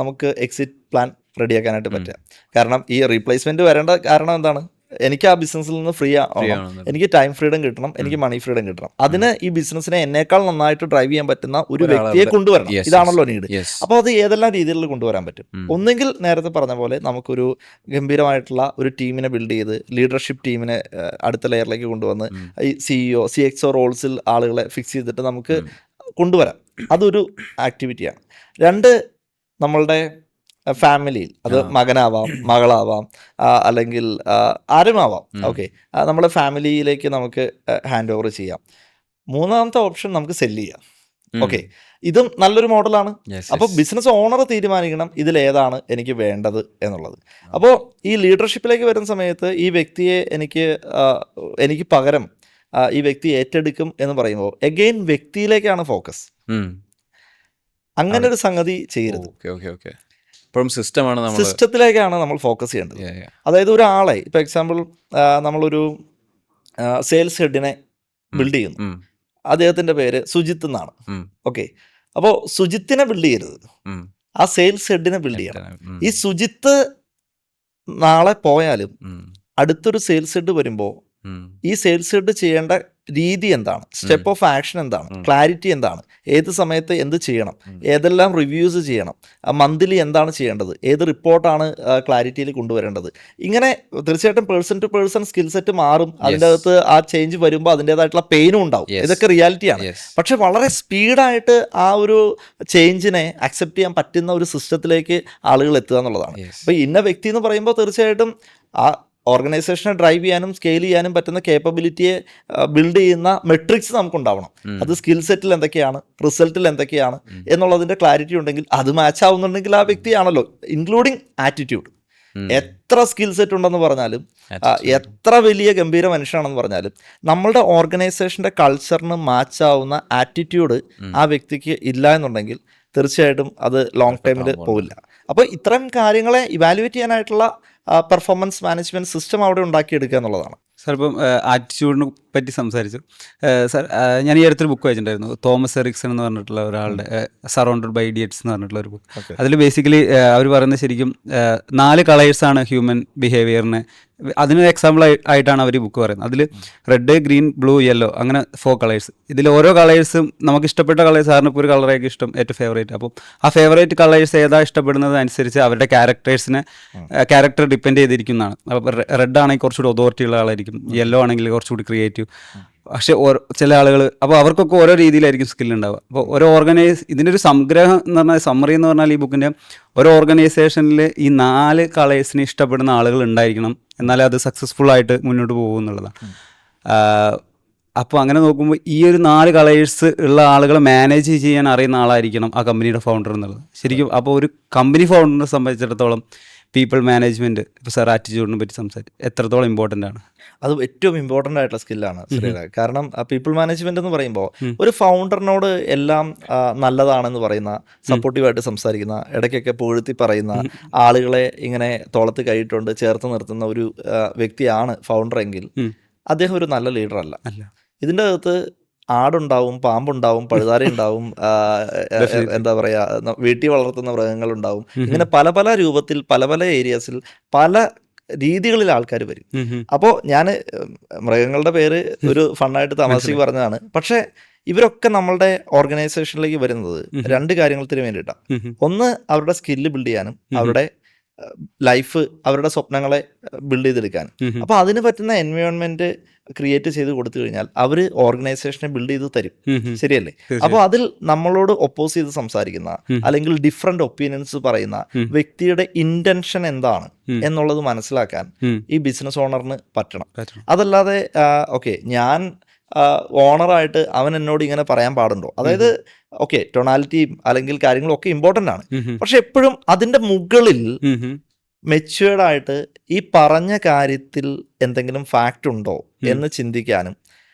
നമുക്ക് എക്സിറ്റ് പ്ലാൻ റെഡിയാക്കാനായിട്ട് പറ്റുക. കാരണം ഈ റീപ്ലേസ്മെൻറ്റ് വരേണ്ട കാരണം എന്താണ്? എനിക്ക് ആ ബിസിനസ്സിൽ നിന്ന് ഫ്രീ ആവണം, എനിക്ക് ടൈം ഫ്രീഡം കിട്ടണം, എനിക്ക് മണി ഫ്രീഡം കിട്ടണം. അതിന് ഈ ബിസിനസ്സിനെ എന്നേക്കാൾ നന്നായിട്ട് ഡ്രൈവ് ചെയ്യാൻ പറ്റുന്ന ഒരു വ്യക്തിയെ കൊണ്ടുവരണം. ഇതാണല്ലോ നീഡ്. അപ്പോൾ അത് ഏതെല്ലാം രീതികളിൽ കൊണ്ടുവരാൻ പറ്റും? ഒന്നെങ്കിൽ നേരത്തെ പറഞ്ഞ പോലെ നമുക്കൊരു ഗംഭീരമായിട്ടുള്ള ഒരു ടീമിനെ ബിൽഡ് ചെയ്ത് ലീഡർഷിപ്പ് ടീമിനെ അടുത്ത ലെയറിലേക്ക് കൊണ്ടുവന്ന് ഈ CEO CXO റോൾസിൽ ആളുകളെ ഫിക്സ് ചെയ്തിട്ട് നമുക്ക് കൊണ്ടുവരാം. അതൊരു ആക്ടിവിറ്റിയാണ്. 2, നമ്മളുടെ ഫാമിലിയിൽ അത് മകനാവാം, മകളാവാം, അല്ലെങ്കിൽ ആരുമാവാം. ഓക്കെ, നമ്മുടെ ഫാമിലിയിലേക്ക് നമുക്ക് ഹാൻഡ് ഓവർ ചെയ്യാം. 3ാമത്തെ ഓപ്ഷൻ നമുക്ക് സെല്ല് ചെയ്യാം. ഓക്കെ, ഇതും നല്ലൊരു മോഡലാണ്. അപ്പോൾ ബിസിനസ് ഓണർ തീരുമാനിക്കണം ഇതിലേതാണ് എനിക്ക് വേണ്ടത് എന്നുള്ളത്. അപ്പോൾ ഈ ലീഡർഷിപ്പിലേക്ക് വരുന്ന സമയത്ത് ഈ വ്യക്തിയെ എനിക്ക് പകരം ഈ വ്യക്തി ഏറ്റെടുക്കും എന്ന് പറയുമ്പോൾ എഗെയിൻ വ്യക്തിയിലേക്കാണ് ഫോക്കസ്. അങ്ങനെ ഒരു സംഗതി ചെയ്യരുത്. സിസ്റ്റത്തിലേക്കാണ് നമ്മൾ ഫോക്കസ് ചെയ്യേണ്ടത്. അതായത് ഒരാളെ ഇപ്പൊ എക്സാമ്പിൾ നമ്മളൊരു സെയിൽസ് ഹെഡിനെ ബിൽഡ് ചെയ്യുന്നു. അദ്ദേഹത്തിന്റെ പേര് സുജിത്ത് എന്നാണ്. ഓക്കെ, അപ്പോൾ സുജിത്തിനെ ബിൽഡ് ചെയ്യരുത്, ആ സെയിൽസ് ഹെഡിനെ ബിൽഡ് ചെയ്യണം. ഈ സുജിത്ത് നാളെ പോയാലും അടുത്തൊരു സെയിൽസ് ഹെഡ് വരുമ്പോൾ ഈ സെയിൽസ് ഹെഡ് ചെയ്യേണ്ട രീതി എന്താണ്, സ്റ്റെപ്പ് ഓഫ് ആക്ഷൻ എന്താണ്, ക്ലാരിറ്റി എന്താണ്, ഏത് സമയത്ത് എന്ത് ചെയ്യണം, ഏതെല്ലാം റിവ്യൂസ് ചെയ്യണം, മന്ത്ലി എന്താണ് ചെയ്യേണ്ടത്, ഏത് റിപ്പോർട്ടാണ് ക്ലാരിറ്റിയിൽ കൊണ്ടുവരേണ്ടത്. ഇങ്ങനെ തീർച്ചയായിട്ടും person to person skill set മാറും. അതിൻ്റെ അകത്ത് ആ ചേഞ്ച് വരുമ്പോൾ അതിൻ്റെതായിട്ടുള്ള പെയിനും ഉണ്ടാവും. ഇതൊക്കെ റിയാലിറ്റിയാണ്. പക്ഷെ വളരെ സ്പീഡായിട്ട് ആ ഒരു ചേഞ്ചിനെ അക്സെപ്റ്റ് ചെയ്യാൻ പറ്റുന്ന ഒരു സിസ്റ്റത്തിലേക്ക് ആളുകൾ എത്തുക എന്നുള്ളതാണ്. അപ്പോൾ ഇന്ന വ്യക്തി എന്ന് പറയുമ്പോൾ തീർച്ചയായിട്ടും ആ ഓർഗനൈസേഷനെ ഡ്രൈവ് ചെയ്യാനും സ്കെയിൽ ചെയ്യാനും പറ്റുന്ന കേപ്പബിലിറ്റിയെ ബിൽഡ് ചെയ്യുന്ന മെട്രിക്സ് നമുക്കുണ്ടാവണം. അത് സ്കിൽ സെറ്റിൽ എന്തൊക്കെയാണ്, റിസൾട്ടിൽ എന്തൊക്കെയാണ് എന്നുള്ളതിൻ്റെ ക്ലാരിറ്റി ഉണ്ടെങ്കിൽ അത് മാച്ച് ആവുന്നുണ്ടെങ്കിൽ ആ വ്യക്തിയാണല്ലോ. Including attitude. എത്ര സ്കിൽ സെറ്റ് ഉണ്ടെന്ന് പറഞ്ഞാലും, എത്ര വലിയ ഗംഭീര മനുഷ്യനാണെന്ന് പറഞ്ഞാലും, നമ്മളുടെ ഓർഗനൈസേഷൻ്റെ കൾച്ചറിന് മാച്ച് ആവുന്ന ആറ്റിറ്റ്യൂഡ് ആ വ്യക്തിക്ക് ഇല്ല എന്നുണ്ടെങ്കിൽ തീർച്ചയായിട്ടും അത് ലോങ് ടൈമിൽ പോവില്ല. അപ്പോൾ ഇത്തരം കാര്യങ്ങളെ ഇവാലുവേറ്റ് ചെയ്യാനായിട്ടുള്ള പെർഫോമൻസ് മാനേജ്മെൻറ്റ് സിസ്റ്റം അവിടെ ഉണ്ടാക്കിയെടുക്കുക എന്നുള്ളതാണ്. സാർ ഇപ്പം ആറ്റിറ്റ്യൂഡിനെ പറ്റി സംസാരിച്ചു. സാർ ഞാൻ ഈ അടുത്തൊരു ബുക്ക് വായിച്ചിട്ടുണ്ടായിരുന്നു, തോമസ് എറിക്സൺ എന്ന് പറഞ്ഞിട്ടുള്ള ഒരാളുടെ സറൗണ്ടഡ് ബൈ ഇഡിയറ്റ്സ് എന്ന് പറഞ്ഞിട്ടുള്ള ഒരു ബുക്ക്. അതിൽ ബേസിക്കലി അവർ പറയുന്നത് ശരിക്കും 4 കളേഴ്സാണ് ഹ്യൂമൻ ബിഹേവിയറിന്. അതിന് എക്സാമ്പിൾ ആയിട്ടാണ് അവർ ഈ ബുക്ക് പറയുന്നത്. അതിൽ റെഡ്, ഗ്രീൻ, ബ്ലൂ, യെല്ലോ, അങ്ങനെ 4 കളേഴ്സ്. ഇതിൽ ഓരോ കളേഴ്സും നമുക്ക് ഇഷ്ടപ്പെട്ട കളേഴ്സ്, സാറിന് ഇപ്പോൾ ഒരു കളറായിരിക്കും ഇഷ്ടം, ഏറ്റവും ഫേവറേറ്റ്. അപ്പോൾ ആ ഫേവറേറ്റ് കളേഴ്സ് ഏതാ ഇഷ്ടപ്പെടുന്നത് അനുസരിച്ച് അവരുടെ ക്യാരക്ടർ ഡിപ്പെൻഡ് ചെയ്തിരിക്കുന്നതാണ്. അപ്പോൾ റെഡ് ആണെങ്കിൽ കുറച്ചുകൂടി അതോറിറ്റി ഉള്ള ആളായിരിക്കും, യെല്ലോ ആണെങ്കിൽ കുറച്ചുകൂടി ക്രിയേറ്റീവ്. പക്ഷെ ചില ആളുകൾ, അപ്പോൾ അവർക്കൊക്കെ ഓരോ രീതിയിലായിരിക്കും സ്കിൽ ഉണ്ടാവുക. അപ്പോൾ ഇതിനൊരു സംഗ്രഹം എന്ന് പറഞ്ഞാൽ, സമ്മറി എന്ന് പറഞ്ഞാൽ ഈ ബുക്കിൻ്റെ ഒരു ഓർഗനൈസേഷനിൽ ഈ 4 കളേഴ്സിനെ ഇഷ്ടപ്പെടുന്ന ആളുകൾ ഉണ്ടായിരിക്കണം, എന്നാലേ അത് സക്സസ്ഫുൾ ആയിട്ട് മുന്നോട്ട് പോകും എന്നുള്ളതാണ്. അപ്പോൾ അങ്ങനെ നോക്കുമ്പോൾ ഈ ഒരു 4 കളേഴ്സ് ഉള്ള ആളുകളെ മാനേജ് ചെയ്യാൻ അറിയുന്ന ആളായിരിക്കണം ആ കമ്പനിയുടെ ഫൗണ്ടർ എന്നുള്ളത് ശരിക്കും. അപ്പോൾ ഒരു കമ്പനി ഫൗണ്ടറിനെ സംബന്ധിച്ചിടത്തോളം പീപ്പിൾ മാനേജ്മെൻറ്റ്, ഇപ്പോൾ സാർ ആറ്റിറ്റ്യൂഡിനെ പറ്റി സംസാരിച്ചു, എത്രത്തോളം ഇമ്പോർട്ടൻ്റ് ആണ്? അത് ഏറ്റവും ഇമ്പോർട്ടൻ്റ് ആയിട്ടുള്ള സ്കില്ലാണ് ശ്രീരാഗ്. കാരണം പീപ്പിൾ മാനേജ്മെന്റ് എന്ന് പറയുമ്പോൾ ഒരു ഫൗണ്ടറിനോട് എല്ലാം നല്ലതാണെന്ന് പറയുന്ന, സപ്പോർട്ടീവായിട്ട് സംസാരിക്കുന്ന, ഇടയ്ക്കൊക്കെ പുകഴ്ത്തി പറയുന്ന, ആളുകളെ ഇങ്ങനെ തോളത്ത് കൈയിട്ടുകൊണ്ട് ചേർത്ത് നിർത്തുന്ന ഒരു വ്യക്തിയാണ് ഫൗണ്ടർ എങ്കിൽ അദ്ദേഹം ഒരു നല്ല ലീഡർ അല്ല. ഇതിൻ്റെ അകത്ത് ആടുണ്ടാവും, പാമ്പുണ്ടാവും, പഴുതാര ഉണ്ടാവും, എന്താ പറയുക, വീട്ടിൽ വളർത്തുന്ന മൃഗങ്ങളുണ്ടാവും. ഇങ്ങനെ പല പല രൂപത്തിൽ പല പല ഏരിയാസിൽ പല രീതികളിൽ ആൾക്കാർ വരും. അപ്പോൾ ഞാൻ മൃഗങ്ങളുടെ പേര് ഒരു ഫണ്ണായിട്ട് തമാശയ്ക്ക് പറഞ്ഞതാണ്. പക്ഷേ ഇവരൊക്കെ നമ്മളുടെ ഓർഗനൈസേഷനിലേക്ക് വരുന്നത് 2 കാര്യത്തിന് വേണ്ടിയിട്ടാണ്. ഒന്ന്, അവരുടെ സ്കില്ല് ബിൽഡ് ചെയ്യാനും അവരുടെ ലൈഫ്, അവരുടെ സ്വപ്നങ്ങളെ ബിൽഡ് ചെയ്തെടുക്കാനും. അപ്പോൾ അതിന് പറ്റുന്ന എൻവയോൺമെന്റ് ക്രിയേറ്റ് ചെയ്ത് കൊടുത്തു കഴിഞ്ഞാൽ അവർ ഓർഗനൈസേഷനെ ബിൽഡ് ചെയ്ത് തരും. ശരിയല്ലേ? അപ്പോൾ അതിൽ നമ്മളോട് ഒപ്പോസ് ചെയ്ത് സംസാരിക്കുന്ന, അല്ലെങ്കിൽ ഡിഫറെന്റ് ഒപ്പീനിയൻസ് പറയുന്ന വ്യക്തിയുടെ ഇന്റൻഷൻ എന്താണ് എന്നുള്ളത് മനസ്സിലാക്കാൻ ഈ ബിസിനസ് ഓണറിന് പറ്റണം. അതല്ലാതെ ഓക്കെ ഞാൻ ഓണറായിട്ട് അവൻ എന്നോട് ഇങ്ങനെ പറയാൻ പാടുണ്ടോ? അതായത് ഓക്കെ, ടൊണാലിറ്റിയും അല്ലെങ്കിൽ കാര്യങ്ങളും ഒക്കെ ഇമ്പോർട്ടൻ്റ് ആണ്. പക്ഷെ എപ്പോഴും അതിൻ്റെ മുകളിൽ മെച്യൂർഡായിട്ട് ഈ പറഞ്ഞ കാര്യത്തിൽ എന്തെങ്കിലും ഫാക്റ്റ് ഉണ്ടോ എന്ന് ചിന്തിക്കാനും,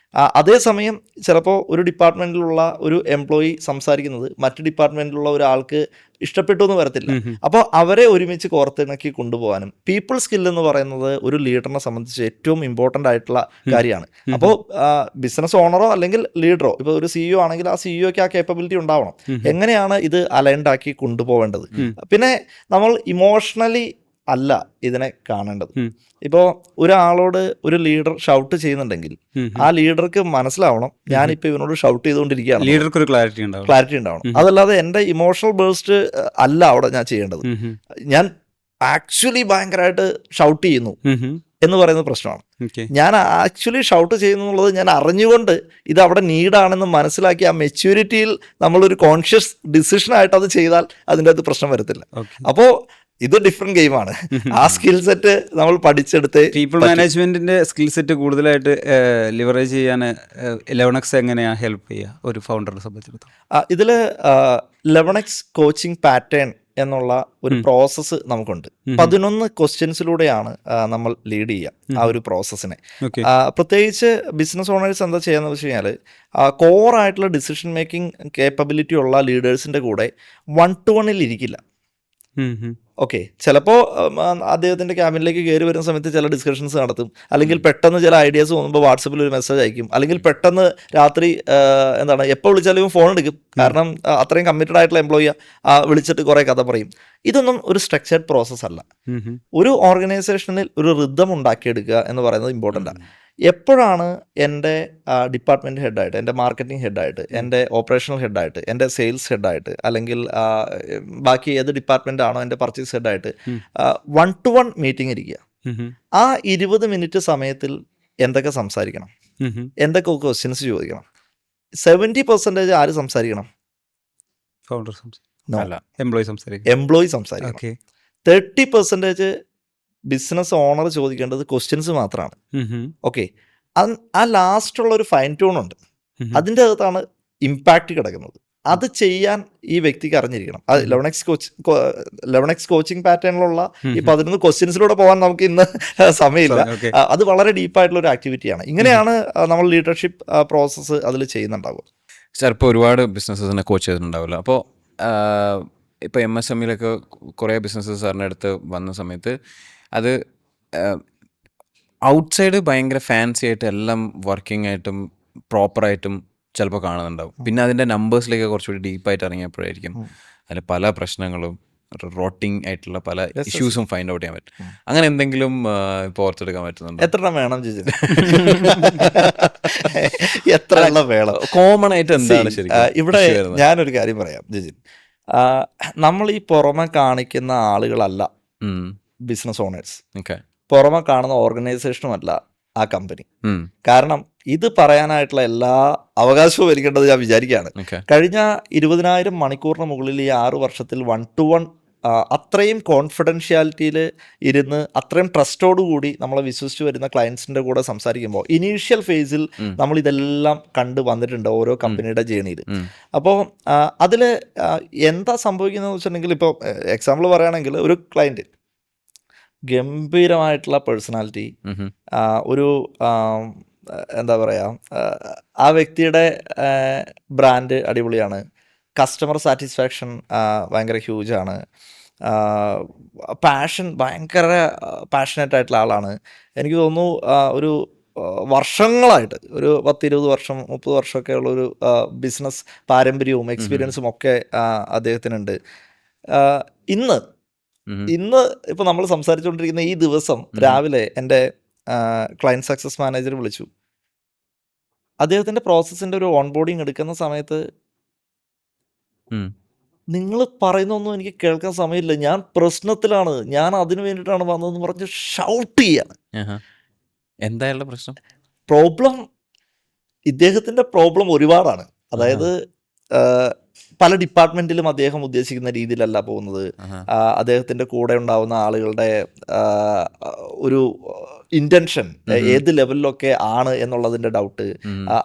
അതേസമയം ചിലപ്പോൾ ഒരു ഡിപ്പാർട്ട്മെൻറ്റിലുള്ള ഒരു എംപ്ലോയി സംസാരിക്കുന്നത് മറ്റ് ഡിപ്പാർട്ട്മെൻറ്റിലുള്ള ഒരാൾക്ക് ഇഷ്ടപ്പെട്ടു എന്ന് വരത്തില്ല. അപ്പോൾ അവരെ ഒരുമിച്ച് കോർത്തിണക്കി കൊണ്ടുപോകാനും പീപ്പിൾ സ്കിൽ എന്ന് പറയുന്നത് ഒരു ലീഡറിനെ സംബന്ധിച്ച് ഏറ്റവും ഇമ്പോർട്ടൻ്റ് ആയിട്ടുള്ള കാര്യമാണ്. അപ്പോൾ ബിസിനസ് ഓണറോ അല്ലെങ്കിൽ ലീഡറോ, ഇപ്പോൾ ഒരു CEO ആണെങ്കിൽ ആ CEOക്ക് ആ കേപ്പബിലിറ്റി ഉണ്ടാവണം. എങ്ങനെയാണ് ഇത് അലൈൻഡ് ആക്കി കൊണ്ടുപോകേണ്ടത്? പിന്നെ നമ്മൾ ഇമോഷണലി അല്ല ഇതിനെ കാണേണ്ടത്. ഇപ്പോൾ ഒരാളോട് ഒരു ലീഡർ ഷൗട്ട് ചെയ്യുന്നുണ്ടെങ്കിൽ ആ ലീഡർക്ക് മനസ്സിലാവണം ഞാനിപ്പോൾ ഇവനോട് ഷൗട്ട് ചെയ്തുകൊണ്ടിരിക്കുകയാണ്, ലീഡർക്ക് ഒരു ക്ലാരിറ്റി ഉണ്ടാവണം. അതല്ലാതെ എൻ്റെ ഇമോഷണൽ ബേസ്റ്റ് അല്ല അവിടെ ഞാൻ ചെയ്യേണ്ടത്. ഞാൻ ആക്ച്വലി ഭയങ്കരമായിട്ട് ഷൗട്ട് ചെയ്യുന്നു എന്ന് പറയുന്നത് പ്രശ്നമാണ്. ഞാൻ ആക്ച്വലി ഷൗട്ട് ചെയ്യുന്നു എന്നുള്ളത് ഞാൻ അറിഞ്ഞുകൊണ്ട് ഇത് അവിടെ നീഡാണെന്ന് മനസ്സിലാക്കി ആ മെച്യൂരിറ്റിയിൽ നമ്മളൊരു കോൺഷ്യസ് ഡിസിഷനായിട്ട് അത് ചെയ്താൽ അതിൻ്റെ അകത്ത് പ്രശ്നം വരത്തില്ല. അപ്പോൾ ഇത് ഡിഫറെന്റ് ഗെയിമാണ്. ആ സ്കിൽ സെറ്റ് നമ്മൾ പഠിച്ചെടുത്ത് പീപ്പിൾ മാനേജ്മെന്റിന്റെ സ്കിൽ സെറ്റ് കൂടുതലായിട്ട് ലിവറേജ് ചെയ്യാൻ 11X എങ്ങനെയാ ഹെൽപ്പ് ചെയ്യുക ഒരു ഫൗണ്ടറിനെ സംബന്ധിച്ചിടത്തോളം? ഇതിൽ 11X കോച്ചിങ് പാറ്റേൺ എന്നുള്ള ഒരു പ്രോസസ്സ് നമുക്കുണ്ട്. 11 ക്വസ്റ്റ്യൻസിലൂടെയാണ് നമ്മൾ ലീഡ് ചെയ്യുക ആ ഒരു പ്രോസസ്സിനെ. പ്രത്യേകിച്ച് ബിസിനസ് ഓണേഴ്സ് എന്താ ചെയ്യാന്ന് വെച്ച് കഴിഞ്ഞാൽ കോർ ആയിട്ടുള്ള ഡിസിഷൻ മേക്കിംഗ് കേപ്പബിലിറ്റി ഉള്ള ലീഡേഴ്സിന്റെ കൂടെ 1-to-1 ഇരിക്കില്ല. ഓക്കെ, ചിലപ്പോൾ അദ്ദേഹത്തിൻ്റെ ക്യാബിനിലേക്ക് കയറി വരുന്ന സമയത്ത് ചില ഡിസ്കഷൻസ് നടത്തും, അല്ലെങ്കിൽ പെട്ടെന്ന് ചില ഐഡിയാസ് തോന്നുമ്പോൾ വാട്സപ്പിൽ ഒരു മെസ്സേജ് അയക്കും, അല്ലെങ്കിൽ പെട്ടെന്ന് രാത്രി എപ്പോൾ വിളിച്ചാലും ഫോൺ എടുക്കും. കാരണം അത്രയും കമ്മിറ്റഡ് ആയിട്ടുള്ള എംപ്ലോയിയാണ്, വിളിച്ചിട്ട് കുറേ കഥ പറയും. ഇതൊന്നും ഒരു സ്ട്രക്ചേർഡ് പ്രോസസ് അല്ല. ഒരു ഓർഗനൈസേഷനിൽ ഒരു റിതം ഉണ്ടാക്കിയെടുക്കുക എന്ന് പറയുന്നത് ഇമ്പോർട്ടൻ്റ് ആണ്. എപ്പോഴാണ് എൻ്റെ ഡിപ്പാർട്ട്മെൻറ്റ് ഹെഡായിട്ട്, എൻ്റെ മാർക്കറ്റിംഗ് ഹെഡായിട്ട്, എൻ്റെ ഓപ്പറേഷണൽ ഹെഡായിട്ട്, എൻ്റെ സെയിൽസ് ഹെഡായിട്ട്, അല്ലെങ്കിൽ ബാക്കി ഏത് ഡിപ്പാർട്ട്മെൻ്റ് ആണോ എൻ്റെ പർച്ചേസ് ഹെഡായിട്ട് 1-to-1 മീറ്റിംഗ് ഇരിക്കുക. ആ 20 മിനിറ്റ് സമയത്തിൽ എന്തൊക്കെ സംസാരിക്കണം, എന്തൊക്കെ ക്വസ്റ്റ്യൻസ് ചോദിക്കണം? 70% ആര് സംസാരിക്കണം? ഫൗണ്ടർ എംപ്ലോയി സംസാരിക്കണം. 30% ബിസിനസ് ഓണർ ചോദിക്കേണ്ടത് ക്വസ്റ്റ്യൻസ് മാത്രമാണ്. ഓക്കെ, ആ ലാസ്റ്റുള്ള ഒരു ഫൈൻ ട്യൂൺ ഉണ്ട്, അതിൻ്റെ അകത്താണ് ഇമ്പാക്റ്റ് കിടക്കുന്നത്. അത് ചെയ്യാൻ ഈ വ്യക്തിക്ക് അറിഞ്ഞിരിക്കണം. അത് 11X കോച്ചിങ് പാറ്റേണിലുള്ള ഈ 11 ക്വസ്റ്റ്യൻസിലൂടെ പോകാൻ നമുക്ക് ഇന്ന് സമയമില്ല. അത് വളരെ ഡീപ്പായിട്ടുള്ള ഒരു ആക്ടിവിറ്റിയാണ്. ഇങ്ങനെയാണ് നമ്മൾ ലീഡർഷിപ്പ് പ്രോസസ്സ് അതിൽ ചെയ്യുന്നുണ്ടാവുക. സാർ, ഇപ്പോൾ ഒരുപാട് ബിസിനസ്സിനെ കോച്ച് ചെയ്തിട്ടുണ്ടാവില്ല. അപ്പോൾ ഇപ്പോൾ MSMEയിലൊക്കെ കുറേ ബിസിനസ്സസ് സാറിൻ്റെ അടുത്ത് വന്ന സമയത്ത് അത് ഔട്ട്സൈഡ് ഭയങ്കര ഫാൻസി ആയിട്ട് എല്ലാം വർക്കിംഗ് ആയിട്ടും പ്രോപ്പറായിട്ടും ചിലപ്പോൾ കാണുന്നുണ്ടാവും. പിന്നെ അതിൻ്റെ നമ്പേഴ്സിലേക്ക് കുറച്ചുകൂടി ഡീപ്പായിട്ട് ഇറങ്ങിയപ്പോഴായിരിക്കും അതിൽ പല പ്രശ്നങ്ങളും റോട്ടിങ് ആയിട്ടുള്ള പല ഇഷ്യൂസും ഫൈൻഡ് ഔട്ട് ചെയ്യാൻ പറ്റും. അങ്ങനെ എന്തെങ്കിലും ഇപ്പോൾ ഓർത്തെടുക്കാൻ പറ്റുന്നുണ്ടോ? എത്ര എണ്ണം വേണം ജിജിൻ? എത്ര എണ്ണം വേണം? കോമൺ ആയിട്ട് എന്താണ് ശരിക്കും ഇവിടെ? ഞാനൊരു കാര്യം പറയാം ജിജിൻ, നമ്മൾ ഈ പുറമെ കാണിക്കുന്ന ആളുകളല്ല ബിസിനസ് ഓണേഴ്സ്. പുറമെ കാണുന്ന ഓർഗനൈസേഷനുമല്ല ആ കമ്പനി. കാരണം ഇത് പറയാനായിട്ടുള്ള എല്ലാ അവകാശവും എനിക്കുണ്ടെന്ന് ഞാൻ വിചാരിക്കുകയാണ്. കഴിഞ്ഞ 20,000 മണിക്കൂറിന് മുകളിൽ ഈ 6 വർഷത്തിൽ 1-to-1 അത്രയും കോൺഫിഡൻഷ്യാലിറ്റിയിൽ ഇരുന്ന് അത്രയും ട്രസ്റ്റോടുകൂടി നമ്മളെ വിശ്വസിച്ച് വരുന്ന ക്ലയൻസിൻ്റെ കൂടെ സംസാരിക്കുമ്പോൾ ഇനീഷ്യൽ ഫേസിൽ നമ്മൾ ഇതെല്ലാം കണ്ട് വന്നിട്ടുണ്ട് ഓരോ കമ്പനിയുടെ ജേണിയിൽ. അപ്പോൾ അതിൽ എന്താ സംഭവിക്കുന്നതെന്ന് വെച്ചിട്ടുണ്ടെങ്കിൽ, ഇപ്പോൾ എക്സാമ്പിൾ പറയുകയാണെങ്കിൽ ഒരു ക്ലയൻറ്റ് ഗംഭീരമായിട്ടുള്ള പേഴ്സണാലിറ്റി, ഒരു എന്താ പറയുക, ആ വ്യക്തിയുടെ ബ്രാൻഡ് അടിപൊളിയാണ്, കസ്റ്റമർ സാറ്റിസ്ഫാക്ഷൻ ഭയങ്കര ഹ്യൂജാണ്, പാഷൻ ഭയങ്കര പാഷനേറ്റ് ആയിട്ടുള്ള ആളാണ്. എനിക്ക് തോന്നുന്നു ഒരു വർഷങ്ങളായിട്ട് ഒരു 10-20 വർഷം 30 വർഷമൊക്കെ ഉള്ളൊരു ബിസിനസ് പാരമ്പര്യവും എക്സ്പീരിയൻസും ഒക്കെ അദ്ദേഹത്തിനുണ്ട്. ഇന്ന് ഇപ്പോൾ നമ്മൾ സംസാരിച്ചുകൊണ്ടിരിക്കുന്ന ഈ ദിവസം രാവിലെ എൻ്റെ ക്ലയൻറ്റ് സക്സസ് മാനേജർ വിളിച്ചു. അദ്ദേഹത്തിൻ്റെ പ്രോസസ്സിൻ്റെ ഒരു ഓൺബോർഡിങ് എടുക്കുന്ന സമയത്ത് നിങ്ങൾ പറയുന്നൊന്നും എനിക്ക് കേൾക്കാൻ സമയമില്ല, ഞാൻ പ്രശ്നത്തിലാണ്, ഞാൻ അതിനു വേണ്ടിയിട്ടാണ് വന്നതെന്ന് പറഞ്ഞ് ഷൗട്ട് ചെയ്യാണ്. എന്തായുള്ള പ്രശ്നം? പ്രോബ്ലം, ഇദ്ദേഹത്തിൻ്റെ പ്രോബ്ലം ഒരുപാടാണ്. അതായത് പല ഡിപ്പാർട്ട്മെന്റിലും അദ്ദേഹം ഉദ്ദേശിക്കുന്ന രീതിയിലല്ല പോകുന്നത്. അദ്ദേഹത്തിന്റെ കൂടെ ഉണ്ടാവുന്ന ആളുകളുടെ ഒരു ഇന്റൻഷൻ ഏത് ലെവലിലൊക്കെ ആണ് എന്നുള്ളതിന്റെ ഡൗട്ട്,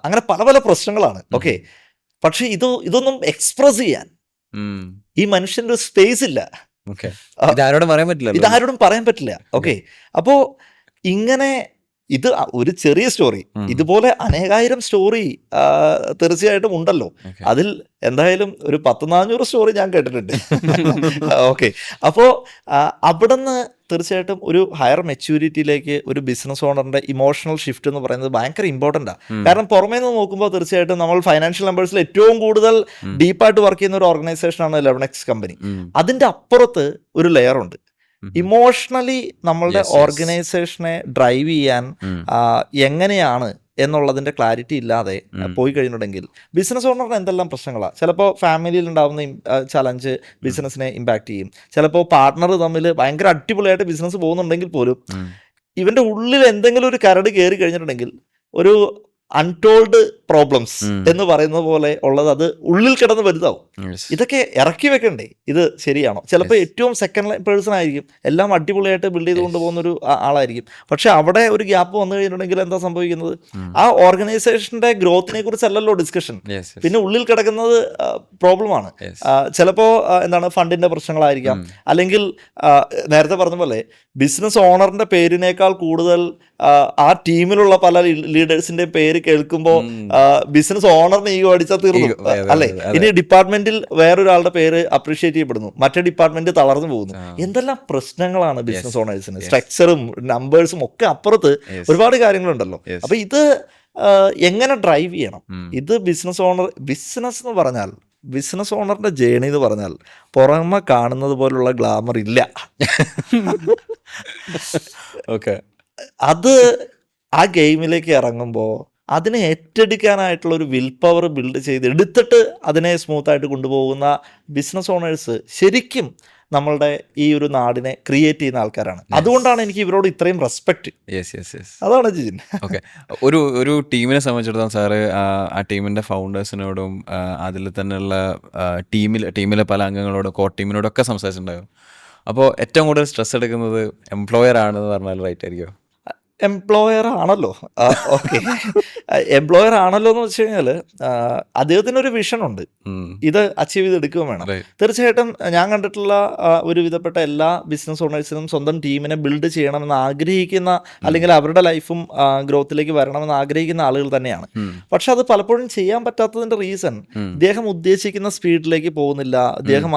അങ്ങനെ പല പല പ്രശ്നങ്ങളാണ്. ഓക്കെ, പക്ഷെ ഇതൊന്നും എക്സ്പ്രസ് ചെയ്യാൻ ഈ മനുഷ്യന്റെ ഒരു സ്പേസ് ഇല്ല. ഇതാരോടും പറയാൻ പറ്റില്ല. ഓക്കെ, അപ്പോ ഇങ്ങനെ ഇത് ഒരു ചെറിയ സ്റ്റോറി, ഇതുപോലെ അനേകായിരം സ്റ്റോറി തീർച്ചയായിട്ടും ഉണ്ടല്ലോ. അതിൽ എന്തായാലും ഒരു 100-400 സ്റ്റോറി ഞാൻ കേട്ടിട്ടുണ്ട്. ഓക്കെ, അപ്പോൾ അവിടുന്ന് തീർച്ചയായിട്ടും ഒരു ഹയർ മെച്യൂരിറ്റിയിലേക്ക് ഒരു ബിസിനസ് ഓണറിന്റെ ഇമോഷണൽ ഷിഫ്റ്റ് എന്ന് പറയുന്നത് ഭയങ്കര ഇമ്പോർട്ടൻ്റ് ആണ്. കാരണം പുറമേ നിന്ന് നോക്കുമ്പോൾ തീർച്ചയായിട്ടും നമ്മൾ ഫൈനാൻഷ്യൽ നമ്പേഴ്സിൽ ഏറ്റവും കൂടുതൽ ഡീപ്പായിട്ട് വർക്ക് ചെയ്യുന്ന ഒരു ഓർഗനൈസേഷനാണ് 11x കമ്പനി. അതിൻ്റെ അപ്പുറത്ത് ഒരു ലെയർ ഉണ്ട്. ഇമോഷണലി നമ്മളുടെ ഓർഗനൈസേഷനെ ഡ്രൈവ് ചെയ്യാൻ എങ്ങനെയാണ് എന്നുള്ളതിൻ്റെ ക്ലാരിറ്റി ഇല്ലാതെ പോയി കഴിഞ്ഞിട്ടുണ്ടെങ്കിൽ ബിസിനസ് ഓണറിന് എന്തെല്ലാം പ്രശ്നങ്ങളാണ്. ചിലപ്പോൾ ഫാമിലിയിൽ ഉണ്ടാകുന്ന ചലഞ്ച് ബിസിനസ്സിനെ ഇമ്പാക്റ്റ് ചെയ്യും. ചിലപ്പോൾ പാർട്ട്ണർ തമ്മിൽ ഭയങ്കര അടിപൊളിയായിട്ട് ബിസിനസ് പോകുന്നുണ്ടെങ്കിൽ പോലും ഇവൻ്റെ ഉള്ളിൽ എന്തെങ്കിലും ഒരു കരട് കയറി കഴിഞ്ഞിട്ടുണ്ടെങ്കിൽ ഒരു അൺടോൾഡ് പ്രോബ്ലംസ് എന്ന് പറയുന്ന പോലെ ഉള്ളത് അത് ഉള്ളിൽ കിടന്ന് വലുതാവും. ഇതൊക്കെ ഇറക്കി വെക്കണ്ടേ? ഇത് ശരിയാണോ? ചിലപ്പോൾ ഏറ്റവും സെക്കൻഡ് പേഴ്സൺ ആയിരിക്കും, എല്ലാം അടിപൊളിയായിട്ട് ബിൽഡ് ചെയ്ത് കൊണ്ടുപോകുന്ന ഒരു ആളായിരിക്കും. പക്ഷെ അവിടെ ഒരു ഗ്യാപ്പ് വന്നു കഴിഞ്ഞിട്ടുണ്ടെങ്കിൽ എന്താ സംഭവിക്കുന്നത്? ആ ഓർഗനൈസേഷന്റെ ഗ്രോത്തിനെ കുറിച്ചല്ലല്ലോ ഡിസ്കഷൻ, പിന്നെ ഉള്ളിൽ കിടക്കുന്നത് പ്രോബ്ലമാണ്. ചിലപ്പോൾ എന്താണ് ഫണ്ടിന്റെ പ്രശ്നങ്ങളായിരിക്കാം, അല്ലെങ്കിൽ നേരത്തെ പറഞ്ഞ പോലെ ബിസിനസ് ഓണറിന്റെ പേരിനേക്കാൾ കൂടുതൽ ആ ടീമിലുള്ള പല ലീഡേഴ്സിന്റെ പേര് കേൾക്കുമ്പോൾ ബിസിനസ് ഓണറിന് ഈഗോ അടിച്ചാൽ തീർന്നു അല്ലേ? ഇനി ഡിപ്പാർട്ട്മെന്റിൽ വേറൊരാളുടെ പേര് അപ്രീഷിയേറ്റ് ചെയ്യപ്പെടുന്നു, മറ്റേ ഡിപ്പാർട്ട്മെന്റ് തളർന്നു പോകുന്നു. എന്തെല്ലാം പ്രശ്നങ്ങളാണ് ബിസിനസ് ഓണേഴ്സിന്. സ്ട്രക്ചറും നമ്പേഴ്സും ഒക്കെ അപ്പുറത്ത് ഒരുപാട് കാര്യങ്ങളുണ്ടല്ലോ. അപ്പൊ ഇത് എങ്ങനെ ഡ്രൈവ് ചെയ്യണം? ഇത് ബിസിനസ് എന്ന് പറഞ്ഞാൽ, ബിസിനസ് ഓണറിന്റെ ജേണി എന്ന് പറഞ്ഞാൽ പുറമെ കാണുന്നത് പോലുള്ള ഗ്ലാമർ ഇല്ല. ഓക്കെ, അത് ആ ഗെയിമിലേക്ക് ഇറങ്ങുമ്പോൾ അതിനെ ഏറ്റെടുക്കാനായിട്ടുള്ള ഒരു വിൽ പവർ ബിൽഡ് ചെയ്ത് എടുത്തിട്ട് അതിനെ സ്മൂത്തായിട്ട് കൊണ്ടുപോകുന്ന ബിസിനസ് ഓണേഴ്സ് ശരിക്കും നമ്മളുടെ ഈ ഒരു നാടിനെ ക്രിയേറ്റ് ചെയ്യുന്ന ആൾക്കാരാണ്. അതുകൊണ്ടാണ് എനിക്ക് ഇവരോട് ഇത്രയും റെസ്പെക്ട്. അതാണ് ജിജിൻ. ഓക്കെ, ഒരു ടീമിനെ സംബന്ധിച്ചിടത്തോളം സാറ് ആ ടീമിൻ്റെ ഫൗണ്ടേഴ്സിനോടും അതിൽ തന്നെയുള്ള ടീമിലെ പല അംഗങ്ങളോടും കോർ ടീമിനോടൊക്കെ സംസാരിച്ചിട്ടുണ്ടാകും. അപ്പോൾ ഏറ്റവും കൂടുതൽ സ്ട്രെസ് എടുക്കുന്നത് എംപ്ലോയർ ആണെന്ന് പറഞ്ഞാൽ റൈറ്റ് ആയിരിക്കും? എംപ്ലോയർ ആണല്ലോ. ഓക്കെ, എംപ്ലോയർ ആണല്ലോ എന്ന് വെച്ച് കഴിഞ്ഞാൽ അദ്ദേഹത്തിനൊരു വിഷൻ ഉണ്ട്, ഇത് അച്ചീവ് ചെയ്തെടുക്കുകയും വേണം. തീർച്ചയായിട്ടും ഞാൻ കണ്ടിട്ടുള്ള ഒരു വിധപ്പെട്ട എല്ലാ ബിസിനസ് ഓണേഴ്സിനും സ്വന്തം ടീമിനെ ബിൽഡ് ചെയ്യണമെന്ന് ആഗ്രഹിക്കുന്ന, അല്ലെങ്കിൽ അവരുടെ ലൈഫും ഗ്രോത്തിലേക്ക് വരണമെന്ന് ആഗ്രഹിക്കുന്ന ആളുകൾ തന്നെയാണ്. പക്ഷെ അത് പലപ്പോഴും ചെയ്യാൻ പറ്റാത്തതിന്റെ റീസൺ, ഇദ്ദേഹം ഉദ്ദേശിക്കുന്ന സ്പീഡിലേക്ക് പോകുന്നില്ല, അദ്ദേഹം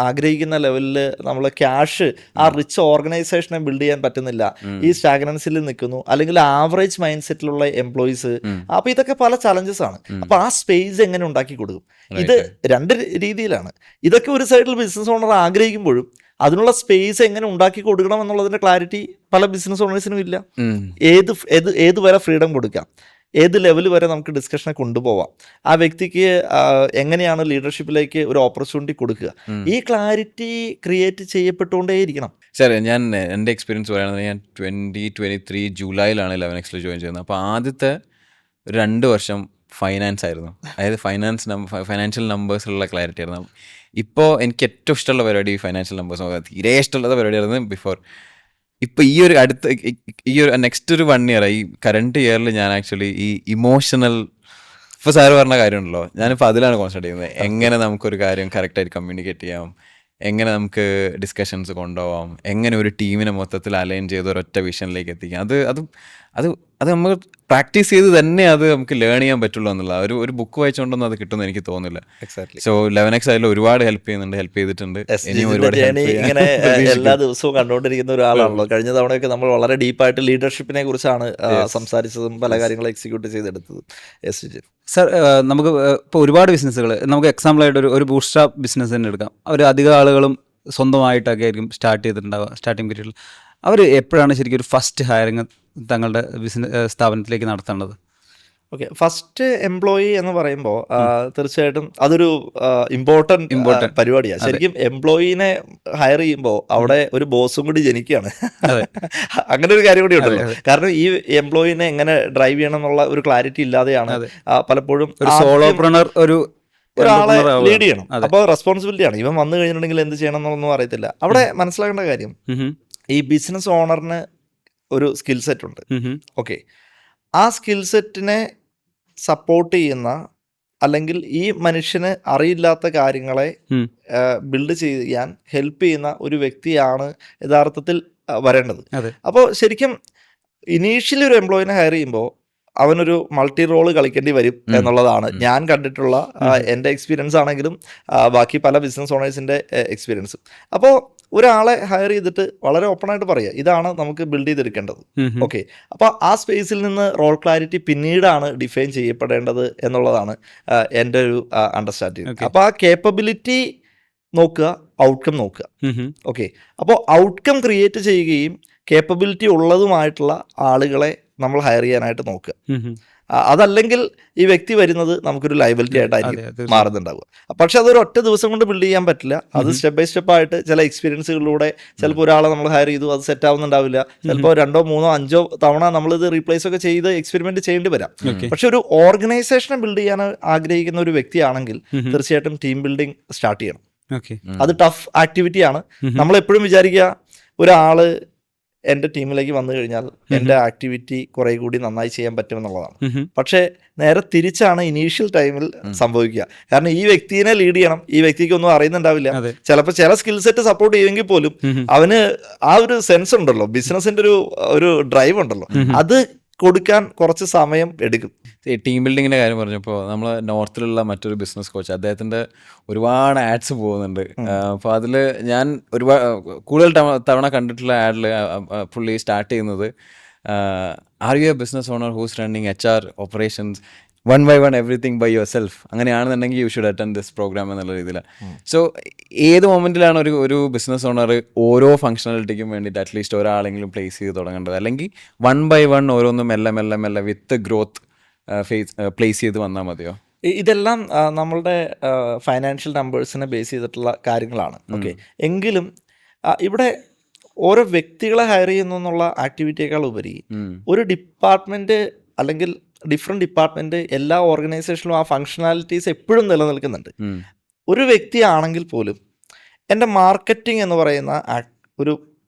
ആഗ്രഹിക്കുന്ന ലെവലിൽ നമ്മൾ ക്യാഷ്, ആ റിച്ച് ഓർഗനൈസേഷനെ ബിൽഡ് ചെയ്യാൻ പറ്റുന്നില്ല, ഈ സ്റ്റാഗ്നൻസിൽ നിൽക്കുന്നു, അല്ലെങ്കിൽ ആവറേജ് മൈൻഡ് സെറ്റിലുള്ള എംപ്ലോയീസ്. അപ്പൊ ഇതൊക്കെ പല ചലഞ്ചസ് ആണ്. അപ്പൊ ആ സ്പേസ് എങ്ങനെ ഉണ്ടാക്കി കൊടുക്കും? ഇത് രണ്ട് രീതിയിലാണ്. ഇതൊക്കെ ഒരു സൈഡിൽ ബിസിനസ് ഓണർ ആഗ്രഹിക്കുമ്പോഴും അതിനുള്ള സ്പേസ് എങ്ങനെ ഉണ്ടാക്കി കൊടുക്കണം എന്നുള്ളതിന്റെ ക്ലാരിറ്റി പല ബിസിനസ് ഓണേഴ്സിനും ഇല്ല. ഏത് വരെ ഫ്രീഡം കൊടുക്കാം, ഏത് ലെവൽ വരെ നമുക്ക് ഡിസ്കഷനെ കൊണ്ടുപോവാം, ആ വ്യക്തിക്ക് എങ്ങനെയാണ് ലീഡർഷിപ്പിലേക്ക് ഒരു ഓപ്പർച്യൂണിറ്റി കൊടുക്കുക, ഈ ക്ലാരിറ്റി ക്രിയേറ്റ് ചെയ്യപ്പെട്ടുകൊണ്ടേയിരിക്കണം. സാർ, ഞാൻ എൻ്റെ എക്സ്പീരിയൻസ് പറയുന്നത്, ഞാൻ 2023 ജൂലൈയിലാണ് 11x ജോയിൻ ചെയ്യുന്നത്. അപ്പോൾ ആദ്യത്തെ 2 വർഷം ഫൈനാൻസ് ആയിരുന്നു, അതായത് ഫൈനാൻഷ്യൽ നമ്പേഴ്സിലുള്ള ക്ലാരിറ്റി ആയിരുന്നു. ഇപ്പോൾ എനിക്ക് ഏറ്റവും ഇഷ്ടമുള്ള പരിപാടി ഫൈനാൻഷ്യൽ നമ്പേഴ്സ് നോക്കുക, തീരെ ഇഷ്ടമുള്ള പരിപാടിയായിരുന്നു ബിഫോർ. ഇപ്പോൾ ഈ ഒരു നെക്സ്റ്റ് ഒരു 1 ഇയർ, ഈ കറണ്ട് ഇയറിൽ ഞാൻ ആക്ച്വലി ഈ ഇമോഷണൽ, ഇപ്പോൾ സാറ് പറഞ്ഞ കാര്യമുണ്ടല്ലോ, ഞാനിപ്പോൾ അതിലാണ് കോൺസെൻട്രേറ്റ് ചെയ്യുന്നത്. എങ്ങനെ നമുക്കൊരു കാര്യം കറക്റ്റായിട്ട് കമ്മ്യൂണിക്കേറ്റ് ചെയ്യാം, എങ്ങനെ നമുക്ക് ഡിസ്കഷൻസ് കൊണ്ടുപോകാം, എങ്ങനെ ഒരു ടീമിനെ മൊത്തത്തിൽ അലൈൻ ചെയ്ത് ഒരൊറ്റ വിഷനിലേക്ക് എത്തിക്കാം. അത് നമ്മൾ പ്രാക്ടീസ് ചെയ്ത് തന്നെ അത് നമുക്ക് ലേൺ ചെയ്യാൻ പറ്റുള്ളൂ എന്നുള്ള ഒരു ബുക്ക് വായിച്ചുകൊണ്ടൊന്നും അത് കിട്ടുമെന്ന് എനിക്ക് തോന്നുന്നില്ല. സോ 11x അതിൽ ഒരുപാട് ഹെൽപ്പ് ചെയ്തിട്ടുണ്ട്. ഇങ്ങനെ എല്ലാ ദിവസവും കണ്ടുകൊണ്ടിരിക്കുന്ന ഒരാളാണല്ലോ. കഴിഞ്ഞ തവണയൊക്കെ നമ്മൾ വളരെ ഡീപ്പായിട്ട് ലീഡർഷിപ്പിനെ കുറിച്ചാണ് സംസാരിച്ചതും പല കാര്യങ്ങളും എക്സിക്യൂട്ട് ചെയ്തെടുത്തതും. സർ, നമുക്ക് ഇപ്പോൾ ഒരുപാട് ബിസിനസ്സുകൾ, നമുക്ക് എക്സാമ്പിളായിട്ട് ഒരു ബൂട്ട്സ്ട്രാപ്പ് ബിസിനസ് തന്നെ എടുക്കാം. അവർ അധികം ആളുകളും സ്വന്തമായിട്ടൊക്കെ ആയിരിക്കും സ്റ്റാർട്ട് ചെയ്തിട്ടുണ്ടാവുക. സ്റ്റാർട്ടിങ് പീരീഡിൽ അവർ എപ്പോഴാണ് ശരിക്കും ഒരു ഫസ്റ്റ് ഹയറിങ് തങ്ങളുടെ ബിസിനസ് സ്ഥാപനത്തിലേക്ക് നടത്തേണ്ടത്? ഓക്കെ, ഫസ്റ്റ് എംപ്ലോയി എന്ന് പറയുമ്പോൾ തീർച്ചയായിട്ടും അതൊരു ഇമ്പോർട്ടൻറ്റ് പരിപാടിയാണ്. ശരിക്കും എംപ്ലോയിനെ ഹയർ ചെയ്യുമ്പോൾ അവിടെ ഒരു ബോസും കൂടി ജനിക്കുകയാണ്. അങ്ങനെ ഒരു കാര്യം കൂടി ഉണ്ടല്ലോ. കാരണം ഈ എംപ്ലോയിനെ എങ്ങനെ ഡ്രൈവ് ചെയ്യണം എന്നുള്ള ഒരു ക്ലാരിറ്റി ഇല്ലാതെയാണ് പലപ്പോഴും ഒരാളെ ലീഡ് ചെയ്യണം. അപ്പോൾ റെസ്പോൺസിബിലിറ്റിയാണ്. ഇവൻ വന്നു കഴിഞ്ഞിട്ടുണ്ടെങ്കിൽ എന്ത് ചെയ്യണം എന്നൊന്നും അറിയത്തില്ല. അവിടെ മനസ്സിലാക്കേണ്ട കാര്യം, ഈ ബിസിനസ് ഓണറിന് ഒരു സ്കിൽ സെറ്റ് ഉണ്ട്. ഓക്കെ, ആ സ്കിൽ സെറ്റിനെ സപ്പോർട്ട് ചെയ്യുന്ന, അല്ലെങ്കിൽ ഈ മനുഷ്യന് അറിയില്ലാത്ത കാര്യങ്ങളെ ബിൽഡ് ചെയ്യാൻ ഹെൽപ്പ് ചെയ്യുന്ന ഒരു വ്യക്തിയാണ് യഥാർത്ഥത്തിൽ വരേണ്ടത്. അപ്പോൾ ശരിക്കും ഇനീഷ്യലി ഒരു എംപ്ലോയിനെ ഹയർ ചെയ്യുമ്പോൾ അവനൊരു മൾട്ടി റോള് കളിക്കേണ്ടി വരും എന്നുള്ളതാണ് ഞാൻ കണ്ടിട്ടുള്ള എൻ്റെ എക്സ്പീരിയൻസ് ആണെങ്കിലും ബാക്കി പല ബിസിനസ് ഓണേഴ്സിൻ്റെ എക്സ്പീരിയൻസും. അപ്പോൾ ഒരാളെ ഹയർ ചെയ്തിട്ട് വളരെ ഓപ്പണായിട്ട് പറയുക, ഇതാണ് നമുക്ക് ബിൽഡ് ചെയ്തെടുക്കേണ്ടത്. ഓക്കെ, അപ്പോൾ ആ സ്പേസിൽ നിന്ന് റോൾ ക്ലാരിറ്റി പിന്നീടാണ് ഡിഫൈൻ ചെയ്യപ്പെടേണ്ടത് എന്നുള്ളതാണ് എൻ്റെ ഒരു അണ്ടർസ്റ്റാൻഡിങ്. അപ്പോൾ ആ കേപ്പബിലിറ്റി നോക്കുക, ഔട്ട്കം നോക്കുക. ഓക്കെ, അപ്പോൾ ഔട്ട്കം ക്രിയേറ്റ് ചെയ്യുകയും കേപ്പബിലിറ്റി ഉള്ളതുമായിട്ടുള്ള ആളുകളെ നമ്മൾ ഹയർ ചെയ്യാനായിട്ട് നോക്കുക. അതല്ലെങ്കിൽ ഈ വ്യക്തി വരുന്നത് നമുക്കൊരു ലയബിലിറ്റി ആയിട്ടായിരിക്കും മാറുന്നുണ്ടാവുക. പക്ഷെ അതൊരു ഒറ്റ ദിവസം കൊണ്ട് ബിൽഡ് ചെയ്യാൻ പറ്റില്ല. അത് സ്റ്റെപ്പ് ബൈ സ്റ്റെപ്പ് ആയിട്ട് ചില എക്സ്പീരിയൻസുകളിലൂടെ ചിലപ്പോൾ ഒരാളെ നമ്മൾ ഹയർ ചെയ്തു, അത് സെറ്റ് ആവുന്നുണ്ടാവില്ല. ചിലപ്പോൾ 2, 3, 5 തവണ നമ്മളിത് റീപ്ലേസ് ഒക്കെ ചെയ്ത് എക്സ്പെരിമെന്റ് ചെയ്യേണ്ടി വരാം. പക്ഷെ ഒരു ഓർഗനൈസേഷനെ ബിൽഡ് ചെയ്യാൻ ആഗ്രഹിക്കുന്ന ഒരു വ്യക്തിയാണെങ്കിൽ തീർച്ചയായിട്ടും ടീം ബിൽഡിംഗ് സ്റ്റാർട്ട് ചെയ്യണം. അത് ടഫ് ആക്ടിവിറ്റിയാണ്. നമ്മളെപ്പോഴും വിചാരിക്കുക ഒരാള് എൻ്റെ ടീമിലേക്ക് വന്നു കഴിഞ്ഞാൽ എൻ്റെ ആക്ടിവിറ്റി കുറെ കൂടി നന്നായി ചെയ്യാൻ പറ്റുമെന്നുള്ളതാണ്. പക്ഷേ നേരെ തിരിച്ചാണ് ഇനീഷ്യൽ ടൈമിൽ സംഭവിക്കുക. കാരണം ഈ വ്യക്തിയെ ലീഡ് ചെയ്യണം, ഈ വ്യക്തിക്ക് ഒന്നും അറിയുന്നുണ്ടാവില്ല. ചിലപ്പോൾ ചില സ്കിൽ സെറ്റ് സപ്പോർട്ട് ചെയ്യുമെങ്കിൽ പോലും അവന് ആ ഒരു സെൻസ് ഉണ്ടല്ലോ, ബിസിനസിന്റെ ഒരു ഡ്രൈവ് ഉണ്ടല്ലോ, അത് കൊടുക്കാൻ കുറച്ച് സമയം എടുക്കും. ടീം ബിൽഡിങ്ങിൻ്റെ കാര്യം പറഞ്ഞപ്പോൾ നമ്മൾ നോർത്തിലുള്ള മറ്റൊരു ബിസിനസ് കോച്ച്, അദ്ദേഹത്തിൻ്റെ ഒരുപാട് ആഡ്സ് പോകുന്നുണ്ട്. അപ്പോൾ അതിൽ ഞാൻ കൂടുതൽ തവണ കണ്ടിട്ടുള്ള ആഡിൽ പുള്ളി സ്റ്റാർട്ട് ചെയ്യുന്നത് are you a business owner who's running HR operations 1 by 1 everything by yourself, അങ്ങനെയാണെന്നുണ്ടെങ്കിൽ you should attend this program എന്നുള്ള രീതിയിലാണ്. സോ ഏത് മൊമെൻറ്റിലാണ് ഒരു ബിസിനസ് ഓണർ ഓരോ ഫംഗ്ഷനാലിറ്റിക്കും വേണ്ടിയിട്ട് അറ്റ്ലീസ്റ്റ് ഒരാളെങ്കിലും പ്ലേസ് ചെയ്ത് തുടങ്ങേണ്ടത്, അല്ലെങ്കിൽ 1 by 1 ഓരോന്നും മെല്ലെ വിത്ത് ഗ്രോത്ത് പ്ലേസ് ചെയ്ത് വന്നാൽ മതിയോ? ഇതെല്ലാം നമ്മളുടെ ഫൈനാൻഷ്യൽ നമ്പേഴ്സിനെ ബേസ് ചെയ്തിട്ടുള്ള കാര്യങ്ങളാണ്. ഓക്കെ, എങ്കിലും ഇവിടെ ഓരോ വ്യക്തികളെ ഹയർ ചെയ്യുന്നു എന്നുള്ള ആക്ടിവിറ്റിയേക്കാൾ ഉപരി ഒരു ഡിപ്പാർട്ട്മെന്റ് അല്ലെങ്കിൽ ഡിഫറെൻറ്റ് ഡിപ്പാർട്ട്മെന്റ് എല്ലാ ഓർഗനൈസേഷനിലും ആ ഫങ്ഷണാലിറ്റീസ് എപ്പോഴും നിലനിൽക്കുന്നുണ്ട്. ഒരു വ്യക്തിയാണെങ്കിൽ പോലും എൻ്റെ മാർക്കറ്റിംഗ് എന്ന് പറയുന്ന ഒരു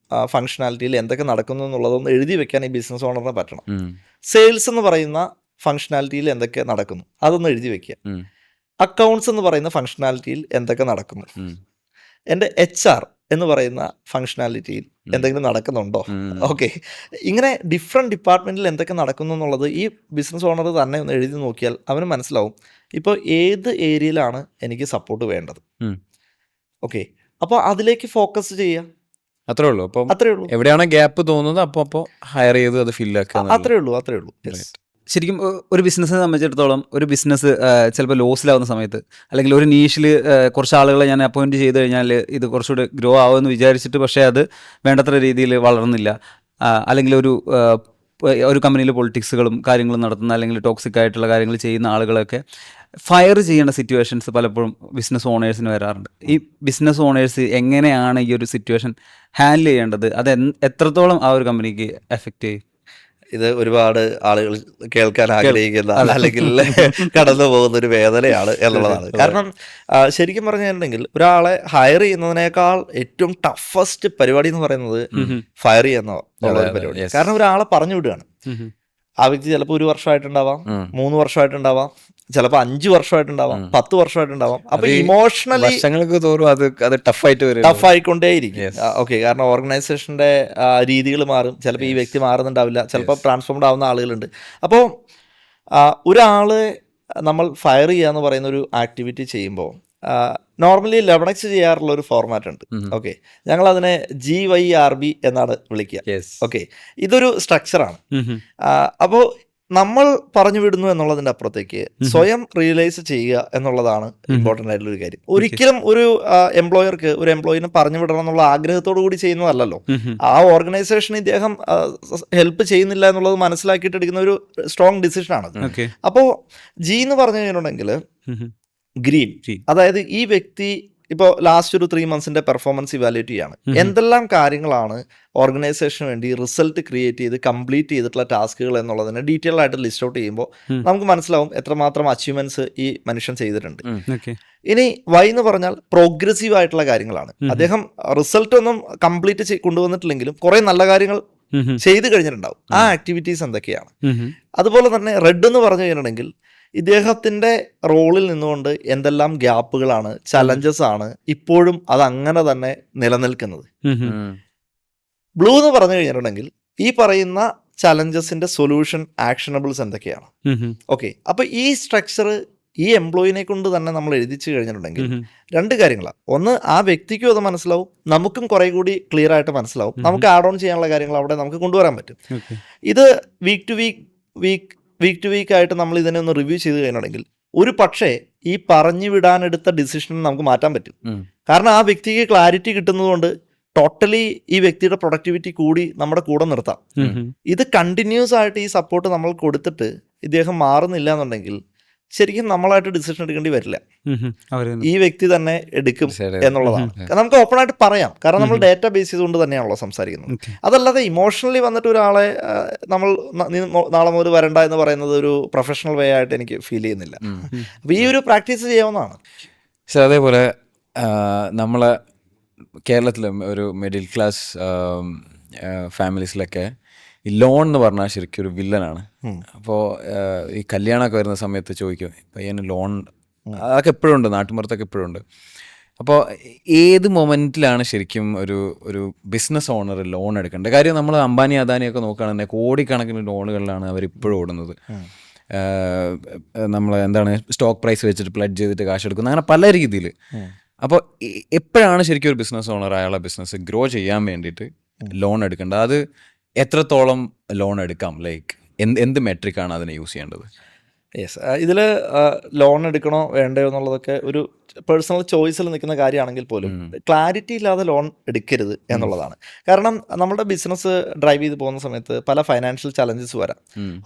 ഫങ്ഷണാലിറ്റിയിൽ എന്തൊക്കെ നടക്കുന്നു എന്നുള്ളതൊന്ന് എഴുതി വെക്കാൻ ഈ ബിസിനസ് ഓണറിന് പറ്റണം. സെയിൽസ് എന്ന് പറയുന്ന ഫങ്ഷണാലിറ്റിയിൽ എന്തൊക്കെ നടക്കുന്നു അതൊന്ന് എഴുതി വെക്കുക. അക്കൗണ്ട്സ് എന്ന് പറയുന്ന ഫങ്ഷണാലിറ്റിയിൽ എന്തൊക്കെ നടക്കുന്നു, എൻ്റെ HR എന്ന് പറയുന്ന ഫങ്ഷണാലിറ്റിയിൽ എന്തെങ്കിലും നടക്കുന്നുണ്ടോ. ഓക്കെ, ഇങ്ങനെ ഡിഫറെൻറ്റ് ഡിപ്പാർട്ട്മെൻറ്റിൽ എന്തൊക്കെ നടക്കുന്നു എന്നുള്ളത് ഈ ബിസിനസ് ഓണർ തന്നെ ഒന്ന് എഴുതി നോക്കിയാൽ അവന് മനസ്സിലാവും ഇപ്പോൾ ഏത് ഏരിയയിലാണ് എനിക്ക് സപ്പോർട്ട് വേണ്ടത്. ഓക്കെ, അപ്പോൾ അതിലേക്ക് ഫോക്കസ് ചെയ്യുക, അത്രേ ഉള്ളൂ. അപ്പം എവിടെയാണോ ഗ്യാപ്പ് തോന്നുന്നത് അപ്പോൾ ഹയർ ചെയ്ത് അത് ഫില്ലാക്കുക, അത്രേ ഉള്ളൂ. ശരിക്കും ഒരു ബിസിനസ്സിനെ സംബന്ധിച്ചിടത്തോളം ഒരു ബിസിനസ് ചിലപ്പോൾ ലോസിലാവുന്ന സമയത്ത്, അല്ലെങ്കിൽ ഒരു നീഷിൽ കുറച്ച് ആളുകളെ ഞാൻ അപ്പോയിൻറ്റ് ചെയ്ത് കഴിഞ്ഞാൽ ഇത് കുറച്ചുകൂടി ഗ്രോ ആവുമെന്ന് വിചാരിച്ചിട്ട് പക്ഷേ അത് വേണ്ടത്ര രീതിയിൽ വളർന്നില്ല, അല്ലെങ്കിൽ ഒരു കമ്പനിയിൽ പൊളിറ്റിക്സുകളും കാര്യങ്ങളും നടത്തുന്ന അല്ലെങ്കിൽ ടോക്സിക് ആയിട്ടുള്ള കാര്യങ്ങൾ ചെയ്യുന്ന ആളുകളൊക്കെ ഫയർ ചെയ്യേണ്ട സിറ്റുവേഷൻസ് പലപ്പോഴും ബിസിനസ് ഓണേഴ്സിന് വരാറുണ്ട്. ഈ ബിസിനസ് ഓണേഴ്സ് എങ്ങനെയാണ് ഈ ഒരു സിറ്റുവേഷൻ ഹാൻഡിൽ ചെയ്യേണ്ടത്? അത് എത്രത്തോളം ആ ഒരു കമ്പനിക്ക് എഫക്റ്റ് ചെയ്യും? ഇത് ഒരുപാട് ആളുകൾ കേൾക്കാൻ ആഗ്രഹിക്കുന്ന അല്ലെങ്കിൽ കടന്നു പോകുന്ന ഒരു വേദനയാണ് എന്നുള്ളതാണ്. കാരണം ശരിക്കും പറഞ്ഞിട്ടുണ്ടെങ്കിൽ ഒരാളെ ഹയർ ചെയ്യുന്നതിനേക്കാൾ ഏറ്റവും ടഫസ്റ്റ് പരിപാടി എന്ന് പറയുന്നത് ഫയർ ചെയ്യുന്ന പരിപാടി. കാരണം ഒരാളെ പറഞ്ഞു വിടുകയാണ്. ആ വ്യക്തി ചിലപ്പോൾ 1 വർഷമായിട്ടുണ്ടാവാം, 3 വർഷമായിട്ടുണ്ടാവാം, ചിലപ്പോൾ 5 വർഷമായിട്ടുണ്ടാവാം, 10 വർഷമായിട്ടുണ്ടാവാം. അപ്പൊ ഇമോഷണലി വർഷങ്ങൾക്ക് തോറും അത് ടഫായിക്കൊണ്ടേയിരിക്കും. ഓക്കെ, കാരണം ഓർഗനൈസേഷന്റെ രീതികൾ മാറും. ചിലപ്പോൾ ഈ വ്യക്തി മാറുന്നുണ്ടാവില്ല, ചിലപ്പോൾ ട്രാൻസ്ഫോംഡ് ആവുന്ന ആളുകളുണ്ട്. അപ്പോൾ ഒരാള് നമ്മൾ ഫയർ ചെയ്യുക എന്ന് പറയുന്ന ഒരു ആക്ടിവിറ്റി ചെയ്യുമ്പോൾ നോർമലി ലെവണക്സ് ചെയ്യാറുള്ള ഒരു ഫോർമാറ്റ് ഉണ്ട്. ഓക്കെ, ഞങ്ങൾ അതിനെ GYRB എന്നാണ് വിളിക്കുക. ഓക്കെ, ഇതൊരു സ്ട്രക്ചറാണ്. അപ്പോൾ നമ്മൾ പറഞ്ഞു വിടുന്നു എന്നുള്ളതിൻ്റെ അപ്പുറത്തേക്ക് സ്വയം റിയലൈസ് ചെയ്യുക എന്നുള്ളതാണ് ഇമ്പോർട്ടൻ്റ് ആയിട്ടുള്ള ഒരു കാര്യം. ഒരിക്കലും ഒരു എംപ്ലോയർക്ക് ഒരു എംപ്ലോയിനെ പറഞ്ഞു വിടണം എന്നുള്ള ആഗ്രഹത്തോടു കൂടി ചെയ്യുന്നതല്ലല്ലോ. ആ ഓർഗനൈസേഷൻ ഇദ്ദേഹം ഹെൽപ്പ് ചെയ്യുന്നില്ല എന്നുള്ളത് മനസ്സിലാക്കിയിട്ട് എടുക്കുന്ന ഒരു സ്ട്രോങ് ഡിസിഷനാണ്. അപ്പോൾ G എന്ന് പറഞ്ഞു കഴിഞ്ഞിട്ടുണ്ടെങ്കിൽ ഗ്രീൻ, അതായത് ഈ വ്യക്തി ഇപ്പോൾ ലാസ്റ്റ് ഒരു 3 monthsന്റെ പെർഫോമൻസ് ഇവാലുവേറ്റ് ചെയ്യാണ്. എന്തെല്ലാം കാര്യങ്ങളാണ് ഓർഗനൈസേഷന് വേണ്ടി റിസൾട്ട് ക്രിയേറ്റ് ചെയ്ത് കംപ്ലീറ്റ് ചെയ്തിട്ടുള്ള ടാസ്കുകൾ എന്നുള്ളതിനെ ഡീറ്റെയിൽ ആയിട്ട് ലിസ്റ്റ് ഔട്ട് ചെയ്യുമ്പോൾ നമുക്ക് മനസ്സിലാവും എത്രമാത്രം അച്ചീവ്മെന്റ്സ് ഈ മനുഷ്യൻ ചെയ്തിട്ടുണ്ട്. ഇനി Y എന്ന് പറഞ്ഞാൽ പ്രോഗ്രസീവ് ആയിട്ടുള്ള കാര്യങ്ങളാണ്. അദ്ദേഹം റിസൾട്ട് ഒന്നും കംപ്ലീറ്റ് കൊണ്ടുവന്നിട്ടില്ലെങ്കിലും കുറെ നല്ല കാര്യങ്ങൾ ചെയ്ത് കഴിഞ്ഞിട്ടുണ്ടാവും. ആ ആക്ടിവിറ്റീസ് എന്തൊക്കെയാണ്. അതുപോലെ തന്നെ റെഡ് എന്ന് പറഞ്ഞു കഴിഞ്ഞിട്ടുണ്ടെങ്കിൽ ഇദ്ദേഹത്തിന്റെ റോളിൽ നിന്നുകൊണ്ട് എന്തെല്ലാം ഗ്യാപ്പുകളാണ്, ചലഞ്ചസ് ആണ് ഇപ്പോഴും അത് അങ്ങനെ തന്നെ നിലനിൽക്കുന്നത്. ബ്ലൂ എന്ന് പറഞ്ഞു കഴിഞ്ഞിട്ടുണ്ടെങ്കിൽ ഈ പറയുന്ന ചലഞ്ചസിന്റെ സൊല്യൂഷൻ ആക്ഷനബിൾസ് എന്തൊക്കെയാണ്. ഓക്കെ, അപ്പോൾ ഈ സ്ട്രക്ചർ ഈ എംപ്ലോയിനെ കൊണ്ട് തന്നെ നമ്മൾ എഴുതിച്ചു കഴിഞ്ഞിട്ടുണ്ടെങ്കിൽ രണ്ട് കാര്യങ്ങളാണ്. ഒന്ന്, ആ വ്യക്തിക്കും അത് മനസ്സിലാവും, നമുക്കും കുറെ കൂടി ക്ലിയർ ആയിട്ട് മനസ്സിലാവും, നമുക്ക് ആഡ് ഓൺ ചെയ്യാനുള്ള കാര്യങ്ങൾ അവിടെ നമുക്ക് കൊണ്ടുവരാൻ പറ്റും. ഇത് വീക്ക് ടു വീക്ക് ആയിട്ട് നമ്മൾ ഇതിനെ ഒന്ന് റിവ്യൂ ചെയ്ത് കഴിഞ്ഞിട്ടുണ്ടെങ്കിൽ ഒരു പക്ഷേ ഈ പറഞ്ഞു വിടാനെടുത്ത ഡിസിഷൻ നമുക്ക് മാറ്റാൻ പറ്റും. കാരണം ആ വ്യക്തിക്ക് ക്ലാരിറ്റി കിട്ടുന്നതുകൊണ്ട് ടോട്ടലി ഈ വ്യക്തിയുടെ പ്രൊഡക്ടിവിറ്റി കൂടി നമ്മുടെ കൂടെ നിർത്താം. ഇത് കണ്ടിന്യൂസ് ആയിട്ട് ഈ സപ്പോർട്ട് നമ്മൾ കൊടുത്തിട്ട് ഇദ്ദേഹം മാറുന്നില്ല എന്നുണ്ടെങ്കിൽ ശരിക്കും നമ്മളായിട്ട് ഡിസിഷൻ എടുക്കേണ്ടി വരില്ല, ഈ വ്യക്തി തന്നെ എടുക്കും എന്നുള്ളതാണ്. നമുക്ക് ഓപ്പൺ ആയിട്ട് പറയാം, കാരണം നമ്മൾ ഡേറ്റ ബേസ് ചെയ്തുകൊണ്ട് തന്നെയാണല്ലോ സംസാരിക്കുന്നത്. അതല്ലാതെ ഇമോഷണലി വന്നിട്ട് ഒരാളെ നമ്മൾ നാളെ മുതൽ വരണ്ട എന്ന് പറയുന്നത് ഒരു പ്രൊഫഷണൽ വേ ആയിട്ട് എനിക്ക് ഫീൽ ചെയ്യുന്നില്ല. അപ്പോൾ ഈ ഒരു പ്രാക്ടീസ് ചെയ്യാവുന്നതാണ്. പക്ഷേ അതേപോലെ നമ്മളെ കേരളത്തിലെ ഒരു മിഡിൽ ക്ലാസ് ഫാമിലീസിലൊക്കെ ഈ ലോൺ എന്ന് പറഞ്ഞാൽ ശരിക്കും ഒരു വില്ലനാണ്. അപ്പോൾ ഈ കല്യാണമൊക്കെ വരുന്ന സമയത്ത് ചോദിക്കും പയ്യന് ലോൺ, അതൊക്കെ എപ്പോഴും ഉണ്ട്, നാട്ടുമ്പുറത്തൊക്കെ എപ്പോഴും ഉണ്ട്. അപ്പോൾ ഏത് മൊമെൻറ്റിലാണ് ശരിക്കും ഒരു ബിസിനസ് ഓണർ ലോൺ എടുക്കേണ്ടത്? കാര്യം നമ്മൾ അംബാനി അദാനിയൊക്കെ നോക്കുകയാണെങ്കിൽ കോടിക്കണക്കിന് ലോണുകളിലാണ് അവരിപ്പോഴും ഓടുന്നത്. നമ്മൾ എന്താണ് സ്റ്റോക്ക് പ്രൈസ് വെച്ചിട്ട് പ്ലഡ് ചെയ്തിട്ട് കാശ് എടുക്കുന്നത്, അങ്ങനെ പല രീതിയിൽ. അപ്പോൾ എപ്പോഴാണ് ശരിക്കും ഒരു ബിസിനസ് ഓണർ അയാളെ ബിസിനസ് ഗ്രോ ചെയ്യാൻ വേണ്ടിയിട്ട് ലോൺ എടുക്കേണ്ടത്? അത് എത്രത്തോളം ലോൺ എടുക്കാം? ലൈക്ക് എന്ത് മെട്രിക്കാണ് അതിനെ യൂസ് ചെയ്യേണ്ടത്? യെസ്, ഇതിൽ ലോൺ എടുക്കണോ വേണ്ടയോ എന്നുള്ളതൊക്കെ ഒരു പേഴ്സണൽ ചോയ്സിൽ നിൽക്കുന്ന കാര്യമാണെങ്കിൽ പോലും ക്ലാരിറ്റി ഇല്ലാതെ ലോൺ എടുക്കരുത് എന്നുള്ളതാണ്. കാരണം നമ്മുടെ ബിസിനസ് ഡ്രൈവ് ചെയ്ത് പോകുന്ന സമയത്ത് പല ഫൈനാൻഷ്യൽ ചലഞ്ചസ് വരാം.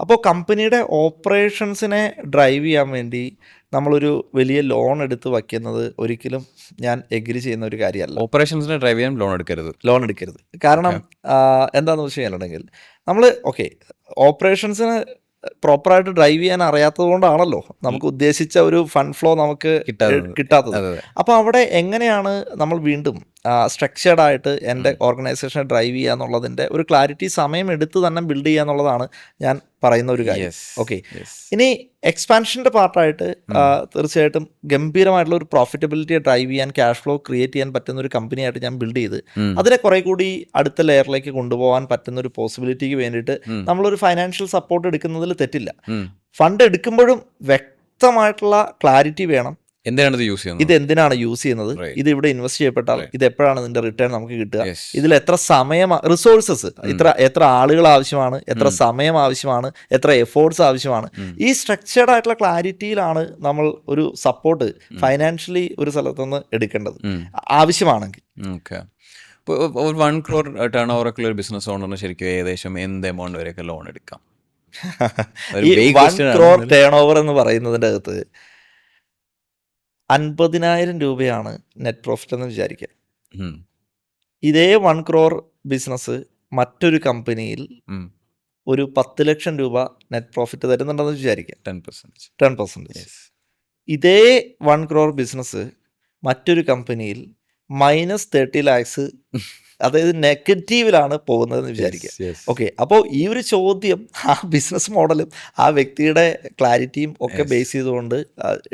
അപ്പോൾ കമ്പനിയുടെ ഓപ്പറേഷൻസിനെ ഡ്രൈവ് ചെയ്യാൻ വേണ്ടി നമ്മളൊരു വലിയ ലോൺ എടുത്ത് വയ്ക്കുന്നത് ഒരിക്കലും ഞാൻ എഗ്രി ചെയ്യുന്ന ഒരു കാര്യമല്ല. ഓപ്പറേഷൻസിനെ ഡ്രൈവ് ചെയ്യാൻ ലോൺ എടുക്കരുത്. കാരണം എന്താണെന്ന് വെച്ച് കഴിഞ്ഞിട്ടുണ്ടെങ്കിൽ നമ്മൾ ഓപ്പറേഷൻസിന് പ്രോപ്പറായിട്ട് ഡ്രൈവ് ചെയ്യാൻ അറിയാത്തത് കൊണ്ടാണല്ലോ നമുക്ക് ഉദ്ദേശിച്ച ഒരു ഫണ്ട് ഫ്ലോ നമുക്ക് കിട്ടാത്തത്. അപ്പോൾ അവിടെ എങ്ങനെയാണ് നമ്മൾ വീണ്ടും സ്ട്രക്ചേർഡ് ആയിട്ട് എൻ്റെ ഓർഗനൈസേഷനെ ഡ്രൈവ് ചെയ്യുക എന്നുള്ളതിൻ്റെ ഒരു ക്ലാരിറ്റി സമയം എടുത്ത് തന്നെ ബിൽഡ് ചെയ്യുക എന്നുള്ളതാണ് ഞാൻ പറയുന്ന ഒരു കാര്യം. ഓക്കെ, ഇനി എക്സ്പാൻഷൻ്റെ പാർട്ടായിട്ട് തീർച്ചയായിട്ടും ഗംഭീരമായിട്ടുള്ള ഒരു പ്രോഫിറ്റബിലിറ്റിയെ ഡ്രൈവ് ചെയ്യാൻ, ക്യാഷ് ഫ്ലോ ക്രിയേറ്റ് ചെയ്യാൻ പറ്റുന്ന ഒരു കമ്പനിയായിട്ട് ഞാൻ ബിൽഡ് ചെയ്ത് അതിനെ കുറെ കൂടി അടുത്ത ലെയറിലേക്ക് കൊണ്ടുപോകാൻ പറ്റുന്ന ഒരു പോസിബിലിറ്റിക്ക് വേണ്ടിയിട്ട് നമ്മളൊരു ഫൈനാൻഷ്യൽ സപ്പോർട്ട് എടുക്കുന്നതിൽ തെറ്റില്ല. ഫണ്ട് എടുക്കുമ്പോഴും വ്യക്തമായിട്ടുള്ള ക്ലാരിറ്റി വേണം. ഇത് എന്തിനാണ് യൂസ് ചെയ്യുന്നത്, ഇത് ഇവിടെ ഇൻവെസ്റ്റ് ചെയ്യപ്പെട്ടാൽ ഇത് എപ്പോഴാണ് ഇതിന്റെ റിട്ടേൺ നമുക്ക് കിട്ടുക, ഇതിൽ എത്ര സമയം, റിസോഴ്സസ്, എത്ര ആളുകൾ ആവശ്യമാണ്, എത്ര സമയം ആവശ്യമാണ്, എത്ര എഫേർട്സ് ആവശ്യമാണ്. ഈ സ്ട്രക്ചേർഡ് ആയിട്ടുള്ള ക്ലാരിറ്റിയിലാണ് നമ്മൾ ഒരു സപ്പോർട്ട് ഫൈനാൻഷ്യലി ഒരു സ്ഥലത്തുനിന്ന് എടുക്കേണ്ടത് ആവശ്യമാണെങ്കിൽ. ഒരു 1 crore ടേൺ ഓവർ ഒരു ബിസിനസ് ഓണറിന് ശരിക്കും ഏകദേശം എന്ത് എമൗണ്ട് വരെയൊക്കെ ലോൺ എടുക്കാം? ഈ 1 crore ടേൺ ഓവർ എന്ന് പറയുന്നതിൻ്റെ അകത്ത് 50,000 രൂപയാണ് നെറ്റ് പ്രോഫിറ്റ് എന്ന് വിചാരിക്കുക. ഇതേ 1 crore ബിസിനസ് മറ്റൊരു കമ്പനിയിൽ ഒരു 10 ലക്ഷം രൂപ നെറ്റ് പ്രോഫിറ്റ് തരുന്നുണ്ടെന്ന് വിചാരിക്കുക, 10%. ഇതേ 1 crore ബിസിനസ് മറ്റൊരു കമ്പനിയിൽ -30 lakhs, അതായത് നെഗറ്റീവിലാണ് പോകുന്നതെന്ന് വിചാരിക്കുക. ഓക്കെ, അപ്പോൾ ഈ ഒരു ചോദ്യം ആ ബിസിനസ് മോഡലും ആ വ്യക്തിയുടെ ക്ലാരിറ്റിയും ഒക്കെ ബേസ് ചെയ്തുകൊണ്ട്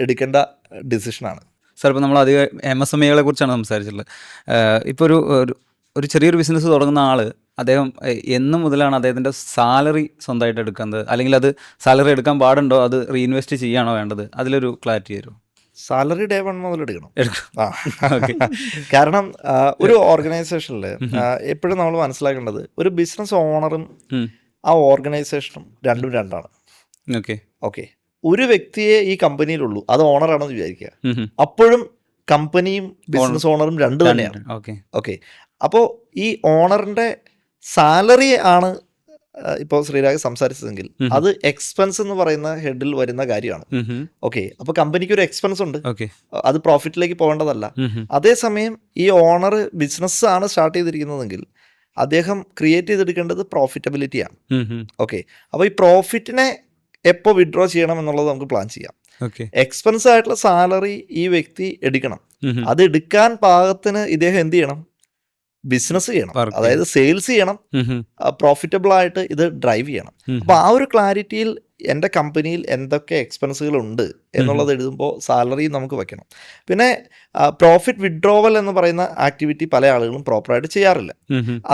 എടുക്കേണ്ട ഡിസിഷനാണ്. സാർ, ഇപ്പോൾ നമ്മൾ അധികം MSMEകളെ കുറിച്ചാണ് സംസാരിച്ചിട്ടുള്ളത്. ഇപ്പോൾ ഒരു ചെറിയൊരു ബിസിനസ് തുടങ്ങുന്ന ആൾ, അദ്ദേഹം എന്ന് മുതലാണ് അദ്ദേഹത്തിൻ്റെ സാലറി സ്വന്തമായിട്ട് എടുക്കുന്നത്, അല്ലെങ്കിൽ അത് സാലറി എടുക്കാൻ പാടുണ്ടോ, അത് റീഇൻവെസ്റ്റ് ചെയ്യാണോ വേണ്ടത്? അതിലൊരു ക്ലാരിറ്റി തരുമോ? സാലറി ഡേ 1 മുതൽ എടുക്കണം. കാരണം ഒരു ഓർഗനൈസേഷനിൽ എപ്പോഴും നമ്മൾ മനസ്സിലാക്കേണ്ടത് ഒരു ബിസിനസ് ഓണറും ആ ഓർഗനൈസേഷനും രണ്ടാണ്. ഓക്കെ, ഒരു വ്യക്തിയെ ഈ കമ്പനിയിലുള്ളൂ, അത് ഓണറാണെന്ന് വിചാരിക്കുക, അപ്പോഴും കമ്പനിയും ബിസിനസ് ഓണറും രണ്ട് തന്നെയാണ്. ഓക്കെ, അപ്പോൾ ഈ ഓണറിന്റെ സാലറി ആണ് ഇപ്പോൾ ശ്രീരാഗ് സംസാരിച്ചതെങ്കിൽ അത് എക്സ്പെൻസ് എന്ന് പറയുന്ന ഹെഡിൽ വരുന്ന കാര്യമാണ്. ഓക്കെ, അപ്പോൾ കമ്പനിക്ക് ഒരു എക്സ്പെൻസ് ഉണ്ട്, അത് പ്രോഫിറ്റിലേക്ക് പോകേണ്ടതല്ല. അതേസമയം ഈ ഓണർ ബിസിനസ് ആണ് സ്റ്റാർട്ട് ചെയ്തിരിക്കുന്നതെങ്കിൽ അദ്ദേഹം ക്രിയേറ്റ് ചെയ്തെടുക്കേണ്ടത് പ്രോഫിറ്റബിലിറ്റിയാണ്. ഓക്കെ, അപ്പോൾ ഈ പ്രോഫിറ്റിനെ എപ്പോൾ വിഡ്രോ ചെയ്യണം എന്നുള്ളത് നമുക്ക് പ്ലാൻ ചെയ്യാം. എക്സ്പെൻസ് ആയിട്ടുള്ള സാലറി ഈ വ്യക്തി എടുക്കണം. അത് എടുക്കാൻ പാകത്തിന് ഇദ്ദേഹം എന്ത് ചെയ്യണം? ബിസിനസ് ചെയ്യണം, അതായത് സെയിൽസ് ചെയ്യണം, പ്രോഫിറ്റബിൾ ആയിട്ട് ഇത് ഡ്രൈവ് ചെയ്യണം. അപ്പോൾ ആ ഒരു ക്ലാരിറ്റിയിൽ എൻ്റെ കമ്പനിയിൽ എന്തൊക്കെ എക്സ്പെൻസുകൾ ഉണ്ട് എന്നുള്ളത് എഴുതുമ്പോൾ സാലറി നമുക്ക് വെക്കണം. പിന്നെ പ്രോഫിറ്റ് വിഡ്രോവൽ എന്ന് പറയുന്ന ആക്ടിവിറ്റി പല ആളുകളും പ്രോപ്പറായിട്ട് ചെയ്യാറില്ല.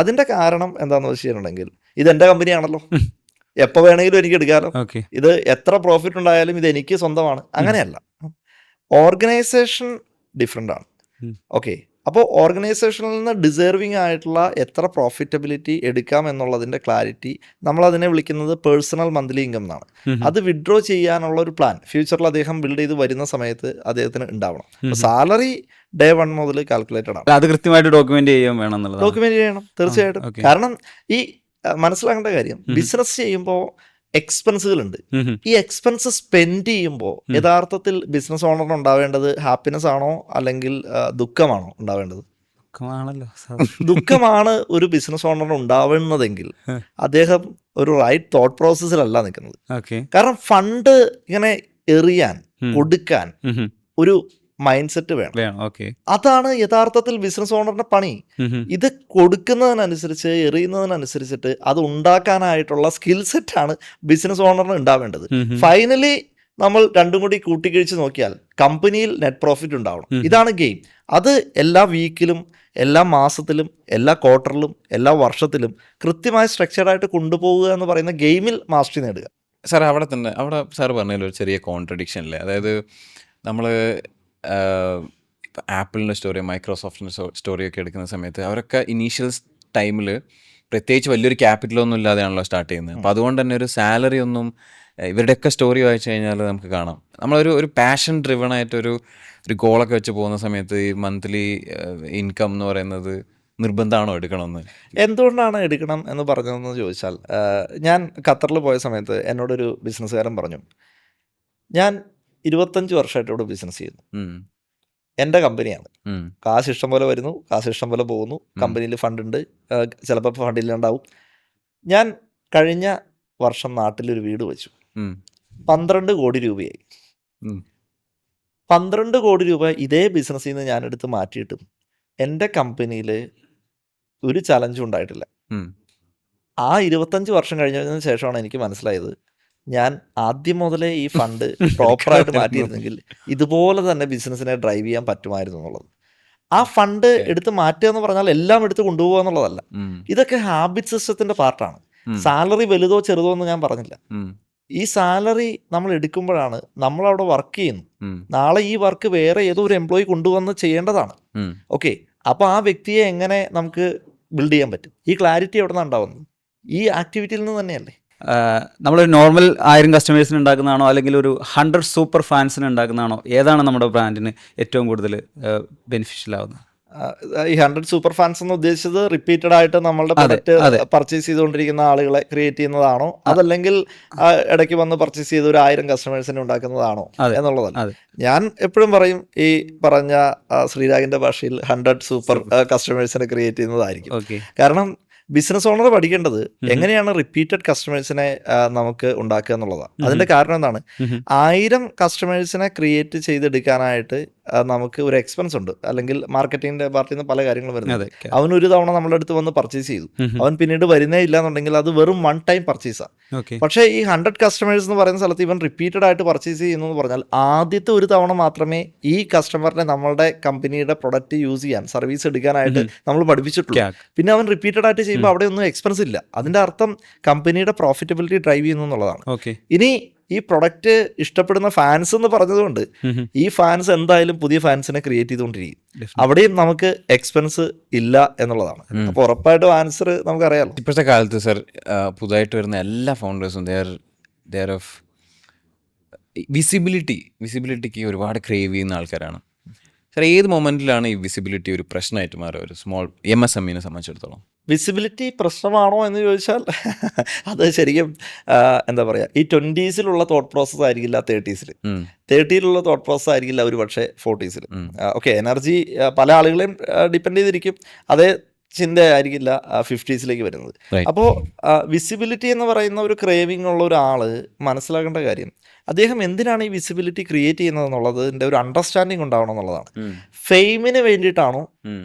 അതിൻ്റെ കാരണം എന്താണെന്ന് വെച്ചിട്ടുണ്ടെങ്കിൽ ഇത് എൻ്റെ കമ്പനിയാണല്ലോ, എപ്പോൾ വേണമെങ്കിലും എനിക്ക് എടുക്കാമല്ലോ, ഓക്കെ. ഇത് എത്ര പ്രോഫിറ്റ് ഉണ്ടായാലും ഇത് എനിക്ക് സ്വന്തമാണ്. അങ്ങനെയല്ല, ഓർഗനൈസേഷൻ ഡിഫറെൻ്റ് ആണ്. ഓക്കെ, അപ്പോൾ ഓർഗനൈസേഷനിൽ നിന്ന് ഡിസേർവിങ് ആയിട്ടുള്ള എത്ര പ്രോഫിറ്റബിലിറ്റി എടുക്കാം എന്നുള്ളതിൻ്റെ ക്ലാരിറ്റി, നമ്മളതിനെ വിളിക്കുന്നത് പേഴ്സണൽ മന്ത്ലി ഇൻകം എന്നാണ്. അത് വിഡ്രോ ചെയ്യാനുള്ള ഒരു പ്ലാൻ ഫ്യൂച്ചറിൽ അദ്ദേഹം ബിൽഡ് ചെയ്ത് വരുന്ന സമയത്ത് അദ്ദേഹത്തിന് ഉണ്ടാവണം. സാലറി ഡേ 1 മുതൽ കാൽക്കുലേറ്റഡ് ആണ്. അത് കൃത്യമായിട്ട് ഡോക്യുമെന്റ് ചെയ്യാൻ വേണം എന്നുള്ളത്. ഡോക്യുമെന്റ് ചെയ്യണം തീർച്ചയായിട്ടും. okay. കാരണം ഈ മനസ്സിലാക്കേണ്ട കാര്യം, ബിസിനസ് ചെയ്യുമ്പോൾ എക്സ്പെൻസുകളുണ്ട്. ഈ എക്സ്പെൻസ് സ്പെൻഡ് ചെയ്യുമ്പോൾ യഥാർത്ഥത്തിൽ ബിസിനസ് ഓണറിന് ഉണ്ടാവേണ്ടത് ഹാപ്പിനെസ് ആണോ അല്ലെങ്കിൽ ദുഃഖമാണോ ഉണ്ടാവേണ്ടത്? ദുഃഖമാണ് ഒരു ബിസിനസ് ഓണറിന് ഉണ്ടാവുന്നതെങ്കിൽ അദ്ദേഹം ഒരു റൈറ്റ് തോട്ട് പ്രോസസ്സിലല്ല നിൽക്കുന്നത്. കാരണം ഫണ്ട് ഇങ്ങനെ എറിയാൻ കൊടുക്കാൻ ഒരു മൈൻഡ് സെറ്റ് വേണം. അതാണ് യഥാർത്ഥത്തിൽ ബിസിനസ് ഓണറിന്റെ പണി. ഇത് കൊടുക്കുന്നതിനനുസരിച്ച് എറിയുന്നതിനനുസരിച്ചിട്ട് അത് ഉണ്ടാക്കാനായിട്ടുള്ള സ്കിൽ സെറ്റാണ് ബിസിനസ് ഓണറിന് ഉണ്ടാവേണ്ടത്. ഫൈനലി നമ്മൾ രണ്ടും കൂടി കൂട്ടിക്കഴിച്ച് നോക്കിയാൽ കമ്പനിയിൽ നെറ്റ് പ്രോഫിറ്റ് ഉണ്ടാവണം. ഇതാണ് ഗെയിം. അത് എല്ലാ വീക്കിലും, എല്ലാ മാസത്തിലും, എല്ലാ ക്വാർട്ടറിലും, എല്ലാ വർഷത്തിലും കൃത്യമായി സ്ട്രക്ചർഡായിട്ട് കൊണ്ടുപോകുക എന്ന് പറയുന്ന ഗെയിമിൽ മാസ്റ്ററി നേടുക. സാർ അവിടെ സാർ പറഞ്ഞതിൽ ഒരു ചെറിയ കോൺട്രഡിക്ഷൻ അല്ലേ? അതായത് നമ്മൾ ഇപ്പോൾ ആപ്പിളിൻ്റെ സ്റ്റോറി, മൈക്രോസോഫ്റ്റിൻ്റെ സ്റ്റോറിയൊക്കെ എടുക്കുന്ന സമയത്ത് അവരൊക്കെ ഇനീഷ്യൽ ടൈമിൽ പ്രത്യേകിച്ച് വലിയൊരു ക്യാപിറ്റലൊന്നും ഇല്ലാതെയാണല്ലോ സ്റ്റാർട്ട് ചെയ്യുന്നത്. അപ്പോൾ അതുകൊണ്ട് തന്നെ ഒരു സാലറി ഒന്നും, ഇവരുടെയൊക്കെ സ്റ്റോറി വായിച്ചു കഴിഞ്ഞാൽ നമുക്ക് കാണാം, നമ്മളൊരു പാഷൻ ഡ്രിവൺ ആയിട്ടൊരു ഗോളൊക്കെ വെച്ച് പോകുന്ന സമയത്ത് ഈ മന്ത്ലി ഇൻകം എന്ന് പറയുന്നത് നിർബന്ധമാണോ എടുക്കണമെന്ന്? എന്തുകൊണ്ടാണ് എടുക്കണം എന്ന് പറഞ്ഞതെന്ന് ചോദിച്ചാൽ, ഞാൻ ഖത്തറിൽ പോയ സമയത്ത് എന്നോടൊരു ബിസിനസ്സുകാരൻ പറഞ്ഞു, ഞാൻ 25 വർഷമായിട്ട് ഇവിടെ ബിസിനസ് ചെയ്യുന്നു, എൻ്റെ കമ്പനിയാണ്, കാശ് ഇഷ്ടം പോലെ വരുന്നു, കാശ് ഇഷ്ടം പോലെ പോകുന്നു, കമ്പനിയിൽ ഫണ്ട് ഉണ്ട്, ചിലപ്പോൾ ഫണ്ടില്ലാണ്ടാവും. ഞാൻ കഴിഞ്ഞ വർഷം നാട്ടിലൊരു വീട് വെച്ചു, 12 കോടി രൂപയായി. 12 കോടി രൂപ ഇതേ ബിസിനസ്സിൽ നിന്ന് ഞാനെടുത്ത് മാറ്റിയിട്ടും എൻ്റെ കമ്പനിയിൽ ഒരു ചലഞ്ചും ഉണ്ടായിട്ടില്ല. ആ 25 വർഷം കഴിഞ്ഞതിന് ശേഷമാണ് എനിക്ക് മനസ്സിലായത്, ഞാൻ ആദ്യം മുതലേ ഈ ഫണ്ട് പ്രോപ്പറായിട്ട് മാറ്റിയിരുന്നെങ്കിൽ ഇതുപോലെ തന്നെ ബിസിനസ്സിനെ ഡ്രൈവ് ചെയ്യാൻ പറ്റുമായിരുന്നു എന്നുള്ളത്. ആ ഫണ്ട് എടുത്ത് മാറ്റുക എന്ന് പറഞ്ഞാൽ എല്ലാം എടുത്ത് കൊണ്ടുപോകുക എന്നുള്ളതല്ല. ഇതൊക്കെ ഹാബിറ്റ് സിസ്റ്റത്തിന്റെ പാർട്ടാണ്. സാലറി വലുതോ ചെറുതോ എന്ന് ഞാൻ പറഞ്ഞില്ല. ഈ സാലറി നമ്മൾ എടുക്കുമ്പോഴാണ് നമ്മളവിടെ വർക്ക് ചെയ്യുന്നു. നാളെ ഈ വർക്ക് വേറെ ഏതോ ഒരു എംപ്ലോയി കൊണ്ടുവന്ന് ചെയ്യേണ്ടതാണ്. ഓക്കെ, അപ്പോൾ ആ വ്യക്തിയെ എങ്ങനെ നമുക്ക് ബിൽഡ് ചെയ്യാൻ പറ്റും? ഈ ക്ലാരിറ്റി എവിടെ നിന്നാണ് ഉണ്ടാവുന്നത്? ഈ ആക്ടിവിറ്റിയിൽ നിന്ന് തന്നെയല്ലേ. നമ്മളൊരു നോർമൽ 1000 കസ്റ്റമേഴ്സിന് ഉണ്ടാക്കുന്നതാണോ അല്ലെങ്കിൽ ഒരു 100 സൂപ്പർ ഫാൻസിന് ഉണ്ടാക്കുന്നതാണോ? ഏതാണ് നമ്മുടെ ബ്രാൻഡിന് ഏറ്റവും കൂടുതൽ ബെനിഫിഷ്യൽ ആവുന്നത്? ഈ 100 സൂപ്പർ ഫാൻസ് എന്ന് ഉദ്ദേശിച്ചത് റിപ്പീറ്റഡ് ആയിട്ട് നമ്മളുടെ പ്രൊഡക്റ്റ് പർച്ചേസ് ചെയ്തുകൊണ്ടിരിക്കുന്ന ആളുകളെ ക്രിയേറ്റ് ചെയ്യുന്നതാണോ, അതല്ലെങ്കിൽ ഇടയ്ക്ക് വന്ന് പർച്ചേസ് ചെയ്ത് ഒരു 1000 കസ്റ്റമേഴ്സിനെ ഉണ്ടാക്കുന്നതാണോ എന്നുള്ളതല്ല. ഞാൻ എപ്പോഴും പറയും, ഈ പറഞ്ഞ ശ്രീരാഗിന്റെ ഭാഷയിൽ 100 സൂപ്പർ കസ്റ്റമേഴ്സിനെ ക്രിയേറ്റ് ചെയ്യുന്നതായിരിക്കും. കാരണം ബിസിനസ് ഓണർ പഠിക്കേണ്ടത് എങ്ങനെയാണ് റിപ്പീറ്റഡ് കസ്റ്റമേഴ്സിനെ നമുക്ക് ഉണ്ടാക്കുക എന്നുള്ളതാണ്. അതിന്റെ കാരണം എന്താണ്? 1000 കസ്റ്റമേഴ്സിനെ ക്രിയേറ്റ് ചെയ്തെടുക്കാനായിട്ട് നമുക്ക് ഒരു എക്സ്പെൻസ് ഉണ്ട്, അല്ലെങ്കിൽ മാർക്കറ്റിംഗിന്റെ പാർട്ടിൽ നിന്ന് പല കാര്യങ്ങളും വരുന്നത്. അവൻ ഒരു തവണ നമ്മുടെ അടുത്ത് വന്ന് പർച്ചേസ് ചെയ്തു, അവൻ പിന്നീട് വരുന്നേ ഇല്ല എന്നുണ്ടെങ്കിൽ അത് വെറും 1 ടൈം പർച്ചേസാണ്. പക്ഷേ ഈ 100 കസ്റ്റമേഴ്സ് എന്ന് പറയുന്ന സ്ഥലത്ത് ഇവൻ റിപ്പീറ്റഡ് ആയിട്ട് പർച്ചേസ് ചെയ്യുന്നു എന്ന് പറഞ്ഞാൽ ആദ്യത്തെ ഒരു തവണ മാത്രമേ ഈ കസ്റ്റമറിനെ നമ്മളുടെ കമ്പനിയുടെ പ്രൊഡക്റ്റ് യൂസ് ചെയ്യാൻ, സർവീസ് എടുക്കാനായിട്ട് നമ്മൾ പഠിപ്പിച്ചിട്ടുള്ളൂ. പിന്നെ അവൻ റിപ്പീറ്റഡ് ആയിട്ട് ചെയ്യുമ്പോൾ അവിടെ ഒന്നും എക്സ്പെൻസ് ഇല്ല. അതിന്റെ അർത്ഥം കമ്പനിയുടെ പ്രോഫിറ്റബിലിറ്റി ഡ്രൈവ് ചെയ്യുന്നു എന്നുള്ളതാണ്. ഇനി ഈ പ്രൊഡക്റ്റ് ഇഷ്ടപ്പെടുന്ന ഫാൻസ് എന്ന് പറഞ്ഞതുകൊണ്ട് ഈ ഫാൻസ് എന്തായാലും പുതിയ ഫാൻസിനെ ക്രിയേറ്റ് ചെയ്തുകൊണ്ടിരിക്കും. അവിടെയും നമുക്ക് എക്സ്പെൻസ് ഇല്ല എന്നുള്ളതാണ്. അപ്പോൾ ഉറപ്പായിട്ടും ആൻസർ നമുക്കറിയാലോ. ഇപ്പോഴത്തെ കാലത്ത് സർ പുതുതായിട്ട് വരുന്ന എല്ലാ ഫൗണ്ടേഴ്സും ദർ ഓഫ് വിസിബിലിറ്റിക്ക് ഒരുപാട് ക്രേവ് ചെയ്യുന്ന ആൾക്കാരാണ്. സർ, ഏത് മൊമെന്റിലാണ് ഈ വിസിബിലിറ്റി ഒരു പ്രശ്നമായിട്ട് മാറുക ഒരു സ്മോൾ MSME സംബന്ധിച്ചിടത്തോളം? വിസിബിലിറ്റി പ്രശ്നമാണോ എന്ന് ചോദിച്ചാൽ അത് ശരിക്കും എന്താ പറയുക, ഈ 20s തോട്ട് പ്രോസസ് ആയിരിക്കില്ല 30s തോട്ട് പ്രോസസ് ആയിരിക്കില്ല ഒരു പക്ഷേ 40s. ഓക്കെ, എനർജി പല ആളുകളെയും ഡിപ്പെൻഡ് ചെയ്തിരിക്കും. അതേ ചിന്തയായിരിക്കില്ല 50s വരുന്നത്. അപ്പോൾ വിസിബിലിറ്റി എന്ന് പറയുന്ന ഒരു ക്രേവിംഗ് ഉള്ള ഒരാൾ മനസ്സിലാക്കേണ്ട കാര്യം, അദ്ദേഹം എന്തിനാണ് ഈ വിസിബിലിറ്റി ക്രിയേറ്റ് ചെയ്യുന്നത് എന്നുള്ളതിൻ്റെ ഒരു അണ്ടർസ്റ്റാൻഡിങ് ഉണ്ടാവണം എന്നുള്ളതാണ്. ഫെയിമിന് വേണ്ടിയിട്ടാണോ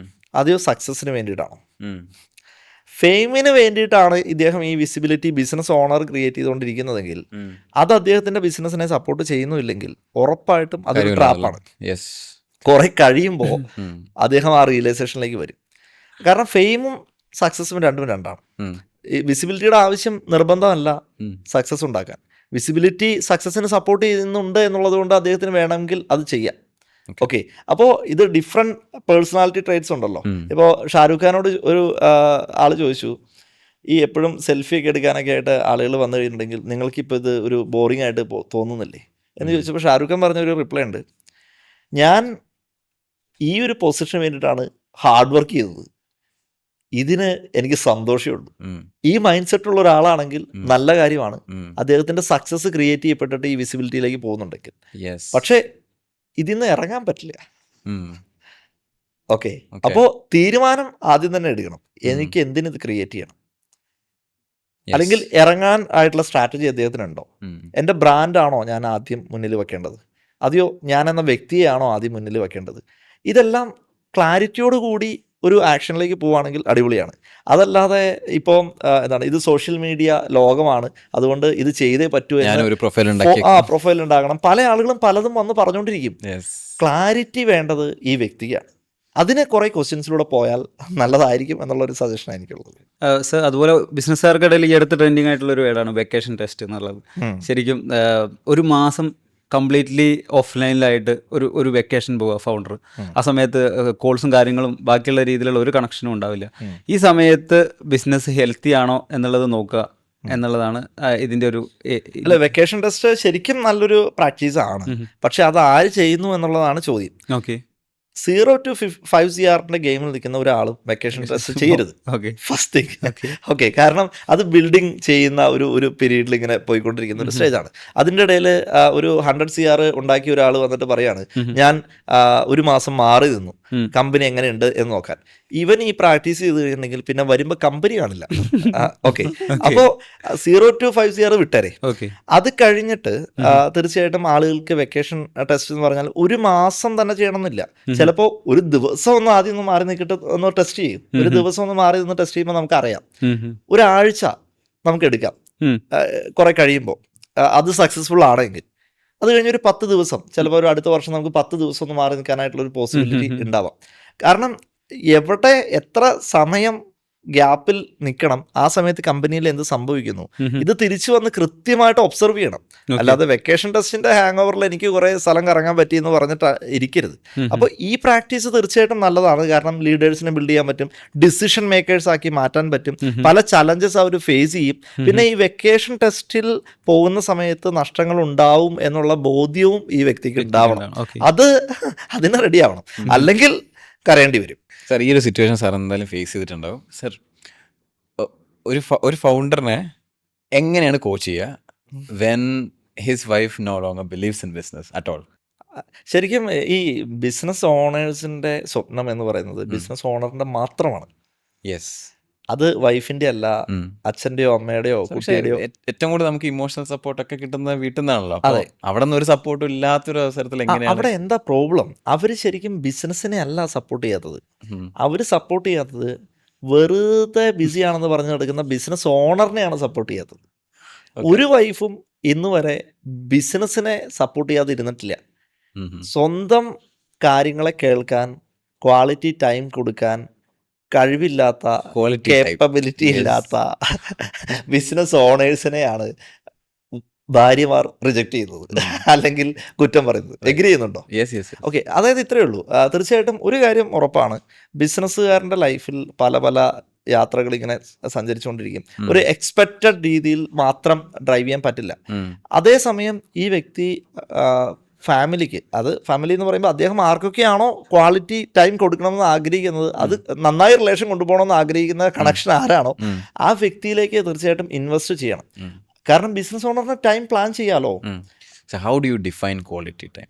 അതെയോ സക്സസിന് വേണ്ടിയിട്ടാണോ? ഫെയിമിന് വേണ്ടിയിട്ടാണ് ഇദ്ദേഹം ഈ വിസിബിലിറ്റി ബിസിനസ് ഓണർ ക്രിയേറ്റ് ചെയ്തുകൊണ്ടിരിക്കുന്നതെങ്കിൽ അത് അദ്ദേഹത്തിന്റെ ബിസിനസിനെ സപ്പോർട്ട് ചെയ്യുന്നില്ലെങ്കിൽ ഉറപ്പായിട്ടും അതൊരു ട്രാപ്പാണ്. കുറെ കഴിയുമ്പോൾ അദ്ദേഹം ആ റിയലൈസേഷനിലേക്ക് വരും. കാരണം ഫെയിമും സക്സസും രണ്ടാണ്. വിസിബിലിറ്റിയുടെ ആവശ്യം നിർബന്ധമല്ല സക്സസ് ഉണ്ടാക്കാൻ. വിസിബിലിറ്റി സക്സസിന് സപ്പോർട്ട് ചെയ്യുന്നുണ്ട് എന്നുള്ളത് കൊണ്ട് അദ്ദേഹത്തിന് വേണമെങ്കിൽ അത് ചെയ്യാം. ഓക്കെ, അപ്പോൾ ഇത് ഡിഫറെൻറ്റ് പേഴ്സണാലിറ്റി ട്രേറ്റ്സ് ഉണ്ടല്ലോ. ഇപ്പോൾ ഷാരൂഖ് ഖാനോട് ഒരു ആൾ ചോദിച്ചു, ഈ എപ്പോഴും സെൽഫി ഒക്കെ എടുക്കാനൊക്കെ ആയിട്ട് ആളുകൾ വന്നു കഴിഞ്ഞിട്ടുണ്ടെങ്കിൽ നിങ്ങൾക്കിപ്പോൾ ഇത് ഒരു ബോറിംഗ് ആയിട്ട് തോന്നുന്നില്ലേ എന്ന് ചോദിച്ചപ്പോൾ ഷാരൂഖ് ഖാൻ പറഞ്ഞ ഒരു റിപ്ലൈ ഉണ്ട്, ഞാൻ ഈ ഒരു പൊസിഷന് വേണ്ടിയിട്ടാണ് ഹാർഡ് വർക്ക് ചെയ്തത്, ഇതിന് എനിക്ക് സന്തോഷമുള്ളൂ. ഈ മൈൻഡ് സെറ്റ് ഉള്ള ഒരാളാണെങ്കിൽ നല്ല കാര്യമാണ്. അദ്ദേഹത്തിന്റെ സക്സസ് ക്രിയേറ്റ് ചെയ്യപ്പെട്ടിട്ട് ഈ വിസിബിലിറ്റിയിലേക്ക് പോകുന്നുണ്ടെങ്കിൽ. പക്ഷേ ഇതിന്ന് ഇറങ്ങാൻ പറ്റില്ല. ഓക്കെ, അപ്പോൾ തീരുമാനം ആദ്യം തന്നെ എടുക്കണം, എനിക്ക് എന്തിനിത് ക്രിയേറ്റ് ചെയ്യണം, അല്ലെങ്കിൽ ഇറങ്ങാൻ ആയിട്ടുള്ള സ്ട്രാറ്റജി അദ്ദേഹത്തിനുണ്ടോ. എൻ്റെ ബ്രാൻഡാണോ ഞാൻ ആദ്യം മുന്നിൽ വെക്കേണ്ടത്, അതെയോ ഞാൻ എന്ന വ്യക്തിയെയാണോ ആദ്യം മുന്നിൽ വെക്കേണ്ടത്? ഇതെല്ലാം ക്ലാരിറ്റിയോട് കൂടി ഒരു ആക്ഷനിലേക്ക് പോവുകയാണെങ്കിൽ അടിപൊളിയാണ്. അതല്ലാതെ ഇപ്പോൾ എന്താണ്, ഇത് സോഷ്യൽ മീഡിയ ലോകമാണ്, അതുകൊണ്ട് ഇത് ചെയ്തേ പറ്റൂ എന്ന് പ്രൊഫൈൽ ഉണ്ടാകണം. പല ആളുകളും പലതും വന്ന് പറഞ്ഞുകൊണ്ടിരിക്കും. ക്ലാരിറ്റി വേണ്ടത് ഈ വ്യക്തിക്കാണ്. അതിന് കുറേ ക്വസ്റ്റ്യൻസിലൂടെ പോയാൽ നല്ലതായിരിക്കും എന്നുള്ളൊരു സജഷനാണ് എനിക്കുള്ളത്. സർ, അതുപോലെ ബിസിനസ്സുകാർക്കിടയിൽ ഈ അടുത്ത് ട്രെൻഡിങ് ആയിട്ടുള്ള ഒരു വേർഡാണ് വെക്കേഷൻ ടെസ്റ്റ് എന്നുള്ളത്. ശരിക്കും ഒരു മാസം കംപ്ലീറ്റ്ലി ഓഫ്ലൈനിലായിട്ട് ഒരു വെക്കേഷൻ പോവുക ഫൗണ്ടർ. ആ സമയത്ത് കോൾസും കാര്യങ്ങളും ബാക്കിയുള്ള രീതിയിലുള്ള ഒരു കണക്ഷനും ഉണ്ടാവില്ല. ഈ സമയത്ത് ബിസിനസ് ഹെൽത്തി ആണോ എന്നുള്ളത് നോക്കുക എന്നുള്ളതാണ് ഇതിൻ്റെ ഒരു. അല്ല, വെക്കേഷൻ ടെസ്റ്റ് ശരിക്കും നല്ലൊരു പ്രാക്ടീസ് ആണ്, പക്ഷെ അത് ആര് ചെയ്യുന്നു എന്നുള്ളതാണ് ചോദ്യം. ഓക്കെ, 0 to 5 CR ഗെയിമിൽ നിൽക്കുന്ന ഒരാളും വെക്കേഷൻ ടെസ്റ്റ് ചെയ്യരുത്. First thing. ഓക്കെ, കാരണം അത് ബിൽഡിങ് ചെയ്യുന്ന ഒരു പീരീഡിൽ ഇങ്ങനെ പോയിക്കൊണ്ടിരിക്കുന്ന ഒരു സ്റ്റേജാണ്. അതിൻ്റെ ഇടയിൽ ഒരു 100 CR ഉണ്ടാക്കിയ ഒരാൾ വന്നിട്ട് പറയാണ്, ഞാൻ ഒരു മാസം മാറി നിന്നു കമ്പനി എങ്ങനെയുണ്ട് എന്ന് നോക്കാൻ. ഇവൻ ഈ പ്രാക്ടീസ് ചെയ്ത് കഴിഞ്ഞിട്ടുണ്ടെങ്കിൽ പിന്നെ വരുമ്പോൾ കമ്പനി കാണില്ല. ഓക്കെ, അപ്പോൾ 0 to 5 CR വിട്ടേരെ. അത് കഴിഞ്ഞിട്ട് തീർച്ചയായിട്ടും ആളുകൾക്ക് വെക്കേഷൻ ടെസ്റ്റ് എന്ന് പറഞ്ഞാൽ ഒരു മാസം തന്നെ ചെയ്യണമെന്നില്ല. ചിലപ്പോൾ ഒരു ദിവസം ഒന്ന് ആദ്യം ഒന്ന് മാറി നിൽക്കിട്ട് ഒന്ന് ടെസ്റ്റ് ചെയ്യും. ഒരു ദിവസം ഒന്ന് മാറി നിന്ന് ടെസ്റ്റ് ചെയ്യുമ്പോൾ നമുക്കറിയാം. ഒരാഴ്ച നമുക്ക് എടുക്കാം കുറെ കഴിയുമ്പോൾ, അത് സക്സസ്ഫുൾ ആണെങ്കിൽ. അത് കഴിഞ്ഞൊരു 10 ദിവസം, ചിലപ്പോൾ ഒരു അടുത്ത വർഷം നമുക്ക് 10 ദിവസം ഒന്ന് മാറി നിൽക്കാനായിട്ടുള്ള ഒരു പോസിബിലിറ്റി ഉണ്ടാവാം. കാരണം എവിടെ എത്ര സമയം ഗ്യാപ്പിൽ നിൽക്കണം, ആ സമയത്ത് കമ്പനിയിൽ എന്ത് സംഭവിക്കുന്നു, ഇത് തിരിച്ചു വന്ന് കൃത്യമായിട്ട് ഒബ്സർവ് ചെയ്യണം. അല്ലാതെ വെക്കേഷൻ ടെസ്റ്റിന്റെ ഹാങ് ഓവറിൽ എനിക്ക് കുറെ സ്ഥലം കറങ്ങാൻ പറ്റിയെന്ന് പറഞ്ഞിട്ട് ഇരിക്കരുത്. അപ്പോൾ ഈ പ്രാക്ടീസ് തീർച്ചയായിട്ടും നല്ലതാണ്. കാരണം ലീഡേഴ്സിനെ ബിൽഡ് ചെയ്യാൻ പറ്റും, ഡിസിഷൻ മേക്കേഴ്സ് ആക്കി മാറ്റാൻ പറ്റും, പല ചലഞ്ചസ് അവർ ഫേസ് ചെയ്യും. പിന്നെ ഈ വെക്കേഷൻ ടെസ്റ്റിൽ പോകുന്ന സമയത്ത് നഷ്ടങ്ങൾ ഉണ്ടാവും എന്നുള്ള ബോധ്യവും ഈ വ്യക്തിക്ക് ഉണ്ടാവണം. അതിന് റെഡി ആവണം, അല്ലെങ്കിൽ കരയേണ്ടി വരും. സാർ, ഈ ഒരു സിറ്റുവേഷൻ സാർ എന്തായാലും ഫേസ് ചെയ്തിട്ടുണ്ടാവും. സാർ, ഒരു ഫൗണ്ടറിനെ എങ്ങനെയാണ് കോച്ച് ചെയ്യുക when his wife no longer believes in business at all? ശരിക്കും ഈ ബിസിനസ് ഓണേഴ്സിന്റെ സ്വപ്നം എന്ന് പറയുന്നത് ബിസിനസ് ഓണറിന്റെ മാത്രമാണ്. യെസ്, അത് വൈഫിന്റെ അല്ല, അച്ഛന്റെയോ അമ്മയുടെയോ കുട്ടിയുടെയോ. ഏറ്റവും കൂടുതൽ നമുക്ക് ഇമോഷണൽ സപ്പോർട്ട് ഒക്കെ കിട്ടുന്നത് വീട്ടിൽ നിന്നാണല്ലോ. അവിടെ നിന്ന് ഒരു സപ്പോർട്ടും ഇല്ലാത്തൊരു അവസരത്തിൽ എങ്ങനെയാണ്? അവിടെ എന്താ പ്രോബ്ലം? അവര് ശരിക്കും ബിസിനസിനെ അല്ല സപ്പോർട്ട് ചെയ്യാത്തത്. അവര് സപ്പോർട്ട് ചെയ്യാത്തത് വെറുതെ ബിസി ആണെന്ന് പറഞ്ഞു നടക്കുന്ന ബിസിനസ് ഓണറിനെയാണ് സപ്പോർട്ട് ചെയ്യാത്തത്. ഒരു വൈഫും ഇന്ന് വരെ ബിസിനസിനെ സപ്പോർട്ട് ചെയ്യാതെ ഇരുന്നിട്ടില്ല. സ്വന്തം കാര്യങ്ങളെ കേൾക്കാൻ, ക്വാളിറ്റി ടൈം കൊടുക്കാൻ കഴിവില്ലാത്ത, കേപ്പബിലിറ്റി ഇല്ലാത്ത ബിസിനസ് ഓണേഴ്സിനെയാണ് ഭാര്യമാർ റിജക്ട് ചെയ്യുന്നത്, അല്ലെങ്കിൽ കുറ്റം പറയുന്നത്. എഗ്രി ചെയ്യുന്നുണ്ടോ? ഓക്കെ, അതായത് ഇത്രയേ ഉള്ളൂ. തീർച്ചയായിട്ടും ഒരു കാര്യം ഉറപ്പാണ്, ബിസിനസ്സുകാരൻ്റെ ലൈഫിൽ പല പല യാത്രകൾ ഇങ്ങനെ സഞ്ചരിച്ചുകൊണ്ടിരിക്കും. ഒരു എക്സ്പെക്റ്റഡ് രീതിയിൽ മാത്രം ഡ്രൈവ് ചെയ്യാൻ പറ്റില്ല. അതേസമയം ഈ വ്യക്തി ഫാമിലിക്ക്, അത് ഫാമിലി എന്ന് പറയുമ്പോൾ അദ്ദേഹം ആർക്കൊക്കെയാണോ ക്വാളിറ്റി ടൈം കൊടുക്കണമെന്ന് ആഗ്രഹിക്കുന്നത്, അത് നന്നായി റിലേഷൻ കൊണ്ടുപോകണമെന്ന് ആഗ്രഹിക്കുന്ന കണക്ഷൻ ആരാണോ ആ വ്യക്തിയിലേക്ക് തീർച്ചയായിട്ടും ഇൻവെസ്റ്റ് ചെയ്യണം. കാരണം ബിസിനസ് ഓണറിന് ടൈം പ്ലാൻ ചെയ്യാലോ. How do you define quality time?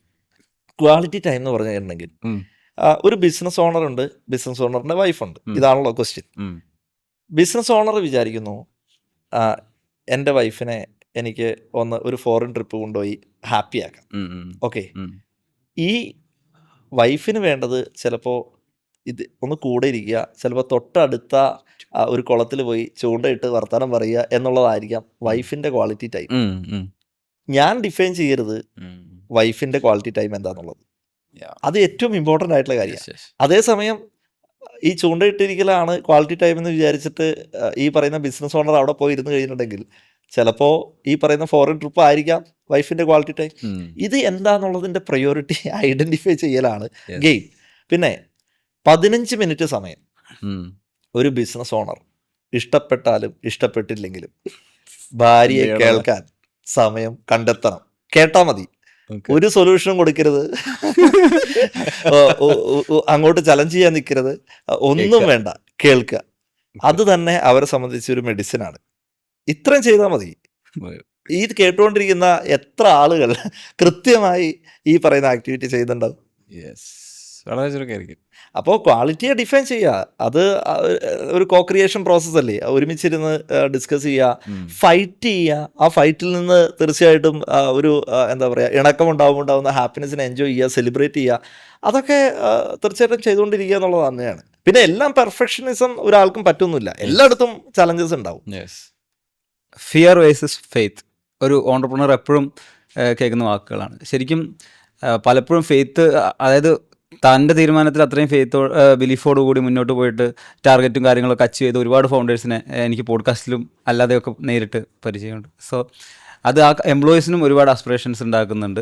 Quality time എന്ന് പറഞ്ഞിട്ടുണ്ടെങ്കിൽ ഒരു ബിസിനസ് ഓണർ ഉണ്ട്, ബിസിനസ് ഓണറിന്റെ വൈഫുണ്ട്. ഇതാണല്ലോ ക്വസ്റ്റ്യൻ. ബിസിനസ് ഓണർ വിചാരിക്കുന്നു, എൻ്റെ വൈഫിനെ എനിക്ക് ഒരു ഫോറിൻ ട്രിപ്പ് കൊണ്ടുപോയി ഹാപ്പി ആക്കാം. ഓക്കെ, ഈ വൈഫിന് വേണ്ടത് ചിലപ്പോൾ ഇത് ഒന്ന് കൂടെ ഇരിക്കുക, ചിലപ്പോൾ തൊട്ടടുത്ത ഒരു കുളത്തിൽ പോയി ചൂണ്ടയിട്ട് വർത്തമാനം പറയുക എന്നുള്ളതായിരിക്കാം വൈഫിന്റെ ക്വാളിറ്റി ടൈം. ഞാൻ ഡിഫൈൻ ചെയ്യരുത് വൈഫിന്റെ ക്വാളിറ്റി ടൈം എന്താന്നുള്ളത്. അത് ഏറ്റവും ഇമ്പോർട്ടൻ്റ് ആയിട്ടുള്ള കാര്യമാണ്. അതേസമയം ഈ ചൂണ്ടയിട്ടിരിക്കലാണ് ക്വാളിറ്റി ടൈം എന്ന് വിചാരിച്ചിട്ട് ഈ പറയുന്ന ബിസിനസ് ഓണർ അവിടെ പോയി ഇരുന്ന് കഴിഞ്ഞിട്ടുണ്ടെങ്കിൽ ചിലപ്പോൾ ഈ പറയുന്ന ഫോറിൻ ട്രിപ്പ് ആയിരിക്കാം വൈഫിൻ്റെ ക്വാളിറ്റി ടൈം. ഇത് എന്താണെന്നുള്ളതിൻ്റെ പ്രയോറിറ്റി ഐഡൻറ്റിഫൈ ചെയ്യലാണ് ഗെയിം. പിന്നെ 15 മിനിറ്റ് സമയം ഒരു ബിസിനസ് ഓണർ ഇഷ്ടപ്പെട്ടാലും ഇഷ്ടപ്പെട്ടില്ലെങ്കിലും ഭാര്യയെ കേൾക്കാൻ സമയം കണ്ടെത്തണം. കേട്ടാ മതി, ഒരു സൊല്യൂഷനും കൊടുക്കരുത്, അങ്ങോട്ട് ചലഞ്ച് ചെയ്യാൻ നിൽക്കരുത്, ഒന്നും വേണ്ട, കേൾക്കുക. അത് തന്നെ അവരെ സംബന്ധിച്ച് ഒരു മെഡിസിനാണ്. ഇത്രയും ചെയ്താൽ മതി. ഈ കേട്ടുകൊണ്ടിരിക്കുന്ന എത്ര ആളുകൾ കൃത്യമായി ഈ പറയുന്ന ആക്ടിവിറ്റി ചെയ്യുന്നുണ്ടാവും? വളരെ ചുരുക്കമായിരിക്കും. അപ്പോൾ ക്വാളിറ്റിയെ ഡിഫൈൻ ചെയ്യുക. അത് ഒരു കോ ക്രിയേഷൻ പ്രോസസ് അല്ലേ. ഒരുമിച്ചിരുന്ന് ഡിസ്കസ് ചെയ്യുക, ഫൈറ്റ് ചെയ്യുക. ആ ഫൈറ്റിൽ നിന്ന് തീർച്ചയായിട്ടും ഒരു എന്താ പറയുക, ഇണക്കം ഉണ്ടാവുന്ന ഹാപ്പിനെസ്സിനെ എൻജോയ് ചെയ്യുക, സെലിബ്രേറ്റ് ചെയ്യുക. അതൊക്കെ തീർച്ചയായിട്ടും ചെയ്തുകൊണ്ടിരിക്കുക എന്നുള്ളത് തന്നെയാണ്. പിന്നെ എല്ലാം പെർഫെക്ഷനിസം ഒരാൾക്കും പറ്റുന്നില്ല. എല്ലായിടത്തും ചലഞ്ചസ് ഉണ്ടാവും. ഫിയർ വേഴ്സസ് ഫെയ്ത്ത് ഒരു ഓണ്ടർപ്രണർ എപ്പോഴും കേൾക്കുന്ന വാക്കുകളാണ്. ശരിക്കും പലപ്പോഴും ഫെയ്ത്ത്, അതായത് തൻ്റെ തീരുമാനത്തിൽ അത്രയും ബിലീഫോട് കൂടി മുന്നോട്ട് പോയിട്ട് ടാർഗറ്റും കാര്യങ്ങളൊക്കെ അച്ചീവ് ചെയ്ത് ഒരുപാട് ഫൗണ്ടേഴ്സിനെ എനിക്ക് പോഡ്കാസ്റ്റിലും അല്ലാതെയൊക്കെ നേരിട്ട് പരിചയമുണ്ട്. സോ അത് ആ എംപ്ലോയീസിനും ഒരുപാട് ആസ്പിറേഷൻസ് ഉണ്ടാക്കുന്നുണ്ട്.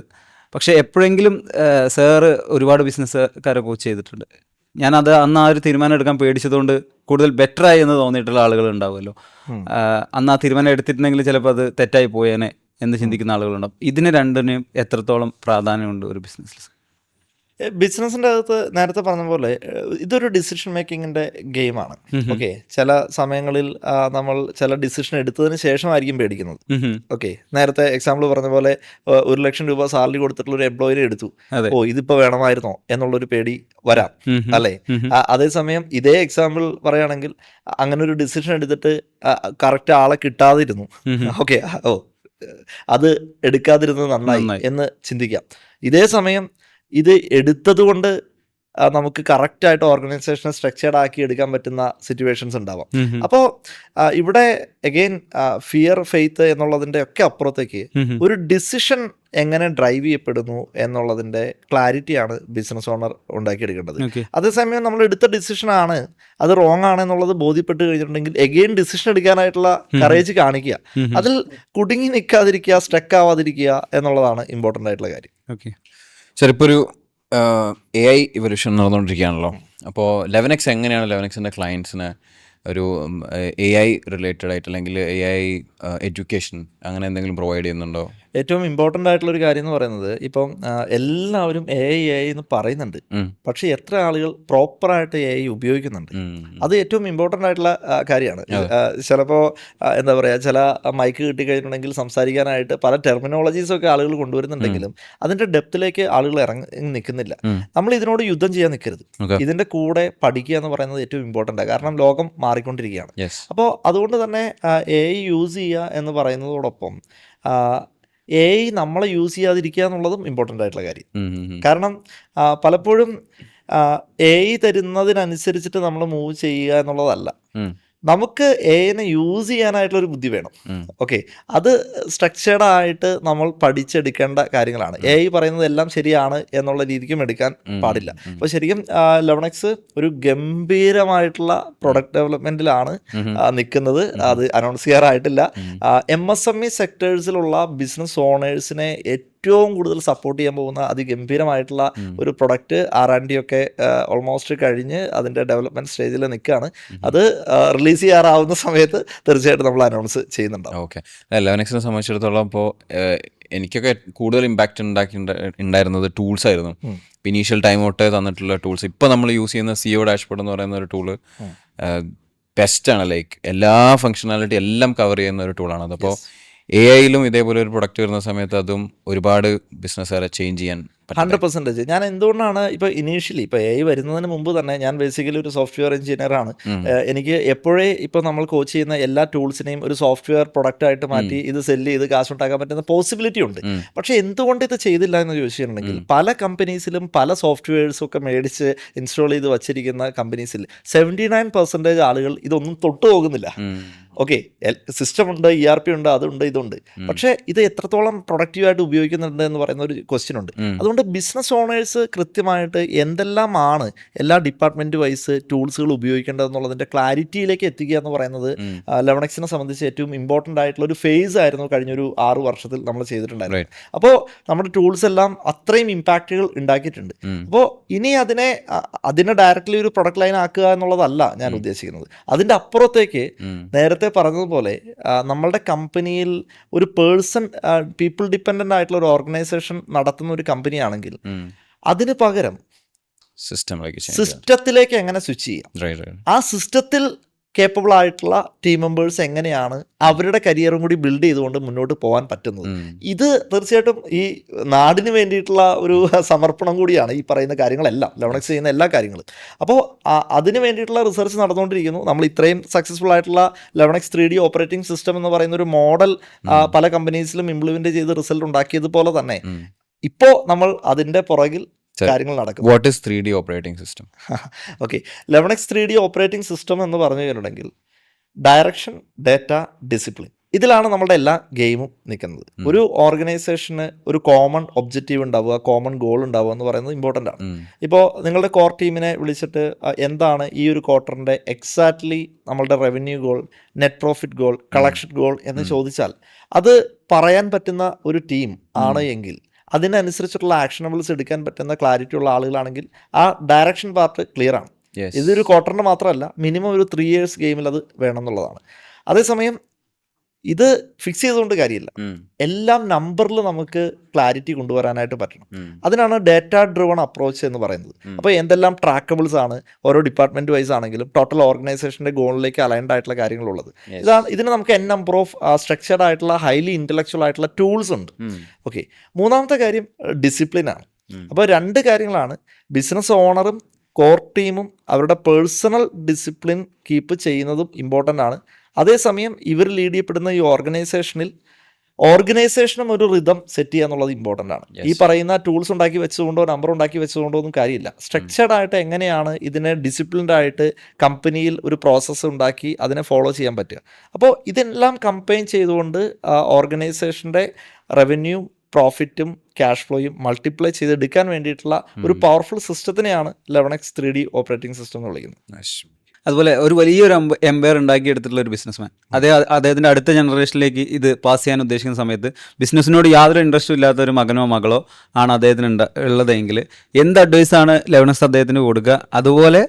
പക്ഷേ എപ്പോഴെങ്കിലും സാറ് ഒരുപാട് ബിസിനസ്സുകാരെ കോച്ച് ചെയ്തിട്ടുണ്ട്. ഞാനത് അന്ന് ആ ഒരു തീരുമാനം എടുക്കാൻ പേടിച്ചതുകൊണ്ട് കൂടുതൽ ബെറ്ററായി എന്ന് തോന്നിയിട്ടുള്ള ആളുകൾ ഉണ്ടാവുമല്ലോ. അന്ന് ആ തീരുമാനം എടുത്തിട്ടുണ്ടെങ്കിൽ ചിലപ്പോൾ അത് തെറ്റായി പോയേനെ എന്ന് ചിന്തിക്കുന്ന ആളുകളുണ്ടാവും. ഇതിന് രണ്ടിനും എത്രത്തോളം പ്രാധാന്യമുണ്ട് ഒരു ബിസിനസ്സിൽ? ബിസിനസിൻ്റെ അകത്ത് നേരത്തെ പറഞ്ഞ പോലെ ഇതൊരു ഡിസിഷൻ മേക്കിങ്ങിൻ്റെ ഗെയിമാണ്. ഓക്കെ, ചില സമയങ്ങളിൽ നമ്മൾ ചില ഡിസിഷൻ എടുത്തതിന് ശേഷമായിരിക്കും പേടിക്കുന്നത്. ഓക്കെ, നേരത്തെ എക്സാമ്പിൾ പറഞ്ഞ പോലെ 1,00,000 രൂപ സാലറി കൊടുത്തിട്ടുള്ള ഒരു എംപ്ലോയിനെ എടുത്തു. ഇതിപ്പോൾ വേണമായിരുന്നോ എന്നുള്ളൊരു പേടി വരാം, അല്ലേ? അതേസമയം ഇതേ എക്സാമ്പിൾ പറയുകയാണെങ്കിൽ അങ്ങനെ ഒരു ഡിസിഷൻ എടുത്തിട്ട് കറക്റ്റ് ആളെ കിട്ടാതിരുന്നു. ഓക്കെ, അത് എടുക്കാതിരുന്നത് നന്നായി എന്ന് ചിന്തിക്കാം. ഇതേ സമയം ഇത് എടുത്തത് കൊണ്ട് നമുക്ക് കറക്റ്റായിട്ട് ഓർഗനൈസേഷനെ സ്ട്രക്ചേർഡ് ആക്കി എടുക്കാൻ പറ്റുന്ന സിറ്റുവേഷൻസ് ഉണ്ടാവാം. അപ്പോൾ ഇവിടെ അഗെയിൻ ഫിയർ, ഫെയ്ത്ത് എന്നുള്ളതിൻ്റെ ഒക്കെ അപ്പുറത്തേക്ക് ഒരു ഡിസിഷൻ എങ്ങനെ ഡ്രൈവ് ചെയ്യപ്പെടുന്നു എന്നുള്ളതിൻ്റെ ക്ലാരിറ്റിയാണ് ബിസിനസ് ഓണർ ഉണ്ടാക്കിയെടുക്കേണ്ടത്. അതേസമയം നമ്മൾ എടുത്ത ഡിസിഷനാണ് അത് റോങ് ആണ് എന്നുള്ളത് ബോധ്യപ്പെട്ട് കഴിഞ്ഞിട്ടുണ്ടെങ്കിൽ എഗെയിൻ ഡിസിഷൻ എടുക്കാനായിട്ടുള്ള കറേജ് കാണിക്കുക. അതിൽ കുടുങ്ങി നിൽക്കാതിരിക്കുക, സ്റ്റക്ക് ആവാതിരിക്കുക എന്നുള്ളതാണ് ഇമ്പോർട്ടൻ്റ് ആയിട്ടുള്ള കാര്യം. ഓക്കെ സാർ, ഇപ്പോൾ ഒരു AI ഇവല്യൂഷൻ നടന്നുകൊണ്ടിരിക്കുകയാണല്ലോ. അപ്പോൾ 11X എങ്ങനെയാണ് 11Xൻ്റെ ക്ലയൻസിന് ഒരു AI റിലേറ്റഡ് ആയിട്ട് അല്ലെങ്കിൽ AI എഡ്യൂക്കേഷൻ അങ്ങനെ എന്തെങ്കിലും പ്രൊവൈഡ് ചെയ്യുന്നുണ്ടോ? ഏറ്റവും ഇമ്പോർട്ടൻ്റ് ആയിട്ടുള്ളൊരു കാര്യം എന്ന് പറയുന്നത്, ഇപ്പം എല്ലാവരും AI എന്ന് പറയുന്നുണ്ട്, പക്ഷേ എത്ര ആളുകൾ പ്രോപ്പറായിട്ട് AI ഉപയോഗിക്കുന്നുണ്ട്? അത് ഏറ്റവും ഇമ്പോർട്ടൻ്റ് ആയിട്ടുള്ള കാര്യമാണ്. ചിലപ്പോൾ എന്താ പറയുക, ചില മൈക്ക് കിട്ടിക്കഴിഞ്ഞിട്ടുണ്ടെങ്കിൽ സംസാരിക്കാനായിട്ട് പല ടെർമിനോളജീസൊക്കെ ആളുകൾ കൊണ്ടുവരുന്നുണ്ടെങ്കിലും അതിൻ്റെ ഡെപ്തിലേക്ക് ആളുകൾ ഇറങ്ങി നിൽക്കുന്നില്ല. നമ്മൾ ഇതിനോട് യുദ്ധം ചെയ്യാൻ നിൽക്കരുത്. ഇതിൻ്റെ കൂടെ പഠിക്കുക എന്ന് പറയുന്നത് ഏറ്റവും ഇമ്പോർട്ടൻ്റ്. കാരണം ലോകം മാറിക്കൊണ്ടിരിക്കുകയാണ്. അപ്പോൾ അതുകൊണ്ട് തന്നെ AI യൂസ് ചെയ്യുക എന്ന് പറയുന്നതോടൊപ്പം AI നമ്മളെ യൂസ് ചെയ്യാതിരിക്കുക എന്നുള്ളതും ഇമ്പോർട്ടൻ്റ് ആയിട്ടുള്ള കാര്യം. കാരണം പലപ്പോഴും AI തരുന്നതിനനുസരിച്ചിട്ട് നമ്മൾ മൂവ് ചെയ്യുക എന്നുള്ളതല്ല, നമുക്ക് AI യൂസ് ചെയ്യാനായിട്ടുള്ളൊരു ബുദ്ധി വേണം. ഓക്കെ, അത് സ്ട്രക്ചേർഡ് ആയിട്ട് നമ്മൾ പഠിച്ചെടുക്കേണ്ട കാര്യങ്ങളാണ്. AI പറയുന്നത് എല്ലാം ശരിയാണ് എന്നുള്ള രീതിക്കും എടുക്കാൻ പാടില്ല. അപ്പോൾ ശരിക്കും 11X ഒരു ഗംഭീരമായിട്ടുള്ള പ്രൊഡക്റ്റ് ഡെവലപ്മെന്റിലാണ് നിൽക്കുന്നത്. അത് അനൗൺസ് ചെയ്യാറായിട്ടില്ല. MSME സെക്ടേഴ്സിലുള്ള ബിസിനസ് ഓണേഴ്സിനെ ഏറ്റവും കൂടുതൽ സപ്പോർട്ട് ചെയ്യാൻ പോകുന്ന അതിഗംഭീരമായിട്ടുള്ള ഒരു പ്രൊഡക്റ്റ് R&D ഒക്കെ ഓൾമോസ്റ്റ് കഴിഞ്ഞ് അതിൻ്റെ ഡെവലപ്മെൻറ്റ് സ്റ്റേജിൽ നിൽക്കുകയാണ്. അത് റിലീസ് ചെയ്യാറാവുന്ന സമയത്ത് തീർച്ചയായിട്ടും നമ്മൾ അനൗൺസ് ചെയ്യുന്നുണ്ടാവും. ഓക്കെ, 11Xനെ സംബന്ധിച്ചിടത്തോളം ഇപ്പോൾ എനിക്കൊക്കെ കൂടുതൽ ഇമ്പാക്റ്റ് ഉണ്ടായിരുന്നത് ടൂൾസ് ആയിരുന്നു. ഇനീഷ്യൽ ടൈം തൊട്ട് തന്നിട്ടുള്ള ടൂൾസ്, ഇപ്പോൾ നമ്മൾ യൂസ് ചെയ്യുന്ന CEO ഡാഷ്ബോർഡ് എന്ന് പറയുന്ന ഒരു ടൂള് ബെസ്റ്റാണ്. ലൈക്ക് എല്ലാ ഫങ്ഷണാലിറ്റി എല്ലാം കവർ ചെയ്യുന്ന ഒരു ടൂളാണ്. അതപ്പോൾ AI-ലും ഇതേപോലെ ഒരു പ്രൊഡക്റ്റ് വരുന്ന സമയത്ത് അതും ഒരുപാട് ബിസിനസ്സുകാരെ ചേഞ്ച് ചെയ്യാൻ 100%. ഞാൻ എന്തുകൊണ്ടാണ് ഇപ്പോൾ ഇനീഷ്യലി ഇപ്പോൾ AI വരുന്നതിന് മുമ്പ് തന്നെ ഞാൻ ബേസിക്കലി ഒരു സോഫ്റ്റ്വെയർ എഞ്ചിനീയറാണ്. എനിക്ക് എപ്പോഴേ ഇപ്പോൾ നമ്മൾ കോച്ച് ചെയ്യുന്ന എല്ലാ ടൂൾസിനെയും ഒരു സോഫ്റ്റ്വെയർ പ്രൊഡക്റ്റ് ആയിട്ട് മാറ്റി ഇത് സെല്ല് ചെയ്ത് കാശുണ്ടാക്കാൻ പറ്റുന്ന പോസിബിലിറ്റി ഉണ്ട്. പക്ഷേ എന്തുകൊണ്ട് ഇത് ചെയ്തില്ല എന്ന് ചോദിച്ചിട്ടുണ്ടെങ്കിൽ പല കമ്പനീസിലും പല സോഫ്റ്റ്വെയർസും ഒക്കെ മേടിച്ച് ഇൻസ്റ്റാൾ ചെയ്ത് വച്ചിരിക്കുന്ന കമ്പനീസിൽ 79% ആളുകൾ ഇതൊന്നും തൊട്ടു പോകുന്നില്ല. ഓക്കെ, സിസ്റ്റം ഉണ്ട്, ERP ഉണ്ട്, അതുണ്ട്, ഇതുണ്ട്. പക്ഷേ ഇത് എത്രത്തോളം പ്രൊഡക്റ്റീവായിട്ട് ഉപയോഗിക്കുന്നുണ്ട് എന്ന് പറയുന്ന ഒരു ക്വസ്റ്റ്യൻ ഉണ്ട്. അതുകൊണ്ട് ബിസിനസ് ഓണേഴ്സ് കൃത്യമായിട്ട് എന്തെല്ലാമാണ് എല്ലാ ഡിപ്പാർട്ട്മെന്റ് വൈസ് ടൂൾസുകൾ ഉപയോഗിക്കേണ്ടതെന്നുള്ളതിന്റെ ക്ലാരിറ്റിയിലേക്ക് എത്തിക്കുക എന്ന് പറയുന്നത് ലെവണക്സിനെ സംബന്ധിച്ച് ഏറ്റവും ഇമ്പോർട്ടൻ്റ് ആയിട്ടുള്ള ഒരു ഫേസ് ആയിരുന്നു കഴിഞ്ഞൊരു 6 വർഷത്തിൽ നമ്മൾ ചെയ്തിട്ടുണ്ടായിരുന്നു. അപ്പോൾ നമ്മുടെ ടൂൾസ് എല്ലാം അത്രയും ഇമ്പാക്റ്റുകൾ ഉണ്ടാക്കിയിട്ടുണ്ട്. അപ്പോൾ ഇനി അതിനെ ഡയറക്റ്റ്ലി ഒരു പ്രൊഡക്റ്റ് ലൈൻ ആക്കുക എന്നുള്ളതല്ല ഞാൻ ഉദ്ദേശിക്കുന്നത്. അതിൻ്റെ അപ്പുറത്തേക്ക് നേരത്തെ പറഞ്ഞതുപോലെ നമ്മളുടെ കമ്പനിയിൽ ഒരു പീപ്പിൾ ഡിപ്പെൻഡൻ്റ് ആയിട്ടുള്ള ഒരു ഓർഗനൈസേഷൻ നടത്തുന്ന ഒരു കമ്പനി ആണെങ്കിൽ അതിന് പകരം സിസ്റ്റത്തിലേക്ക് എങ്ങനെ സ്വിച്ച് ചെയ്യാം, ആ സിസ്റ്റത്തിൽ കേപ്പബിൾ ആയിട്ടുള്ള ടീം മെമ്പേഴ്സ് എങ്ങനെയാണ് അവരുടെ കരിയറും കൂടി ബിൽഡ് ചെയ്തുകൊണ്ട് മുന്നോട്ട് പോകാൻ പറ്റുന്നത്. ഇത് തീർച്ചയായിട്ടും ഈ നാടിന് വേണ്ടിയിട്ടുള്ള ഒരു സമർപ്പണം കൂടിയാണ് ഈ പറയുന്ന കാര്യങ്ങളെല്ലാം, ലെവണക്സ് ചെയ്യുന്ന എല്ലാ കാര്യങ്ങളും. അപ്പോൾ അതിന് വേണ്ടിയിട്ടുള്ള റിസർച്ച് നടന്നുകൊണ്ടിരിക്കുന്നു. നമ്മൾ ഇത്രയും സക്സസ്ഫുൾ ആയിട്ടുള്ള ലെവണക്സ് 3D ഓപ്പറേറ്റിംഗ് സിസ്റ്റം എന്ന് പറയുന്ന ഒരു മോഡൽ പല കമ്പനീസിലും ഇംപ്ലിമെന്റ് ചെയ്ത് റിസൾട്ട് ഉണ്ടാക്കിയതുപോലെ തന്നെ ഇപ്പോൾ നമ്മൾ അതിൻ്റെ പുറകിൽ കാര്യങ്ങൾ നടക്കും. What is 3D operating system? Okay, ലെവണക്സ് 3D ഓപ്പറേറ്റിംഗ് സിസ്റ്റം എന്ന് പറഞ്ഞു കഴിഞ്ഞിട്ടുണ്ടെങ്കിൽ ഡയറക്ഷൻ, ഡേറ്റ, ഡിസിപ്ലിൻ, ഇതിലാണ് നമ്മുടെ എല്ലാ ഗെയിമും നിൽക്കുന്നത്. ഒരു ഓർഗനൈസേഷന് ഒരു കോമൺ ഒബ്ജക്റ്റീവ് ഉണ്ടാവുക, കോമൺ ഗോൾ ഉണ്ടാവുക എന്ന് പറയുന്നത് ഇമ്പോർട്ടൻ്റ് ആണ്. ഇപ്പോൾ നിങ്ങളുടെ കോർ ടീമിനെ വിളിച്ചിട്ട് എന്താണ് ഈ ഒരു ക്വാർട്ടറിൻ്റെ എക്സാക്ട്ലി നമ്മളുടെ revenue goal, net profit goal, collection goal എന്ന് ചോദിച്ചാൽ അത് പറയാൻ പറ്റുന്ന ഒരു ടീം ആണ് എങ്കിൽ, അതിനനുസരിച്ചിട്ടുള്ള ആക്ഷനബിൾസ് എടുക്കാൻ പറ്റുന്ന ക്ലാരിറ്റി ഉള്ള ആളുകളാണെങ്കിൽ ആ ഡയറക്ഷൻ പാർട്ട് ക്ലിയർ ആണ്. ഇതൊരു ക്വാർട്ടറിന് മാത്രമല്ല, മിനിമം ഒരു 3 years ഗെയിമിൽ അത് വേണം എന്നുള്ളതാണ്. അതേസമയം ഇത് ഫിക്സ് ചെയ്തുകൊണ്ട് കാര്യമില്ല, എല്ലാം നമ്പറിൽ നമുക്ക് ക്ലാരിറ്റി കൊണ്ടുവരാനായിട്ട് പറ്റണം. അതിനാണ് ഡേറ്റ ഡ്രിവൺ അപ്രോച്ച് എന്ന് പറയുന്നത്. അപ്പോൾ എന്തെല്ലാം ട്രാക്കബിൾസ് ആണ് ഓരോ ഡിപ്പാർട്ട്മെന്റ് വൈസ് ആണെങ്കിലും ടോട്ടൽ ഓർഗനൈസേഷൻ്റെ ഗോളിലേക്ക് അലൈൻഡ് ആയിട്ടുള്ള കാര്യങ്ങളുള്ളത്. ഇതിന് നമുക്ക് നമ്പർ ഓഫ് സ്ട്രക്ചർഡ് ആയിട്ടുള്ള ഹൈലി ഇന്റലക്ച്വൽ ആയിട്ടുള്ള ടൂൾസ് ഉണ്ട്. ഓക്കെ, മൂന്നാമത്തെ കാര്യം ഡിസിപ്ലിൻ ആണ്. അപ്പോൾ 2 കാര്യങ്ങളാണ്. ബിസിനസ് ഓണറും കോർ ടീമും അവരുടെ പേഴ്സണൽ ഡിസിപ്ലിൻ കീപ്പ് ചെയ്യുന്നതും ഇമ്പോർട്ടൻ്റ് ആണ്. അതേസമയം ഇവർ ലീഡ് ചെയ്യപ്പെടുന്ന ഈ ഓർഗനൈസേഷനും ഒരു റിതം സെറ്റ് ചെയ്യുക എന്നുള്ളത് ഇമ്പോർട്ടൻ്റ് ആണ്. ഈ പറയുന്ന ടൂൾസ് ഉണ്ടാക്കി വെച്ചുകൊണ്ടോ നമ്പർ ഉണ്ടാക്കി വെച്ചുകൊണ്ടോ ഒന്നും കാര്യമില്ല. സ്ട്രക്ചർഡ് ആയിട്ട് എങ്ങനെയാണ് ഇതിനെ ഡിസിപ്ലിൻഡ് ആയിട്ട് കമ്പനിയിൽ ഒരു പ്രോസസ്സ് ഉണ്ടാക്കി അതിനെ ഫോളോ ചെയ്യാൻ പറ്റുക. അപ്പോൾ ഇതെല്ലാം കമ്പൈൻ ചെയ്തുകൊണ്ട് ഓർഗനൈസേഷൻ്റെ റവന്യൂ, പ്രോഫിറ്റും ക്യാഷ് ഫ്ലോയും മൾട്ടിപ്ലൈ ചെയ്തെടുക്കാൻ വേണ്ടിയിട്ടുള്ള ഒരു പവർഫുൾ സിസ്റ്റത്തിനെയാണ് ലെവണക്സ് 3D ഓപ്പറേറ്റിംഗ് സിസ്റ്റം എന്ന് വിളിക്കുന്നത്. അതുപോലെ ഒരു വലിയൊരു എംപയർ ഉണ്ടാക്കിയെടുത്തിട്ടുള്ള ഒരു ബിസിനസ്മാൻ അദ്ദേഹത്തിൻ്റെ അടുത്ത ജനറേഷനിലേക്ക് ഇത് പാസ് ചെയ്യാൻ ഉദ്ദേശിക്കുന്ന സമയത്ത് ബിസിനസ്സിനോട് യാതൊരു ഇൻട്രസ്റ്റും ഇല്ലാത്ത ഒരു മകനോ മകളോ ആണ് അദ്ദേഹത്തിന് ഉള്ളതെങ്കിൽ എന്ത് അഡ്വൈസാണ് ലെവണക്സ് അദ്ദേഹത്തിന് കൊടുക്കുക? അതുപോലെ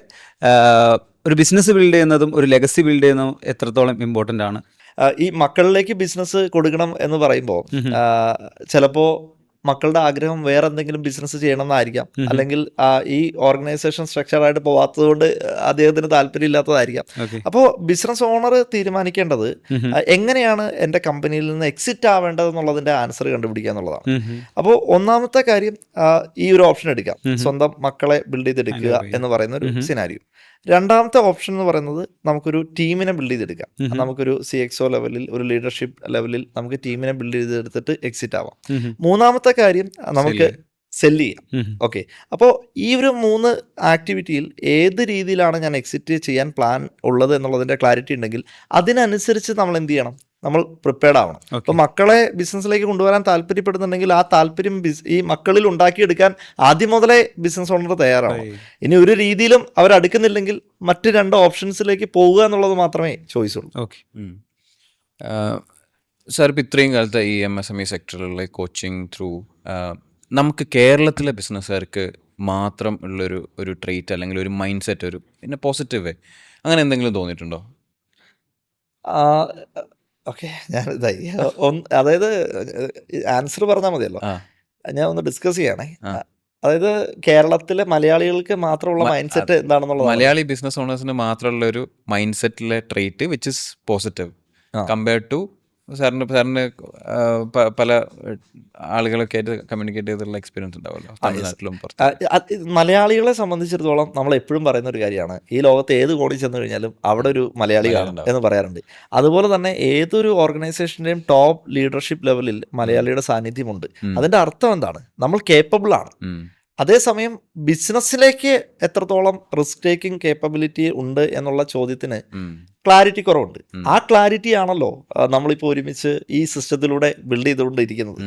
ഒരു ബിസിനസ് ബിൽഡ് ചെയ്യുന്നതും ഒരു ലെഗസി ബിൽഡ് ചെയ്യുന്നതും എത്രത്തോളം ഇമ്പോർട്ടൻ്റ് ആണ്? ഈ മക്കളിലേക്ക് ബിസിനസ് കൊടുക്കണം എന്ന് പറയുമ്പോൾ ചിലപ്പോൾ മക്കളുടെ ആഗ്രഹം വേറെ എന്തെങ്കിലും ബിസിനസ് ചെയ്യണം എന്നായിരിക്കാം, അല്ലെങ്കിൽ ഈ ഓർഗനൈസേഷൻ സ്ട്രക്ചറായിട്ട് പോകാത്തത് കൊണ്ട് അദ്ദേഹത്തിന് താല്പര്യമില്ലാത്തതായിരിക്കാം. അപ്പോൾ ബിസിനസ് ഓണർ തീരുമാനിക്കേണ്ടത് എങ്ങനെയാണ് എൻ്റെ കമ്പനിയിൽ നിന്ന് എക്സിറ്റ് ആവേണ്ടതെന്നുള്ളതിൻ്റെ ആൻസർ കണ്ടുപിടിക്കുക എന്നുള്ളതാണ്. അപ്പോൾ ഒന്നാമത്തെ കാര്യം ഈ ഒരു ഓപ്ഷൻ എടുക്കാം, സ്വന്തം മക്കളെ ബിൽഡ് ചെയ്തെടുക്കുക എന്ന് പറയുന്ന ഒരു സിനാരിയോ. രണ്ടാമത്തെ ഓപ്ഷൻ എന്ന് പറയുന്നത് നമുക്കൊരു ടീമിനെ ബിൽഡ് ചെയ്തെടുക്കാം. നമുക്കൊരു CXO ലെവലിൽ, ഒരു ലീഡർഷിപ്പ് ലെവലിൽ നമുക്ക് ടീമിനെ ബിൽഡ് ചെയ്തെടുത്തിട്ട് എക്സിറ്റ് ആവാം. മൂന്നാമത്തെ കാര്യം നമുക്ക് സെല്ല് ചെയ്യാം. ഓക്കെ, അപ്പോൾ ഈ ഒരു 3 ആക്ടിവിറ്റിയിൽ ഏത് രീതിയിലാണ് ഞാൻ എക്സിറ്റ് ചെയ്യാൻ പ്ലാൻ ഉള്ളത് എന്നുള്ളതിൻ്റെ ക്ലാരിറ്റി ഉണ്ടെങ്കിൽ അതിനനുസരിച്ച് നമ്മൾ എന്ത് ചെയ്യണം, നമ്മൾ പ്രിപ്പയർഡ് ആവണം. അപ്പോൾ മക്കളെ ബിസിനസ്സിലേക്ക് കൊണ്ടുവരാൻ താല്പര്യപ്പെടുന്നുണ്ടെങ്കിൽ ആ താല്പര്യം ഈ മക്കളിൽ ഉണ്ടാക്കിയെടുക്കാൻ ആദ്യം മുതലേ ബിസിനസ് ഓണർ തയ്യാറാണ്. ഇനി ഒരു രീതിയിലും അവരടുക്കുന്നില്ലെങ്കിൽ മറ്റ് 2 ഓപ്ഷൻസിലേക്ക് പോവുക എന്നുള്ളത് മാത്രമേ ചോയ്സ് ഉള്ളൂ. ഓക്കെ സാർ, ഇപ്പോൾ ഇത്രയും കാലത്തെ ഈ MSME സെക്ടറിലുള്ള കോച്ചിങ് ത്രൂ നമുക്ക് കേരളത്തിലെ ബിസിനസ്സുകാർക്ക് മാത്രം ഉള്ളൊരു ട്രെയ്റ്റ് അല്ലെങ്കിൽ ഒരു മൈൻഡ് സെറ്റ്, ഒരു പിന്നെ പോസിറ്റീവ് അങ്ങനെ എന്തെങ്കിലും തോന്നിയിട്ടുണ്ടോ? ഓക്കെ, ഞാൻ ഇതായി അതായത് ആൻസർ പറഞ്ഞാൽ മതിയല്ലോ, ഞാൻ ഒന്ന് ഡിസ്കസ് ചെയ്യണേ. അതായത് കേരളത്തിലെ മലയാളികൾക്ക് മാത്രമുള്ള മൈൻഡ് സെറ്റ് എന്താണെന്നുള്ളത്, മലയാളി ബിസിനസ് ഓണേഴ്സിന് മാത്രമുള്ള ഒരു മൈൻഡ് സെറ്റിലെ trait which is positive compared to സാറിന് പല ആളുകളൊക്കെ ആയിട്ട് കമ്മ്യൂണിക്കേറ്റ് ചെയ്തിട്ടുള്ള എക്സ്പീരിയൻസ് ഉണ്ടാവുമല്ലോ തമിഴ്നാട്ടിലും. മലയാളികളെ സംബന്ധിച്ചിടത്തോളം നമ്മൾ എപ്പോഴും പറയുന്ന ഒരു കാര്യമാണ്, ഈ ലോകത്ത് ഏത് കോണിൽ ചെന്ന് കഴിഞ്ഞാലും അവിടെ ഒരു മലയാളി കാണും എന്ന് പറയാറുണ്ട്. അതുപോലെ തന്നെ ഏതൊരു ഓർഗനൈസേഷൻ്റെയും ടോപ്പ് ലീഡർഷിപ്പ് ലെവലിൽ മലയാളിയുടെ സാന്നിധ്യമുണ്ട്. അതിൻ്റെ അർത്ഥം എന്താണ്? നമ്മൾ കേപ്പബിൾ ആണ്. അതേസമയം ബിസിനസ്സിലേക്ക് എത്രത്തോളം റിസ്ക് ടേക്കിംഗ് കേപ്പബിലിറ്റി ഉണ്ട് എന്നുള്ള ചോദ്യത്തിന് ക്ലാരിറ്റി കുറവുണ്ട്. ആ ക്ലാരിറ്റി ആണല്ലോ നമ്മളിപ്പോൾ ഒരുമിച്ച് ഈ സിസ്റ്റത്തിലൂടെ ബിൽഡ് ചെയ്തുകൊണ്ടിരിക്കുന്നത്.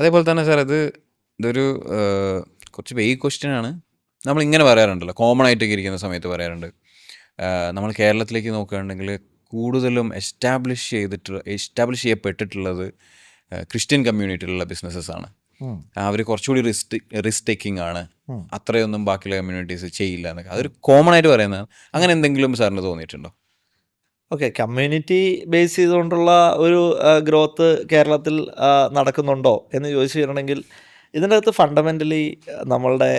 അതേപോലെ തന്നെ സാർ ഇതൊരു കുറച്ച് വെയ് ക്വസ്റ്റ്യൻ ആണ്. നമ്മളിങ്ങനെ പറയാറുണ്ടല്ലോ, കോമൺ ആയിട്ടൊക്കെ ഇരിക്കുന്ന സമയത്ത് പറയാറുണ്ട്, നമ്മൾ കേരളത്തിലേക്ക് നോക്കുകയാണെങ്കിൽ കൂടുതലും എസ്റ്റാബ്ലിഷ് ചെയ്യപ്പെട്ടിട്ടുള്ളത് ക്രിസ്ത്യൻ കമ്മ്യൂണിറ്റിയിലുള്ള ബിസിനസ്സസ് ആണ്. അവർ കുറച്ചുകൂടി റിസ്ക് ടേക്കിംഗ് ആണ്, അത്രയൊന്നും ബാക്കിയുള്ള കമ്മ്യൂണിറ്റീസ് ചെയ്യില്ല എന്നൊക്കെ അതൊരു കോമൺ ആയിട്ട് പറയുന്നതാണ്. അങ്ങനെ എന്തെങ്കിലും സാറിന് തോന്നിയിട്ടുണ്ടോ? ഓക്കെ, കമ്മ്യൂണിറ്റി ബേസ് ചെയ്തുകൊണ്ടുള്ള ഒരു ഗ്രോത്ത് കേരളത്തിൽ നടക്കുന്നുണ്ടോ എന്ന് ചോദിച്ചു കഴിഞ്ഞിട്ടുണ്ടെങ്കിൽ ഇതിൻ്റെ അകത്ത് ഫണ്ടമെൻ്റലി നമ്മളുടെ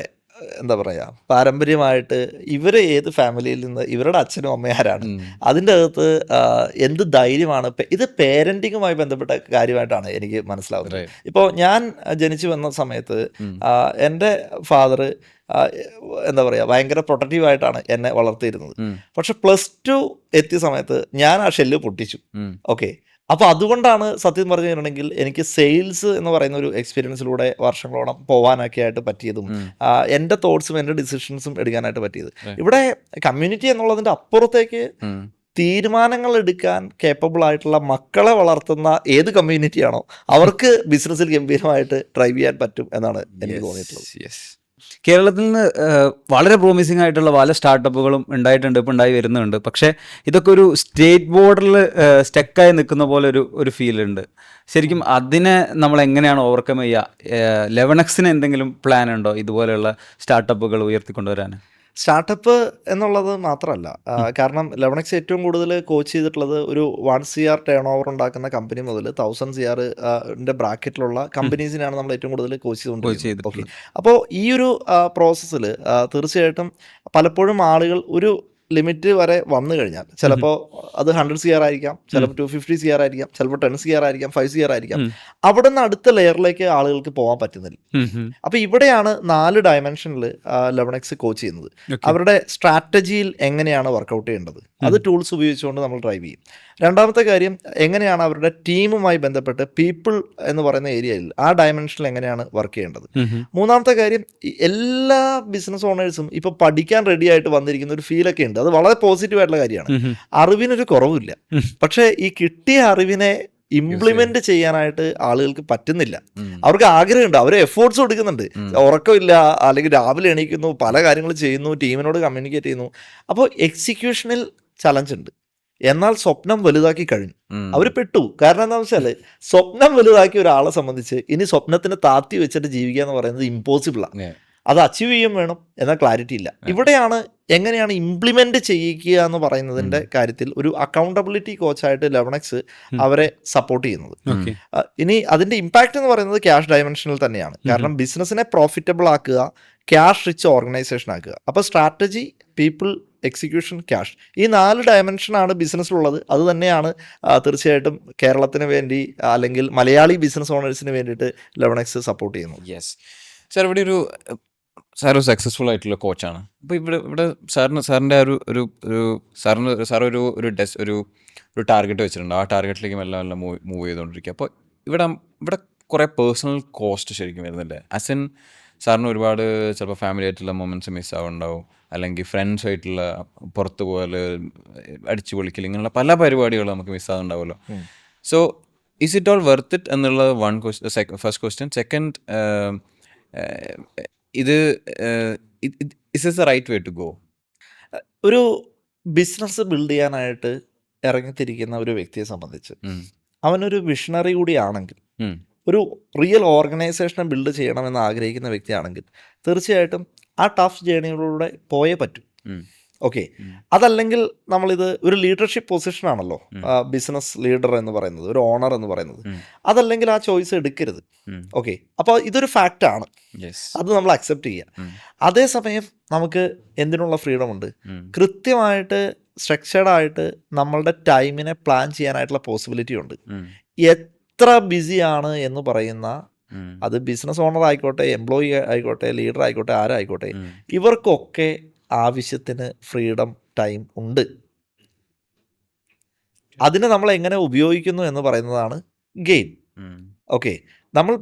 എന്താ പറയുക, പാരമ്പര്യമായിട്ട് ഇവർ ഏത് ഫാമിലിയിൽ നിന്ന് ഇവരുടെ അച്ഛനും അമ്മയും ആരാണ്, അതിൻ്റെ അകത്ത് എന്ത് ധൈര്യമാണ്. ഇത് പേരൻറ്റിങ്ങുമായി ബന്ധപ്പെട്ട കാര്യമായിട്ടാണ് എനിക്ക് മനസ്സിലാവുന്നത്. ഇപ്പോൾ ഞാൻ ജനിച്ചു വന്ന സമയത്ത് എൻ്റെ ഫാദർ എന്താ പറയുക, ഭയങ്കര പ്രൊട്ടക്റ്റീവായിട്ടാണ് എന്നെ വളർത്തിയിരുന്നത്. പക്ഷെ +2 എത്തിയ സമയത്ത് ഞാൻ ആ ഷെല്ല് പൊട്ടിച്ചു. ഓക്കെ, അപ്പോൾ അതുകൊണ്ടാണ് സത്യം പറഞ്ഞു കഴിഞ്ഞിട്ടുണ്ടെങ്കിൽ എനിക്ക് സെയിൽസ് എന്ന് പറയുന്ന ഒരു എക്സ്പീരിയൻസിലൂടെ വർഷങ്ങളോളം പോകാനൊക്കെ ആയിട്ട് പറ്റിയതും എൻ്റെ തോട്ട്സും എൻ്റെ ഡിസിഷൻസും എടുക്കാനായിട്ട് പറ്റിയത്. ഇവിടെ കമ്മ്യൂണിറ്റി എന്നുള്ളതിൻ്റെ അപ്പുറത്തേക്ക് തീരുമാനങ്ങൾ എടുക്കാൻ കേപ്പബിൾ ആയിട്ടുള്ള മക്കളെ വളർത്തുന്ന ഏത് കമ്മ്യൂണിറ്റിയാണോ അവർക്ക് ബിസിനസ്സിൽ ഗംഭീരമായിട്ട് ഡ്രൈവ് ചെയ്യാൻ പറ്റും എന്നാണ് എനിക്ക് തോന്നിയിട്ടുള്ളത്. കേരളത്തിൽ നിന്ന് വളരെ പ്രോമിസിങ് ആയിട്ടുള്ള പല സ്റ്റാർട്ടപ്പുകളും ഉണ്ടായിട്ടുണ്ട്, ഇപ്പോൾ ഉണ്ടായി വരുന്നുണ്ട്. പക്ഷേ ഇതൊക്കെ ഒരു സ്റ്റേറ്റ് ബോർഡറിൽ സ്റ്റക്കായി നിൽക്കുന്ന പോലെ ഒരു ഫീൽ ഉണ്ട്. ശരിക്കും അതിനെ നമ്മൾ എങ്ങനെയാണ് ഓവർകം ചെയ്യുക? 11Xന് എന്തെങ്കിലും പ്ലാൻ ഉണ്ടോ ഇതുപോലെയുള്ള സ്റ്റാർട്ടപ്പുകൾ ഉയർത്തിക്കൊണ്ടുവരാൻ? സ്റ്റാർട്ടപ്പ് എന്നുള്ളത് മാത്രമല്ല, കാരണം 11X ഏറ്റവും കൂടുതൽ കോച്ച് ചെയ്തിട്ടുള്ളത് ഒരു 1 CR ടേൺ ഓവർ ഉണ്ടാക്കുന്ന കമ്പനി മുതൽ 1000 CR ബ്രാക്കറ്റിലുള്ള കമ്പനീസിനാണ് നമ്മൾ ഏറ്റവും കൂടുതൽ കോച്ച് ചെയ്തുകൊണ്ടിരിക്കുന്നത്. ഓക്കെ, അപ്പോൾ ഈ ഒരു പ്രോസസ്സിൽ തീർച്ചയായിട്ടും പലപ്പോഴും ആളുകൾ ഒരു ലിമിറ്റ് വരെ വന്നു കഴിഞ്ഞാൽ ചിലപ്പോൾ അത് 100 CR ആയിരിക്കാം, ചിലപ്പോൾ 250 CR ആയിരിക്കാം, ചിലപ്പോൾ 10 CR ആയിരിക്കാം, 5 CR ആയിരിക്കാം. അവിടെ നിന്ന് അടുത്ത ലെയറിലേക്ക് ആളുകൾക്ക് പോകാൻ പറ്റുന്നില്ല. അപ്പോൾ ഇവിടെയാണ് 4 ഡയമെൻഷനിൽ 11X കോച്ച് ചെയ്യുന്നത്. അവരുടെ സ്ട്രാറ്റജിയിൽ എങ്ങനെയാണ് വർക്കൗട്ട് ചെയ്യേണ്ടത്, അത് ടൂൾസ് ഉപയോഗിച്ചുകൊണ്ട് നമ്മൾ ഡ്രൈവ് ചെയ്യും. രണ്ടാമത്തെ കാര്യം, എങ്ങനെയാണ് അവരുടെ ടീമുമായി ബന്ധപ്പെട്ട് പീപ്പിൾ എന്ന് പറയുന്ന ഏരിയയിൽ ആ ഡയമെൻഷനിൽ എങ്ങനെയാണ് വർക്ക് ചെയ്യേണ്ടത്. മൂന്നാമത്തെ കാര്യം, എല്ലാ ബിസിനസ് ഓണേഴ്സും ഇപ്പോൾ പഠിക്കാൻ റെഡി ആയിട്ട് വന്നിരിക്കുന്ന ഒരു ഫീലൊക്കെ ഉണ്ട്. അത് വളരെ പോസിറ്റീവ് ആയിട്ടുള്ള കാര്യമാണ്. അറിവിനൊരു കുറവില്ല. പക്ഷേ ഈ കിട്ടിയ അറിവിനെ ഇംപ്ലിമെന്റ് ചെയ്യാനായിട്ട് ആളുകൾക്ക് പറ്റുന്നില്ല. അവർക്ക് ആഗ്രഹമുണ്ട്, അവർ എഫേർട്സ് കൊടുക്കുന്നുണ്ട്, ഉറക്കമില്ല, അല്ലെങ്കിൽ രാവിലെ എണീക്കുന്നു, പല കാര്യങ്ങൾ ചെയ്യുന്നു, ടീമിനോട് കമ്മ്യൂണിക്കേറ്റ് ചെയ്യുന്നു. അപ്പോൾ എക്സിക്യൂഷനിൽ ചലഞ്ച് ഉണ്ട്. എന്നാൽ സ്വപ്നം വലുതാക്കി കഴിഞ്ഞു, അവർ പെട്ടു. കാരണം എന്താണെന്ന് വെച്ചാൽ സ്വപ്നം വലുതാക്കിയ ഒരാളെ സംബന്ധിച്ച് ഇനി സ്വപ്നത്തിന് താത്തി വെച്ചിട്ട് ജീവിക്കുക എന്ന് പറയുന്നത് ഇമ്പോസിബിളാണ്. അത് അച്ചീവ് ചെയ്യും വേണം, എന്നാൽ ക്ലാരിറ്റി ഇല്ല. ഇവിടെയാണ് എങ്ങനെയാണ് ഇംപ്ലിമെന്റ് ചെയ്യിക്കുക എന്ന് പറയുന്നതിന്റെ കാര്യത്തിൽ ഒരു അക്കൗണ്ടബിലിറ്റി കോച്ചായിട്ട് 11X അവരെ സപ്പോർട്ട് ചെയ്യുന്നത്. ഇനി അതിന്റെ ഇമ്പാക്റ്റ് എന്ന് പറയുന്നത് ക്യാഷ് ഡയമെൻഷനിൽ തന്നെയാണ്. കാരണം ബിസിനസ്സിനെ പ്രോഫിറ്റബിൾ ആക്കുക, ക്യാഷ് റിച്ച് ഓർഗനൈസേഷൻ ആക്കുക. അപ്പോൾ സ്ട്രാറ്റജി, പീപ്പിൾ, എക്സിക്യൂഷൻ, ക്യാഷ്, ഈ 4 ഡയമെൻഷനാണ് ബിസിനസ്സിലുള്ളത്. അത് തന്നെയാണ് തീർച്ചയായിട്ടും കേരളത്തിന് വേണ്ടി അല്ലെങ്കിൽ മലയാളി ബിസിനസ് ഓണേഴ്സിന് വേണ്ടിയിട്ട് 11X സപ്പോർട്ട് ചെയ്യുന്നത്. യെസ് സാർ, ഇവിടെ സാർ ഒരു സക്സസ്ഫുൾ ആയിട്ടുള്ള കോച്ചാണ്. അപ്പോൾ ഇവിടെ സാറിൻ്റെ ഒരു ടാർഗറ്റ് വെച്ചിട്ടുണ്ട്. ആ ടാർഗറ്റിലേക്ക് മെല്ലെ മൂവ് ചെയ്തുകൊണ്ടിരിക്കുക. അപ്പോൾ ഇവിടെ കുറേ പേഴ്സണൽ കോസ്റ്റ് ശരിക്കും വരുന്നില്ലേ? ആസ് ഇൻ സാറിന് ഒരുപാട് ചിലപ്പോൾ ഫാമിലി ആയിട്ടുള്ള മൊമെൻറ്റ്സ് മിസ് ആവുന്നുണ്ടാവും, അല്ലെങ്കിൽ ഫ്രണ്ട്സായിട്ടുള്ള പുറത്ത് പോകൽ, അടിച്ചു പൊളിക്കൽ, ഇങ്ങനെയുള്ള പല പരിപാടികളും നമുക്ക് മിസ്സാകുന്നുണ്ടാവുമല്ലോ. So is it all worth it എന്നുള്ളത് first question. Second, is the right way to go? ഒരു ബിസിനസ് ബിൽഡ് ചെയ്യാനായിട്ട് ഇറങ്ങിത്തിരിക്കുന്ന ഒരു വ്യക്തിയെ സംബന്ധിച്ച് അവനൊരു വിഷണറി കൂടിയാണെങ്കിൽ, ഒരു റിയൽ ഓർഗനൈസേഷനെ ബിൽഡ് ചെയ്യണമെന്ന് ആഗ്രഹിക്കുന്ന വ്യക്തിയാണെങ്കിൽ തീർച്ചയായിട്ടും ആ ടഫ് ജേണിയിലൂടെ പോയേ പറ്റും. ഓക്കെ, അതല്ലെങ്കിൽ നമ്മളിത് ഒരു ലീഡർഷിപ്പ് പൊസിഷനാണല്ലോ ബിസിനസ് ലീഡർ എന്ന് പറയുന്നത്, ഒരു ഓണർ എന്ന് പറയുന്നത്. അതല്ലെങ്കിൽ ആ ചോയ്സ് എടുക്കരുത്. ഓക്കെ, അപ്പോൾ ഇതൊരു ഫാക്റ്റാണ്, അത് നമ്മൾ അക്സെപ്റ്റ് ചെയ്യുക. അതേസമയം നമുക്ക് എന്തിനുള്ള ഫ്രീഡം ഉണ്ട്? കൃത്യമായിട്ട് സ്ട്രക്ചേർഡായിട്ട് നമ്മളുടെ ടൈമിനെ പ്ലാൻ ചെയ്യാനായിട്ടുള്ള പോസിബിലിറ്റി ഉണ്ട്. എത്ര ബിസിയാണ് എന്ന് പറയുന്ന, അത് ബിസിനസ് ഓണർ ആയിക്കോട്ടെ, എംപ്ലോയി ആയിക്കോട്ടെ, ലീഡർ ആയിക്കോട്ടെ, ആരായിക്കോട്ടെ, ഇവർക്കൊക്കെ ആവശ്യത്തിന് ഫ്രീഡം ടൈം ഉണ്ട്. അതിനെ നമ്മൾ എങ്ങനെ ഉപയോഗിക്കുന്നു എന്ന് പറയുന്നതാണ് ഗെയിം. ഓക്കെ, നമ്മൾ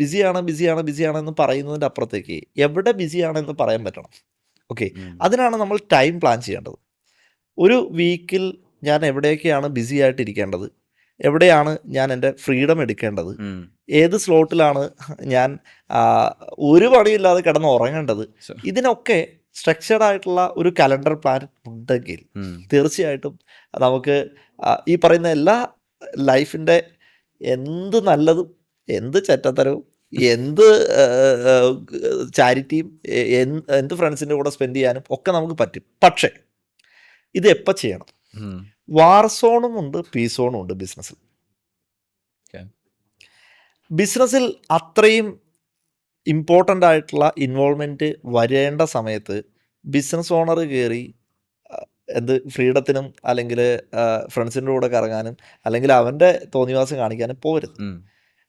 ബിസിയാണെന്ന് പറയുന്നതിൻ്റെ അപ്പുറത്തേക്ക് എവിടെ ബിസിയാണെന്ന് പറയാൻ പറ്റണം. ഓക്കെ, അതിനാണ് നമ്മൾ ടൈം പ്ലാൻ ചെയ്യേണ്ടത്. ഒരു വീക്കിൽ ഞാൻ എവിടെയൊക്കെയാണ് ബിസി ആയിട്ടിരിക്കേണ്ടത്, എവിടെയാണ് ഞാൻ എൻ്റെ ഫ്രീഡം എടുക്കേണ്ടത്, ഏത് സ്ലോട്ടിലാണ് ഞാൻ ഒരു പണിയില്ലാതെ കിടന്ന് ഉറങ്ങേണ്ടത്, ഇതിനൊക്കെ സ്ട്രക്ചേർഡ് ആയിട്ടുള്ള ഒരു കലണ്ടർ പ്ലാൻ ഉണ്ടെങ്കിൽ തീർച്ചയായിട്ടും നമുക്ക് ഈ പറയുന്ന എല്ലാ ലൈഫിൻ്റെ എന്ത് നല്ലതും എന്ത് ചെറ്റത്തരവും എന്ത് ചാരിറ്റിയും എന്ത് ഫ്രണ്ട്സിൻ്റെ കൂടെ സ്പെൻഡ് ചെയ്യാനും ഒക്കെ നമുക്ക് പറ്റും. പക്ഷേ ഇത് എപ്പോൾ ചെയ്യണം? വാർ സോണും ഉണ്ട്, പീസ് സോണും ഉണ്ട് ബിസിനസ്സിൽ. ബിസിനസ്സിൽ അത്രയും ഇമ്പോർട്ടൻ്റ് ആയിട്ടുള്ള ഇൻവോൾവ്മെൻറ്റ് വരേണ്ട സമയത്ത് ബിസിനസ് ഓണർ കയറി ഫ്രീഡത്തിനും അല്ലെങ്കിൽ ഫ്രണ്ട്സിൻ്റെ കൂടെ കറങ്ങാനും അല്ലെങ്കിൽ അവൻ്റെ തോന്നിവാസം കാണിക്കാനും പോരുത്.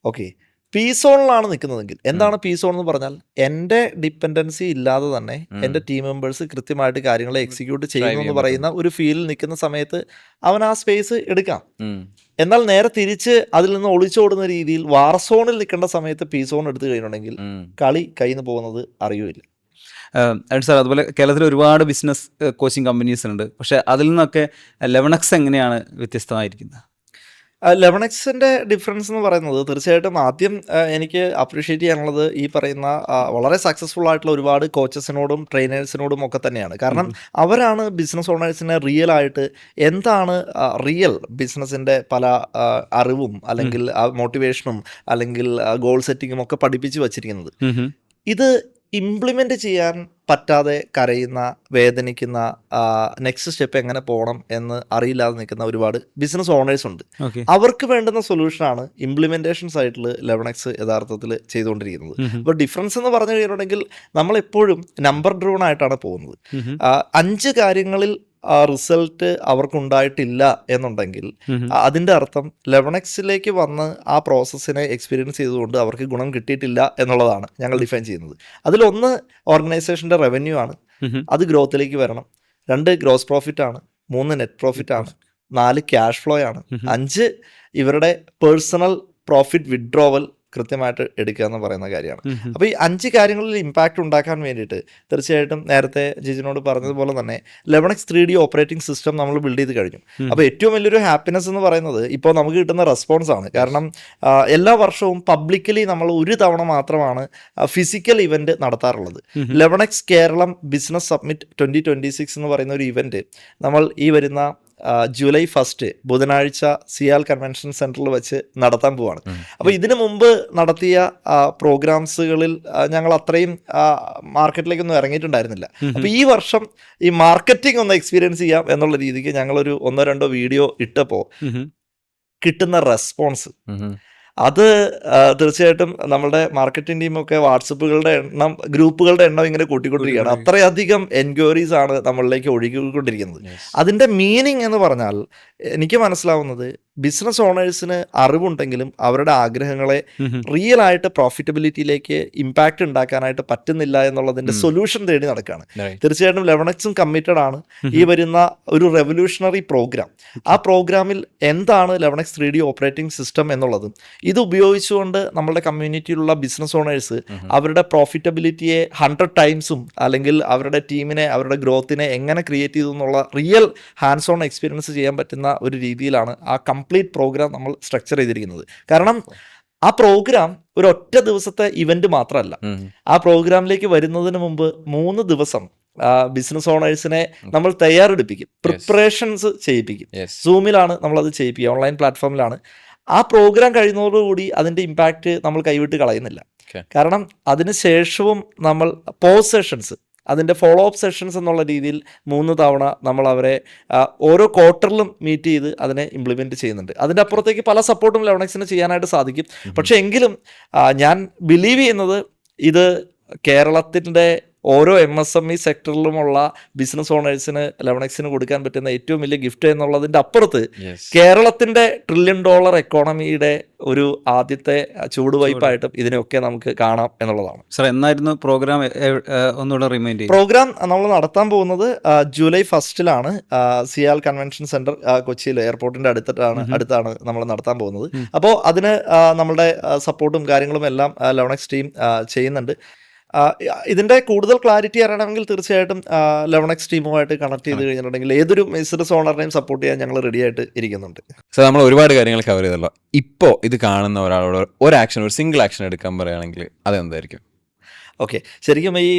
ഓക്കെ, പീസ് സോണിലാണ് നിൽക്കുന്നതെങ്കിൽ, എന്താണ് പീസ് സോൺ എന്ന് പറഞ്ഞാൽ എൻ്റെ ഡിപ്പെൻഡൻസി ഇല്ലാതെ തന്നെ എൻ്റെ ടീം മെമ്പേഴ്സ് കൃത്യമായിട്ട് കാര്യങ്ങളെ എക്സിക്യൂട്ട് ചെയ്യുന്നു എന്ന് പറയുന്ന ഒരു ഫീലിൽ നിൽക്കുന്ന സമയത്ത് അവൻ ആ സ്പേസ് എടുക്കാം. എന്നാൽ നേരെ തിരിച്ച് അതിൽ നിന്ന് ഒളിച്ചോടുന്ന രീതിയിൽ വാർ സോണിൽ നിൽക്കേണ്ട സമയത്ത് പീസ് സോൺ എടുത്തു കഴിഞ്ഞിട്ടുണ്ടെങ്കിൽ കളി കയ്യിൽ നിന്ന് പോകുന്നത് അറിയില്ല. സാർ, അതുപോലെ കേരളത്തിൽ ഒരുപാട് ബിസിനസ് കോച്ചിങ് കമ്പനീസ് ഉണ്ട്. പക്ഷേ അതിൽ നിന്നൊക്കെ 11X എങ്ങനെയാണ് വ്യത്യസ്തമായിരിക്കുന്നത്? 11Xൻ്റെ ഡിഫറൻസ് എന്ന് പറയുന്നത് തീർച്ചയായിട്ടും ആദ്യം എനിക്ക് അപ്രീഷിയേറ്റ് ചെയ്യാനുള്ളത് ഈ പറയുന്ന വളരെ സക്സസ്ഫുൾ ആയിട്ടുള്ള ഒരുപാട് കോച്ചസിനോടും ട്രെയിനേഴ്സിനോടും ഒക്കെ തന്നെയാണ്. കാരണം അവരാണ് ബിസിനസ് ഓണേഴ്സിനെ റിയൽ ആയിട്ട് എന്താണ് റിയൽ ബിസിനസ്സിൻ്റെ പല അറിവും അല്ലെങ്കിൽ മോട്ടിവേഷനും അല്ലെങ്കിൽ ഗോൾ സെറ്റിങ്ങും ഒക്കെ പഠിപ്പിച്ച് വച്ചിരിക്കുന്നത്. ഇത് ഇംപ്ലിമെൻ്റ് ചെയ്യാൻ പറ്റാതെ കരയുന്ന, വേദനിക്കുന്ന, നെക്സ്റ്റ് സ്റ്റെപ്പ് എങ്ങനെ പോകണം എന്ന് അറിയില്ലാതെ നിൽക്കുന്ന ഒരുപാട് ബിസിനസ് ഓണേഴ്സ് ഉണ്ട്. അവർക്ക് വേണ്ടുന്ന സൊല്യൂഷനാണ് ഇംപ്ലിമെൻറ്റേഷൻ സൈഡിൽ 11X യഥാർത്ഥത്തിൽ ചെയ്തുകൊണ്ടിരിക്കുന്നത്. അപ്പോൾ ഡിഫറൻസ് എന്ന് പറഞ്ഞു കഴിഞ്ഞിട്ടുണ്ടെങ്കിൽ നമ്മളെപ്പോഴും നമ്പർ ഡ്രിവൺ ആയിട്ടാണ് പോകുന്നത്. 5 കാര്യങ്ങളിൽ റിസൾട്ട് അവർക്കുണ്ടായിട്ടില്ല എന്നുണ്ടെങ്കിൽ അതിൻ്റെ അർത്ഥം 11Xലേക്ക് വന്ന് ആ പ്രോസസ്സിനെ എക്സ്പീരിയൻസ് ചെയ്തുകൊണ്ട് അവർക്ക് ഗുണം കിട്ടിയിട്ടില്ല എന്നുള്ളതാണ് ഞങ്ങൾ ഡിഫൈൻ ചെയ്യുന്നത്. അതിലൊന്ന് ഓർഗനൈസേഷൻ്റെ റവന്യൂ ആണ്, അത് ഗ്രോത്തിലേക്ക് വരണം. 2 ഗ്രോസ് പ്രോഫിറ്റ് ആണ്. 3 നെറ്റ് പ്രോഫിറ്റ് ആണ്. 4 ക്യാഷ് ഫ്ലോ ആണ്. 5 ഇവരുടെ പേഴ്സണൽ പ്രോഫിറ്റ് വിഡ്രോവൽ കൃത്യമായിട്ട് എടുക്കുക എന്ന് പറയുന്ന കാര്യമാണ്. അപ്പോൾ ഈ 5 കാര്യങ്ങളിൽ ഇമ്പാക്റ്റ് ഉണ്ടാക്കാൻ വേണ്ടിയിട്ട് തീർച്ചയായിട്ടും നേരത്തെ ജിജിനോട് പറഞ്ഞതുപോലെ തന്നെ 11X 3D ഓപ്പറേറ്റിംഗ് സിസ്റ്റം നമ്മൾ ബിൽഡ് ചെയ്ത് കഴിഞ്ഞു. അപ്പോൾ ഏറ്റവും വലിയൊരു ഹാപ്പിനെസ് എന്ന് പറയുന്നത് ഇപ്പോൾ നമുക്ക് കിട്ടുന്ന റെസ്പോൺസ് ആണ്. കാരണം എല്ലാ വർഷവും പബ്ലിക്കലി നമ്മൾ ഒരു തവണ മാത്രമാണ് ഫിസിക്കൽ ഇവൻറ്റ് നടത്താറുള്ളത്. 11X കേരളം ബിസിനസ് സബ്മിറ്റ് 2026 എന്ന് പറയുന്ന ഒരു ഇവൻറ്റ് നമ്മൾ ഈ വരുന്ന ജൂലൈ 1 ബുധനാഴ്ച സിയാൽ കൺവെൻഷൻ സെൻറ്ററിൽ വെച്ച് നടത്താൻ പോവാണ്. അപ്പോൾ ഇതിനു മുമ്പ് നടത്തിയ പ്രോഗ്രാംസുകളിൽ ഞങ്ങൾ അത്രയും മാർക്കറ്റിലേക്കൊന്നും ഇറങ്ങിയിട്ടുണ്ടായിരുന്നില്ല. അപ്പോൾ ഈ വർഷം ഈ മാർക്കറ്റിംഗ് ഒന്ന് എക്സ്പീരിയൻസ് ചെയ്യാം എന്നുള്ള രീതിക്ക് ഞങ്ങളൊരു 1-2 വീഡിയോ ഇട്ടപ്പോൾ കിട്ടുന്ന റെസ്പോൺസ് അത് തീർച്ചയായിട്ടും നമ്മുടെ മാർക്കറ്റിംഗ് ടീമൊക്കെ ഗ്രൂപ്പുകളുടെ എണ്ണം ഇങ്ങനെ കൂട്ടിക്കൊണ്ടിരിക്കുകയാണ്. അത്രയധികം എൻക്വയറീസ് ആണ് നമ്മളിലേക്ക് ഒഴുകിക്കൊണ്ടിരിക്കുന്നത്. അതിൻ്റെ മീനിങ് എന്ന് പറഞ്ഞാൽ എനിക്ക് മനസ്സിലാവുന്നത് ബിസിനസ് ഓണേഴ്സിന് അറിവുണ്ടെങ്കിലും അവരുടെ ആഗ്രഹങ്ങളെ റിയൽ ആയിട്ട് പ്രോഫിറ്റബിലിറ്റിയിലേക്ക് ഇമ്പാക്റ്റ് ഉണ്ടാക്കാനായിട്ട് പറ്റുന്നില്ല എന്നുള്ളതിൻ്റെ സൊല്യൂഷൻ തേടി നടക്കുകയാണ്. തീർച്ചയായിട്ടും 11Xും കമ്മിറ്റഡ് ആണ് ഈ വരുന്ന ഒരു റെവല്യൂഷണറി പ്രോഗ്രാം. ആ പ്രോഗ്രാമിൽ എന്താണ് 11X 3D ഓപ്പറേറ്റിംഗ് സിസ്റ്റം എന്നുള്ളതും ഇത് ഉപയോഗിച്ചുകൊണ്ട് നമ്മളുടെ കമ്മ്യൂണിറ്റിയിലുള്ള ബിസിനസ് ഓണേഴ്സ് അവരുടെ പ്രോഫിറ്റബിലിറ്റിയെ 100 ടൈംസും അല്ലെങ്കിൽ അവരുടെ ടീമിനെ, അവരുടെ ഗ്രോത്തിനെ എങ്ങനെ ക്രിയേറ്റ് ചെയ്തു എന്നുള്ള റിയൽ ഹാൻഡ്സ് ഓൺ എക്സ്പീരിയൻസ് ചെയ്യാൻ പറ്റുന്ന ഒരു രീതിയിലാണ് ആ കംപ്ലീറ്റ് പ്രോഗ്രാം നമ്മൾ സ്ട്രക്ചർ ചെയ്തിരിക്കുന്നത്. കാരണം ആ പ്രോഗ്രാം ഒരു ഒറ്റ ദിവസത്തെ ഇവന്റ് മാത്രമല്ല. ആ പ്രോഗ്രാമിലേക്ക് വരുന്നതിന് മുമ്പ് 3 ദിവസം ബിസിനസ് ഓണേഴ്സിനെ നമ്മൾ തയ്യാറെടുപ്പിക്കും, പ്രിപ്പറേഷൻസ് ചെയ്യിപ്പിക്കും. സൂമിലാണ് നമ്മളത് ചെയ്യിപ്പിക്കുക, ഓൺലൈൻ പ്ലാറ്റ്ഫോമിലാണ്. ആ പ്രോഗ്രാം കഴിയുന്നതോടുകൂടി അതിൻ്റെ ഇമ്പാക്റ്റ് നമ്മൾ കൈവിട്ട് കളയുന്നില്ല. കാരണം അതിനുശേഷവും നമ്മൾ പോസ്റ്റ് സെഷൻസ്, അതിൻ്റെ ഫോളോ അപ്പ് സെഷൻസ് എന്നുള്ള രീതിയിൽ 3 തവണ നമ്മൾ അവരെ ഓരോ ക്വാർട്ടറിലും മീറ്റ് ചെയ്ത് അതിനെ ഇംപ്ലിമെൻറ്റ് ചെയ്യുന്നുണ്ട്. അതിൻ്റെ അപ്പുറത്തേക്ക് പല സപ്പോർട്ടും 11Xന് ചെയ്യാനായിട്ട് സാധിക്കും. പക്ഷേ എങ്കിലും ഞാൻ ബിലീവ് ചെയ്യുന്നത് ഇത് കേരളത്തിൻ്റെ ഓരോ MSME സെക്ടറിലുമുള്ള ബിസിനസ് ഓണേഴ്സിന് ലെവണക്സിന് കൊടുക്കാൻ പറ്റുന്ന ഏറ്റവും വലിയ ഗിഫ്റ്റ് എന്നുള്ളതിൻ്റെ അപ്പുറത്ത് കേരളത്തിൻ്റെ $1 ട്രില്യൺ എക്കോണമിയുടെ ഒരു ആദ്യത്തെ ചുവടുവയ്പായിട്ടും ഇതിനെയൊക്കെ നമുക്ക് കാണാം എന്നുള്ളതാണ്. സർ, എന്നായിരുന്നു പ്രോഗ്രാം? ഒന്നുകൂടെ റിമൈൻഡ് ചെയ്യും. പ്രോഗ്രാം നമ്മൾ നടത്താൻ പോകുന്നത് ജൂലൈ 1 സിയാൽ കൺവെൻഷൻ സെന്റർ കൊച്ചിയിൽ എയർപോർട്ടിന്റെ അടുത്താണ് നമ്മൾ നടത്താൻ പോകുന്നത്. അപ്പോൾ അതിന് നമ്മളുടെ സപ്പോർട്ടും കാര്യങ്ങളും എല്ലാം ലെവണക്സ് ടീം ചെയ്യുന്നുണ്ട്. ഇതിന്റെ കൂടുതൽ ക്ലാരിറ്റി അറിയണമെങ്കിൽ തീർച്ചയായിട്ടും ലെവണക്സ് ടീമുമായിട്ട് കണക്ട് ചെയ്ത് കഴിഞ്ഞിട്ടുണ്ടെങ്കിൽ ഏതൊരു ബിസിനസ് ഓണറിനെയും സപ്പോർട്ട് ചെയ്യാൻ ഞങ്ങൾ റെഡി ആയിട്ട് ഇരിക്കുന്നുണ്ട്. സോ നമ്മൾ ഒരുപാട് കാര്യങ്ങൾ കവർ ചെയ്തല്ലോ. ഇപ്പോൾ ഇത് കാണുന്ന ഒരാളോട് ഒരു സിംഗിൾ ആക്ഷൻ എടുക്കാൻ പറയുകയാണെങ്കിൽ അതെന്തായിരിക്കും? ഓക്കെ, ശരിക്കും ഈ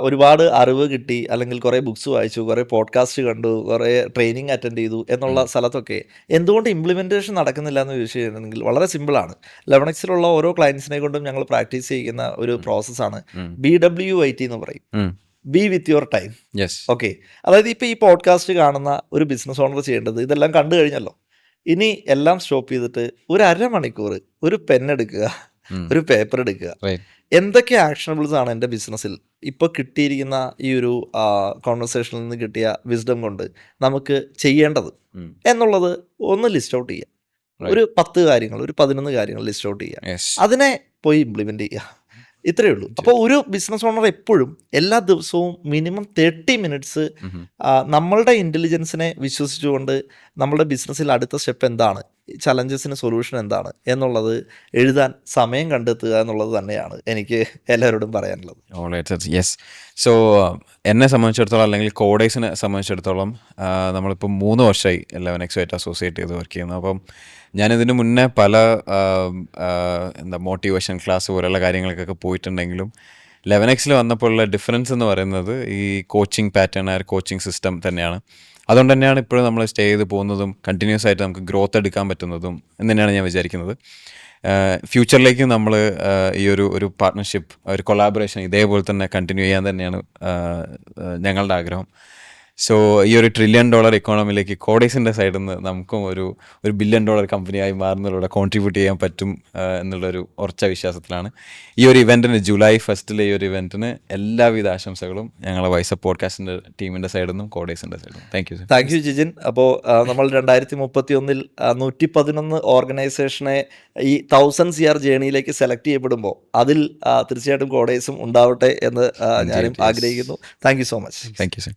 ഒരുപാട് അറിവ് കിട്ടി, അല്ലെങ്കിൽ കുറേ ബുക്സ് വായിച്ചു, കുറേ പോഡ്കാസ്റ്റ് കണ്ടു, കുറേ ട്രെയിനിങ് അറ്റൻഡ് ചെയ്തു എന്നുള്ള സ്ഥലത്തൊക്കെ എന്തുകൊണ്ട് ഇംപ്ലിമെൻറ്റേഷൻ നടക്കുന്നില്ല എന്ന് ചോദിച്ചു കഴിഞ്ഞിട്ടുണ്ടെങ്കിൽ വളരെ സിമ്പിളാണ്. ലെവണക്സിലുള്ള ഓരോ ക്ലയൻസിനെ കൊണ്ടും ഞങ്ങൾ പ്രാക്ടീസ് ചെയ്യുന്ന ഒരു പ്രോസസ്സാണ് BWIT എന്ന് പറയും, B with your time. Okay, അതായത് ഇപ്പോൾ ഈ പോഡ്കാസ്റ്റ് കാണുന്ന ഒരു ബിസിനസ് ഓണർ ചെയ്യേണ്ടത് ഇതെല്ലാം കണ്ടു കഴിഞ്ഞല്ലോ, ഇനി എല്ലാം സ്റ്റോപ്പ് ചെയ്തിട്ട് ഒരു അരമണിക്കൂർ ഒരു പെന്നെടുക്കുക, ഒരു പേപ്പർ എടുക്കുക, എന്തൊക്കെ ആക്ഷനബിൾസ് ആണ് എൻ്റെ ബിസിനസ്സിൽ ഇപ്പോൾ കിട്ടിയിരിക്കുന്ന ഈ ഒരു കോൺവെർസേഷനിൽ നിന്ന് കിട്ടിയ വിസ്ഡം കൊണ്ട് നമുക്ക് ചെയ്യേണ്ടത് എന്നുള്ളത് ഒന്ന് ലിസ്റ്റ് ഔട്ട് ചെയ്യുക. ഒരു 10 കാര്യങ്ങൾ, ഒരു 11 കാര്യങ്ങൾ ലിസ്റ്റ് ഔട്ട് ചെയ്യുക, അതിനെ പോയി ഇംപ്ലിമെൻ്റ് ചെയ്യുക. ഇത്രയേ ഉള്ളൂ. അപ്പോൾ ഒരു ബിസിനസ് ഓണർ എപ്പോഴും എല്ലാ ദിവസവും മിനിമം 30 മിനിറ്റ്സ് നമ്മളുടെ ഇൻ്റലിജൻസിനെ വിശ്വസിച്ചുകൊണ്ട് നമ്മളുടെ ബിസിനസ്സിൽ അടുത്ത സ്റ്റെപ്പ് എന്താണ്, ചലഞ്ചസിന് സൊല്യൂഷൻ എന്താണ് എന്നുള്ളത് എഴുതാൻ സമയം കണ്ടെത്തുക എന്നുള്ളത് തന്നെയാണ് എനിക്ക് എല്ലാവരോടും പറയാനുള്ളത്. യെസ്. സോ എന്നെ സംബന്ധിച്ചിടത്തോളം, അല്ലെങ്കിൽ കോഡേഴ്സിനെ സംബന്ധിച്ചിടത്തോളം, നമ്മളിപ്പോൾ 3 വർഷമായി ലെവണക്സുമായിട്ട് അസോസിയേറ്റ് ചെയ്ത് വർക്ക് ചെയ്യുന്നു. അപ്പം ഞാനിതിന് മുന്നേ പല മോട്ടിവേഷൻ ക്ലാസ് പോലെയുള്ള കാര്യങ്ങൾക്കൊക്കെ പോയിട്ടുണ്ടെങ്കിലും ലെവണക്സിൽ വന്നപ്പോഴുള്ള ഡിഫറൻസ് എന്ന് പറയുന്നത് ഈ കോച്ചിങ് പാറ്റേൺ, കോച്ചിങ് സിസ്റ്റം തന്നെയാണ്. അതുകൊണ്ട് തന്നെയാണ് ഇപ്പോഴും നമ്മൾ സ്റ്റേ ചെയ്ത് പോകുന്നതും കണ്ടിന്യൂസ് ആയിട്ട് നമുക്ക് ഗ്രോത്ത് എടുക്കാൻ പറ്റുന്നതും എന്ന് തന്നെയാണ് ഞാൻ വിചാരിക്കുന്നത്. ഫ്യൂച്ചറിലേക്ക് നമ്മൾ ഈ ഒരു പാർട്ട്ണർഷിപ്പ്, ഒരു കൊളാബറേഷൻ ഇതേപോലെ തന്നെ കണ്ടിന്യൂ ചെയ്യാൻ തന്നെയാണ് ഞങ്ങളുടെ ആഗ്രഹം. സോ ഈ ഒരു $1 ട്രില്യൺ എക്കോണമിയിലേക്ക് കോഡേഴ്സിൻ്റെ സൈഡിൽ നിന്ന് നമുക്കും ഒരു $1 ബില്യൺ കമ്പനിയായി മാറുന്നതിലൂടെ കോൺട്രിബ്യൂട്ട് ചെയ്യാൻ പറ്റും എന്നുള്ളൊരു ഉറച്ച വിശ്വാസത്തിലാണ് ഈ ഒരു ഇവൻറ്റിന്, ജൂലൈ 1 ഈ ഒരു ഇവൻറ്റിന് എല്ലാവിധ ആശംസകളും ഞങ്ങളെ വൈസ് പോഡ്കാസ്റ്റിൻ്റെ ടീമിൻ്റെ സൈഡിൽ നിന്നും കോഡേഴ്സിൻ്റെ സൈഡിൽ നിന്നും. Thank you Jijin. അപ്പോൾ നമ്മൾ 2031 111 ഓർഗനൈസേഷനെ ഈ 1000 CR ജേണിയിലേക്ക് സെലക്ട് ചെയ്യപ്പെടുമ്പോൾ അതിൽ തീർച്ചയായിട്ടും കോഡേഴ്സും ഉണ്ടാവട്ടെ എന്ന് ഞാനും ആഗ്രഹിക്കുന്നു. Thank you so much. Thank you sir.